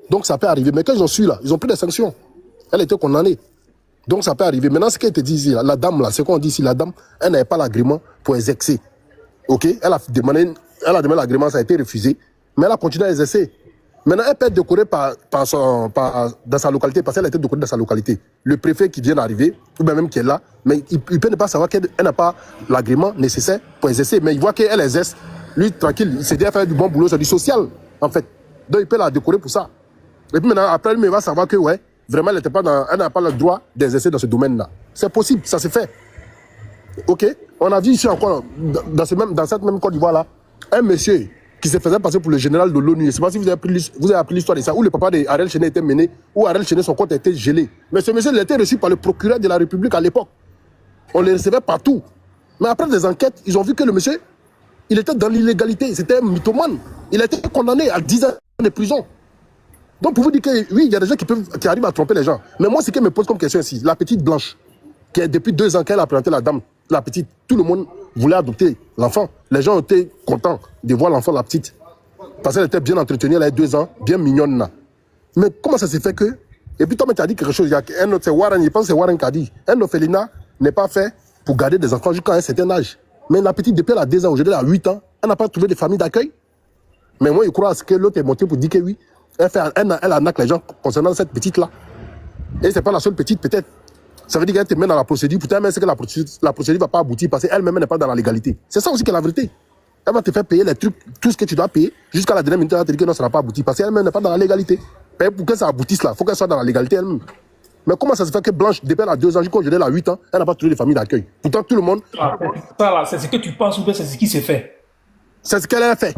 Donc ça peut arriver. Mais quand j'en suis là, ils ont pris des sanctions. Elle était condamnée. Donc ça peut arriver. Maintenant, ce qu'elle te dit ici, la dame là, c'est qu'on dit ici, la dame, elle n'avait pas l'agrément pour exercer. Ok? Elle a demandé l'agrément, ça a été refusé. Mais elle a continué à exercer. Maintenant, elle peut être décorée dans sa localité, parce qu'elle a été décorée dans sa localité. Le préfet qui vient d'arriver, ou bien même qui est là, mais il peut ne pas savoir qu'elle n'a pas l'agrément nécessaire pour exercer. Mais il voit qu'elle exerce. Lui, tranquille, il s'est dit à faire du bon boulot, c'est du social, en fait. Donc il peut la décorer pour ça. Et puis maintenant, après, lui, il va savoir que, ouais, vraiment, elle n'a pas le droit d'exercer dans ce domaine-là. C'est possible, ça se fait. Ok? On a vu ici encore, dans cette même Côte d'Ivoire-là, un monsieur qui se faisait passer pour le général de l'ONU. Je ne sais pas si vous avez appris l'histoire de ça, où le papa d'Ariel Cheney était mené, où Ariel Cheney, son compte a été gelé. Mais ce monsieur, il a été reçu par le procureur de la République à l'époque. On le recevait partout. Mais après des enquêtes, ils ont vu que le monsieur, il était dans l'illégalité. C'était un mythomane. Il a été condamné à 10 ans de prison. Donc pour vous dire que oui, il y a des gens qui arrivent à tromper les gens. Mais moi, ce qui me pose comme question ici, la petite Blanche, qui est depuis 2 ans qu'elle a présenté la dame, la petite, tout le monde voulait adopter l'enfant. Les gens étaient contents de voir l'enfant, la petite. Parce qu'elle était bien entretenue, elle avait 2 ans, bien mignonne là. Mais comment ça s'est fait que... Et puis toi, tu as dit quelque chose, il y a un autre, c'est Warren, je pense que c'est Warren qui a dit, un orphelinat n'est pas fait pour garder des enfants jusqu'à un certain âge. Mais la petite, depuis elle a 2 ans, aujourd'hui elle a 8 ans, elle n'a pas trouvé de famille d'accueil. Mais moi, je crois à ce que l'autre est monté pour dire que oui, elle arnaque les gens concernant cette petite-là. Et c'est pas la seule petite, peut-être. Ça veut dire qu'elle te met dans la procédure, peut-être même que la procédure ne va pas aboutir parce qu'elle-même n'est pas dans la légalité. C'est ça aussi qui est la vérité. Elle va te faire payer les trucs, tout ce que tu dois payer, jusqu'à la dernière minute, elle va te dire que non, ça n'a pas abouti parce qu'elle-même n'est pas dans la légalité. Et pour que ça aboutisse là, il faut qu'elle soit dans la légalité elle-même. Mais comment ça se fait que Blanche, depuis elle a 2 ans, quand je l'ai à 8 ans, elle n'a pas trouvé de famille d'accueil? Pourtant, tout le monde... Ça là, c'est ce que tu penses ou bien c'est ce qui s'est fait? C'est ce qu'elle a fait.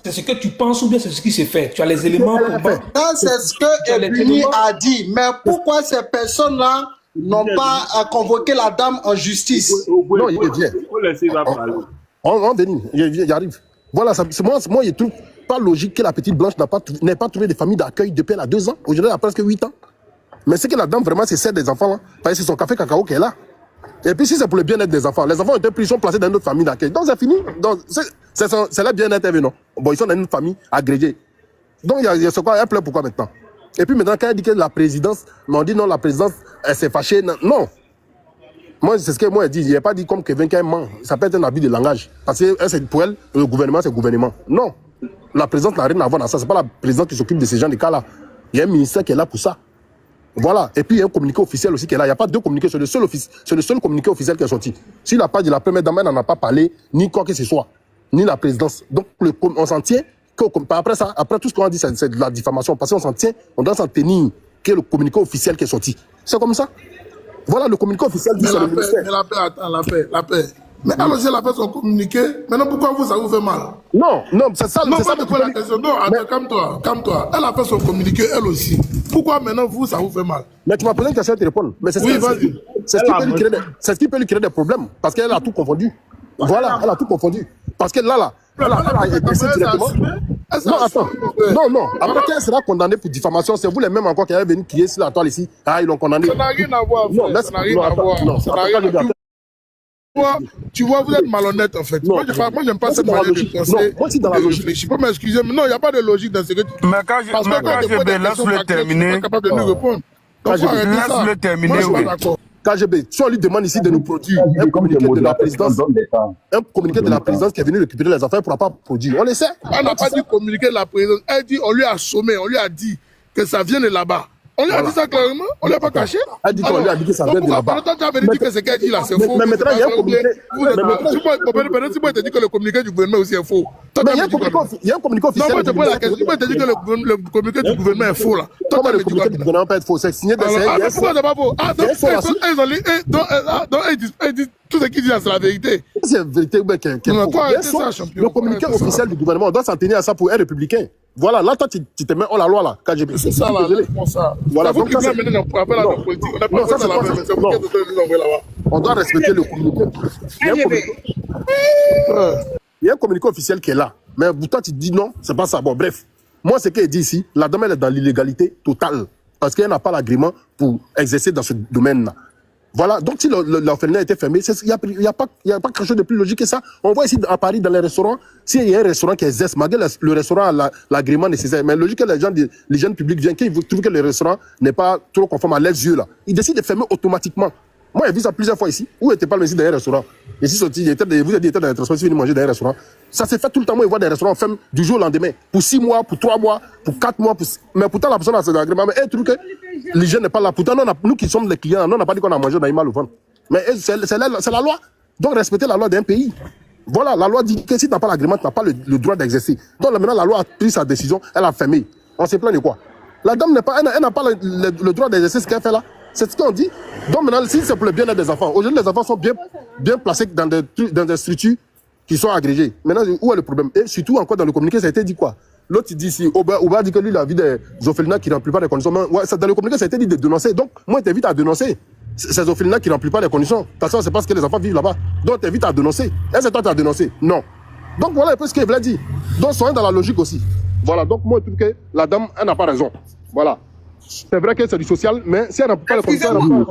C'est ce que tu penses ou bien c'est ce qui s'est fait? Tu as les éléments pour... Non, c'est ce que Ebuni a dit. Mais pourquoi ces personnes-là n'ont pas convoqué la dame en justice? Non, il vient. On venir, il arrive. Voilà, moi, je trouve pas logique que la petite Blanche n'ait pas trouvé de famille d'accueil depuis elle a 2 ans. Aujourd'hui, elle a presque 8 ans. Mais c'est que la dame, vraiment, c'est celle des enfants, là. Parce que c'est son café cacao qu'elle a. Et puis, si c'est pour le bien-être des enfants, les enfants ont été pris, ils sont placés dans une autre famille d'accueil. Donc, c'est fini. C'est leur bien-être, non? Bon, ils sont dans une famille agrégée. Donc, il y a ce quoi, elle pleure pourquoi maintenant? Et puis maintenant, quand elle dit que la présidence, on dit non, la présidence, elle s'est fâchée. Non. Moi, c'est ce que moi, elle dit. Il n'a pas dit comme Kevin qu'elle ment. Ça peut être un abus de langage. Parce que pour elle, le gouvernement, c'est le gouvernement. Non. La présidence n'a rien à voir dans ça. Ce n'est pas la présidence qui s'occupe de ces gens de cas-là. Il y a un ministère qui est là pour ça. Voilà. Et puis, il y a un communiqué officiel aussi qui est là. Il n'y a pas 2 communiqués. C'est le seul communiqué officiel qui est sorti. Si la page de la première dame, elle n'en a pas parlé, ni quoi que ce soit, ni la présidence. Donc, on s'en tient. Après ça, après tout ce qu'on a dit, c'est de la diffamation. Parce qu'on s'en tient, on doit s'en tenir, que le communiqué officiel qui est sorti. C'est comme ça. Voilà, le communiqué officiel dit c'est le ministère. Mais la paix. Mais elle aussi, elle a fait son communiqué. Maintenant, pourquoi ça vous fait mal? Non, c'est ça. Non, moi, je pose la question. Non, attends, calme-toi. Elle a fait son communiqué, elle aussi. Pourquoi maintenant, ça vous fait mal? Mais tu m'as posé une question, je te réponds. Mais c'est ce qui peut lui créer des problèmes. Parce qu'elle a tout confondu. Voilà, elle a tout confondu. Parce que là, elle a exercé directement. Non, attends. Non. Après qu'elle sera condamnée pour diffamation, c'est vous les mêmes encore qui avez venu crier sur la toile ici. Ah, ils l'ont condamné. Ça n'a rien à voir. Ça n'a rien à voir. Tu vois, vous êtes malhonnête en fait. Moi, j'aime pas cette manière de penser. Moi, aussi dans la logique. Je peux m'excuser, mais non, il n'y a pas de logique dans ce que tu dis. Mais quand je laisse-le terminer. Tu n'es pas capable de nous répondre. Laisse-le terminer, oui. KGB, si on lui demande ici de nous produire un communiqué de la présidence, qui est venu récupérer les affaires, il ne pourra pas produire. On le sait. Elle n'a pas dit communiqué de la présidence. Elle dit, on lui a sommé, on lui a dit que ça vient de là-bas. On lui a dit ça clairement, on ne l'a pas caché. Elle dit qu'on lui a dit que ça vient de là-bas. Maintenant, tu avais dit que ce qu'elle dit là, c'est faux. Mais maintenant, il y a un communiqué. Si moi, je te dis que le communiqué du gouvernement aussi est faux. Mais il y a un communiqué officiel. Non, moi, je te pose la question. Si moi, je te dis que le communiqué du gouvernement est faux là. Comment le communiqué du gouvernement peut être faux? C'est signé de pourquoi c'est pas faux? Donc, ils disent tout ce qu'ils disent, c'est la vérité. C'est la vérité, le communiqué officiel du gouvernement, on doit s'en tenir à ça pour un républicain. Voilà, là, toi, tu te mets hors la loi, là, KGB. C'est ça, là, c'est ça. Voilà, donc, ça, c'est... Non, ça, c'est pas... On doit respecter le communiqué. Il y a un communiqué officiel qui est là. Mais toi, tu dis non, c'est pas ça. Bon, bref. Moi, ce qu'elle dit ici, la dame, elle est dans l'illégalité totale. Parce qu'elle n'a pas l'agrément pour exercer dans ce domaine-là. Voilà, donc si l'orphelinat était fermé, il n'y a pas quelque chose de plus logique que ça. On voit ici à Paris, dans les restaurants, s'il y a un restaurant qui exerce, malgré le restaurant a l'agrément nécessaire, mais logique que les jeunes publics viennent, qu'ils trouvent que le restaurant n'est pas trop conforme à leurs yeux, là, ils décident de fermer automatiquement. Moi, j'ai vu ça plusieurs fois ici. Où n'était pas le ministre dans un restaurant? Ici, vous avez dit, dans les transports, si vous venez manger dans un restaurant. Ça s'est fait tout le temps. Moi, je vois des restaurants ferment du jour au lendemain. Pour 6 mois, pour 3 mois, pour 4 mois. Mais pourtant, la personne a ses agréments. Mais un truc que l'hygiène n'est pas là. Pourtant, nous qui sommes les clients, on n'a pas dit qu'on a mangé, on a eu mal au ventre. Mais c'est la loi. Donc, respectez la loi d'un pays. Voilà, la loi dit que si tu n'as pas l'agrément, tu n'as pas le droit d'exercer. Donc, maintenant, la loi a pris sa décision, elle a fermé. On se plaint de quoi? La dame n'a pas le droit d'exercer ce qu'elle fait là. C'est ce qu'on dit. Donc maintenant, si c'est pour le bien-être des enfants, aujourd'hui les enfants sont bien placés dans des structures qui sont agrégées. Maintenant, où est le problème? Et surtout encore dans le communiqué, ça a été dit quoi? L'autre il dit ici, Oba dit que lui, il a vu des orphelinats qui ne remplissent pas les conditions. Ouais, dans le communiqué, ça a été dit de dénoncer. Donc, moi, je t'invite à dénoncer ces orphelinats qui ne remplissent pas les conditions. De toute façon, c'est parce que les enfants vivent là-bas. Donc, je t'invite à dénoncer. Est-ce que toi, tu as dénoncé? Non. Donc, voilà un peu ce qu'il a dit. Donc, soyez dans la logique aussi. Voilà, donc moi, je trouve que la dame, elle n'a pas raison. Voilà. C'est vrai que c'est du social, mais si elle n'a pas le conditions, moi,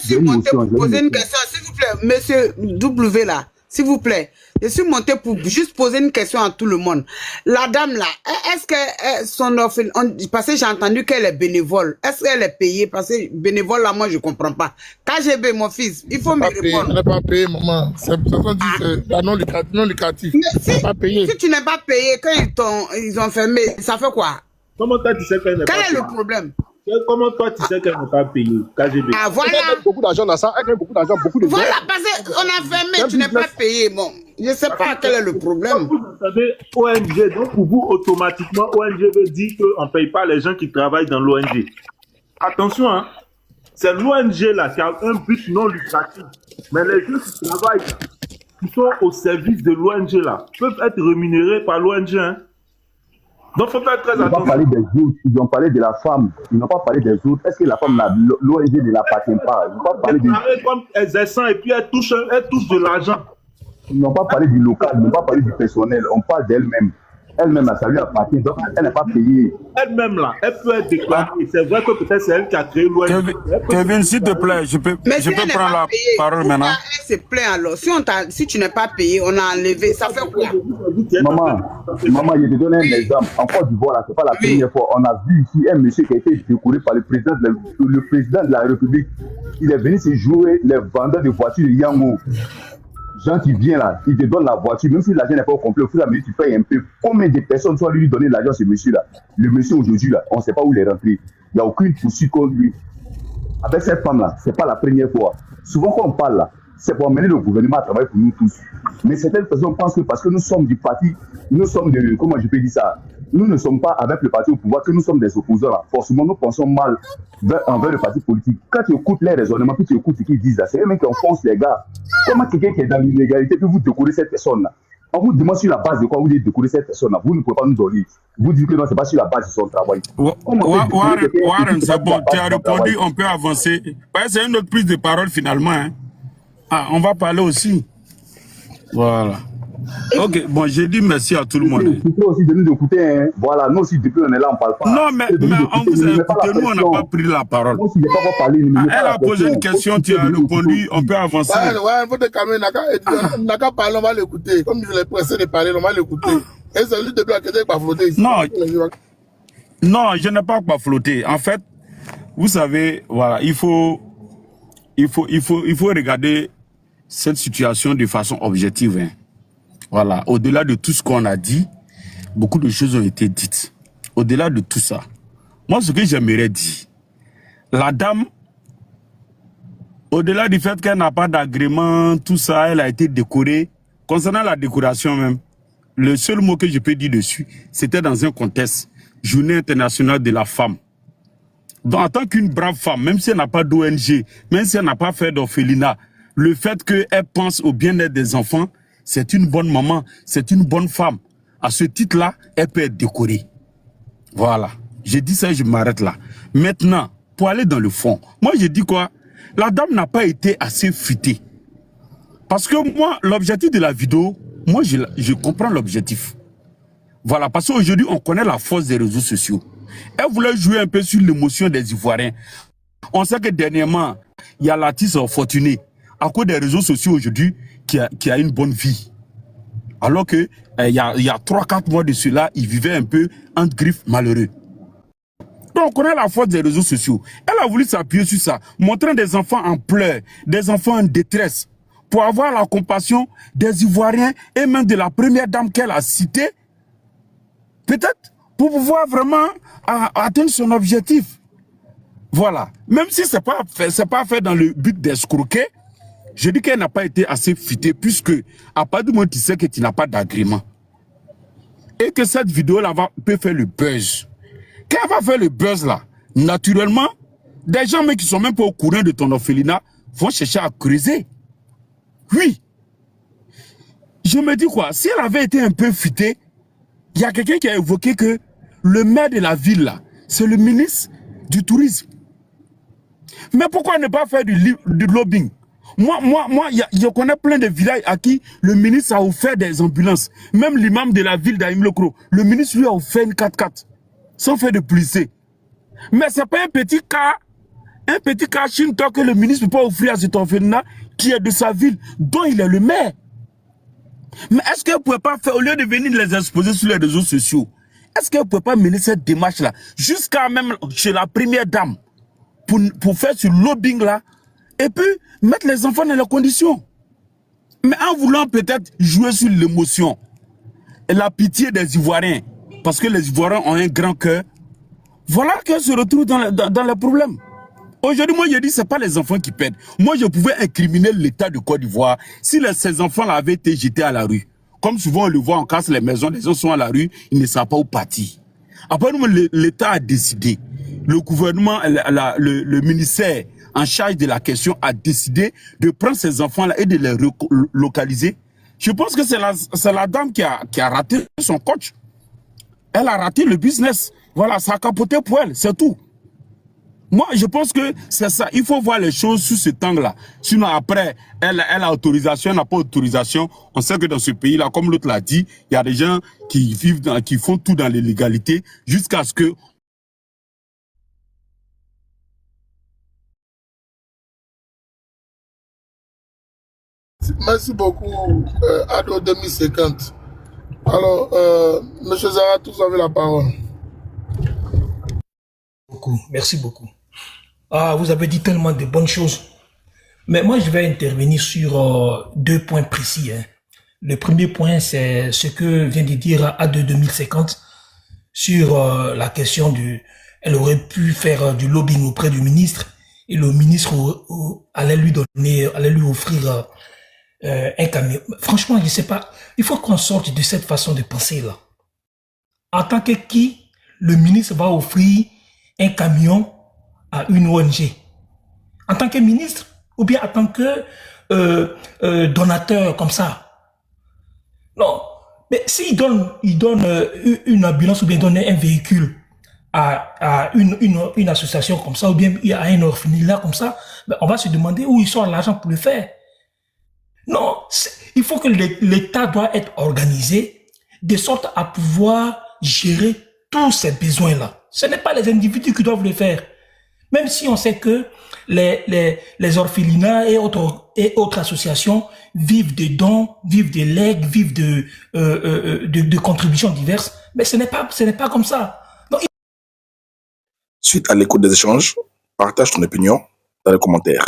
je suis monté pour poser une question, s'il vous plaît, monsieur W là, s'il vous plaît. Je suis monté pour juste poser une question à tout le monde. La dame là, est-ce que son orphelinat, parce que j'ai entendu qu'elle est bénévole, est-ce qu'elle est payée? Parce que bénévole là, moi je comprends pas. KGB, mon fils, il faut me répondre. Elle n'est pas payée, maman. C'est non lucratif. Si tu n'es pas payé, quand ils ont fermé, ça fait quoi? Comment tu sais qu'elle n'est pas Quel est payée? le problème? Comment toi tu sais qu'elle n'est pas payée, KGB? Ah, voilà. Elle gagne beaucoup d'argent dans ça, elle gagne beaucoup d'argent, beaucoup de Voilà, dettes. parce qu'on a fermé, tu n'es pas payé. Bon, je ne sais pas quel est le problème. Vous savez, ONG, donc pour vous, automatiquement, ONG veut dire qu'on ne paye pas les gens qui travaillent dans l'ONG. Attention, hein, c'est l'ONG là qui a un but non lucratif. Mais les gens qui travaillent, qui sont au service de l'ONG là, peuvent être rémunérés par l'ONG. Hein. Donc, il faut faire très Ils n'ont pas parlé attention. des autres, ils ont parlé de la femme. Ils n'ont pas parlé des autres. Est-ce que la femme, l'ONG ne l'appartient pas? Ils n'ont pas parlé du... Déclarées comme exerçant et puis elles touchent de l'argent. Ils n'ont pas parlé du local, ils n'ont pas parlé du personnel. On parle d'elle-même. Elle-même, ça lui appartient. Donc, elle n'est pas payée. Elle-même là, elle peut être déclarée. C'est vrai que peut-être c'est elle qui a créé l'ONG. Kevin, s'il te plaît, je peux Mais si elle n'est prendre pas la payée, parole pourquoi maintenant. elle se plaint alors? Si tu n'es pas payé, on a enlevé, ça fait quoi? Maman, je te donne un exemple. En Côte d'Ivoire, ce n'est pas la première fois. On a vu ici un monsieur qui a été décoré par le président de la République. Il est venu se jouer les vendeurs de voitures de Yango. Gens qui viennent là, ils te donnent la voiture, même si l'argent n'est pas au complet, au fur et à mesure tu payes un peu. Combien de personnes sont lui donner l'argent à ce monsieur-là? Le monsieur aujourd'hui, là, on ne sait pas où il est rentré. Il n'y a aucune poursuite contre lui. Avec cette femme-là, ce n'est pas la première fois. Souvent, quand on parle là, c'est pour amener le gouvernement à travailler pour nous tous. Mais certaines personnes pensent que parce que nous sommes du parti, nous sommes de, comment je peux dire ça, nous ne sommes pas avec le parti au pouvoir, que nous sommes des opposants là. Forcément, nous pensons mal envers le parti politique. Quand tu écoutes les raisonnements, puis tu écoutes ce qu'ils disent là, c'est eux mêmes qui enfoncent les gars. Comment quelqu'un qui est dans l'illégalité peut vous décorer cette personne-là? On vous demande sur la base de quoi vous dites décorer cette personne-là. Vous ne pouvez pas nous donner. Vous dites que non, ce n'est pas sur la base de son travail. Warren, c'est bon, tu as répondu, on peut avancer. C'est une autre prise de parole finalement. Hein. Ah, on va parler aussi. Voilà. Ok, bon, j'ai dit merci à tout le monde. C'est aussi de nous écouter. Hein. Voilà, nous aussi, depuis on est là, on ne parle pas. Non, mais on vous a écouté, nous, on n'a pas pris la parole. Moi aussi, je n'ai pas parlé. Elle a posé une question, tu as répondu, on peut avancer. Ouais, il faut te calmer. N'a qu'à parler, on va l'écouter. Comme je l'ai pressé de parler, on va l'écouter. Et c'est lui depuis la question qui va flotter ici. Non, je n'ai pas flotter. En fait, vous savez, voilà, il faut regarder cette situation de façon objective. Hein. Voilà, au-delà de tout ce qu'on a dit, beaucoup de choses ont été dites. Au-delà de tout ça, moi, ce que j'aimerais dire, la dame, au-delà du fait qu'elle n'a pas d'agrément, tout ça, elle a été décorée. Concernant la décoration même, le seul mot que je peux dire dessus, c'était dans un contexte, Journée internationale de la femme. Donc, en tant qu'une brave femme, même si elle n'a pas d'ONG, même si elle n'a pas fait d'orphelinat, le fait qu'elle pense au bien-être des enfants, c'est une bonne maman, c'est une bonne femme. À ce titre-là, elle peut être décorée. Voilà. J'ai dit ça et je m'arrête là. Maintenant, pour aller dans le fond, moi je dis quoi? La dame n'a pas été assez futée. Parce que moi, l'objectif de la vidéo, moi je comprends l'objectif. Voilà, parce qu'aujourd'hui, on connaît la force des réseaux sociaux. Elle voulait jouer un peu sur l'émotion des Ivoiriens. On sait que dernièrement, il y a l'artiste fortuné, à cause des réseaux sociaux aujourd'hui, qui a une bonne vie. Alors que il y a 3-4 mois de cela, il vivait un peu entre griffes malheureux. Donc on connaît la force des réseaux sociaux. Elle a voulu s'appuyer sur ça, montrant des enfants en pleurs, des enfants en détresse, pour avoir la compassion des Ivoiriens et même de la première dame qu'elle a citée, peut-être pour pouvoir vraiment atteindre son objectif. Voilà. Même si ce n'est pas fait dans le but d'escroquer, je dis qu'elle n'a pas été assez futée puisque à partir du moment où tu sais que tu n'as pas d'agrément et que cette vidéo-là peut faire le buzz. Quand elle va faire le buzz là, naturellement, des gens qui sont même pas au courant de ton orphelinat vont chercher à creuser. Oui. Je me dis quoi, si elle avait été un peu futée, il y a quelqu'un qui a évoqué que le maire de la ville là, c'est le ministre du tourisme. Mais pourquoi ne pas faire du lobbying? Moi, je connais plein de villages à qui le ministre a offert des ambulances. Même l'imam de la ville d'Aïm-le-Kro, le ministre lui a offert une 4x4, sans faire de publicité. Mais ce n'est pas un petit cas chinto que le ministre ne peut pas offrir à cet orphelinat qui est de sa ville, dont il est le maire. Mais est-ce qu'elle ne pouvait pas faire, au lieu de venir les exposer sur les réseaux sociaux, est-ce qu'elle ne pouvait pas mener cette démarche-là, jusqu'à même chez la première dame, pour faire ce lobbying-là, et puis mettre les enfants dans les conditions. Mais en voulant peut-être jouer sur l'émotion et la pitié des Ivoiriens, parce que les Ivoiriens ont un grand cœur, Voilà qu'elle se retrouve dans le problème. Aujourd'hui, moi, je dis, ce n'est pas les enfants qui perdent. Moi, je pouvais incriminer l'État de Côte d'Ivoire si ces enfants-là avaient été jetés à la rue. Comme souvent, on le voit, on casse les maisons, les gens sont à la rue, ils ne savent pas où partir. Après, l'État a décidé. Le gouvernement, le ministère en charge de la question a décidé de prendre ces enfants-là et de les relocaliser. Je pense que c'est la dame qui a raté son coach. Elle a raté le business. Voilà, ça a capoté pour elle, c'est tout. Moi, je pense que c'est ça. Il faut voir les choses sous cet angle-là. Sinon, après, elle a autorisation, elle n'a pas autorisation. On sait que dans ce pays-là, comme l'autre l'a dit, il y a des gens qui vivent, qui font tout dans l'illégalité jusqu'à ce que... Merci beaucoup, Ado 2050. Alors, M. Zara, vous avez la parole. Merci beaucoup. Ah, vous avez dit tellement de bonnes choses. Mais moi, je vais intervenir sur 2 points précis. Hein. Le premier point, c'est ce que vient de dire Ado 2050 sur la question du... Elle aurait pu faire du lobbying auprès du ministre et le ministre allait lui offrir un camion. Franchement, je sais pas. Il faut qu'on sorte de cette façon de penser là. En tant que qui, le ministre va offrir un camion à une ONG? En tant que ministre ou bien en tant que donateur comme ça? Non. Mais s'il donne une ambulance ou bien donne un véhicule à une association comme ça ou bien à un orphelinat comme ça, ben on va se demander où il sort l'argent pour le faire. Non, il faut que l'État doit être organisé de sorte à pouvoir gérer tous ces besoins-là. Ce n'est pas les individus qui doivent le faire. Même si on sait que les orphelinats et autres associations vivent de dons, vivent de legs, vivent de contributions diverses, mais ce n'est pas comme ça. Donc, Suite à l'écoute des échanges, partage ton opinion dans les commentaires.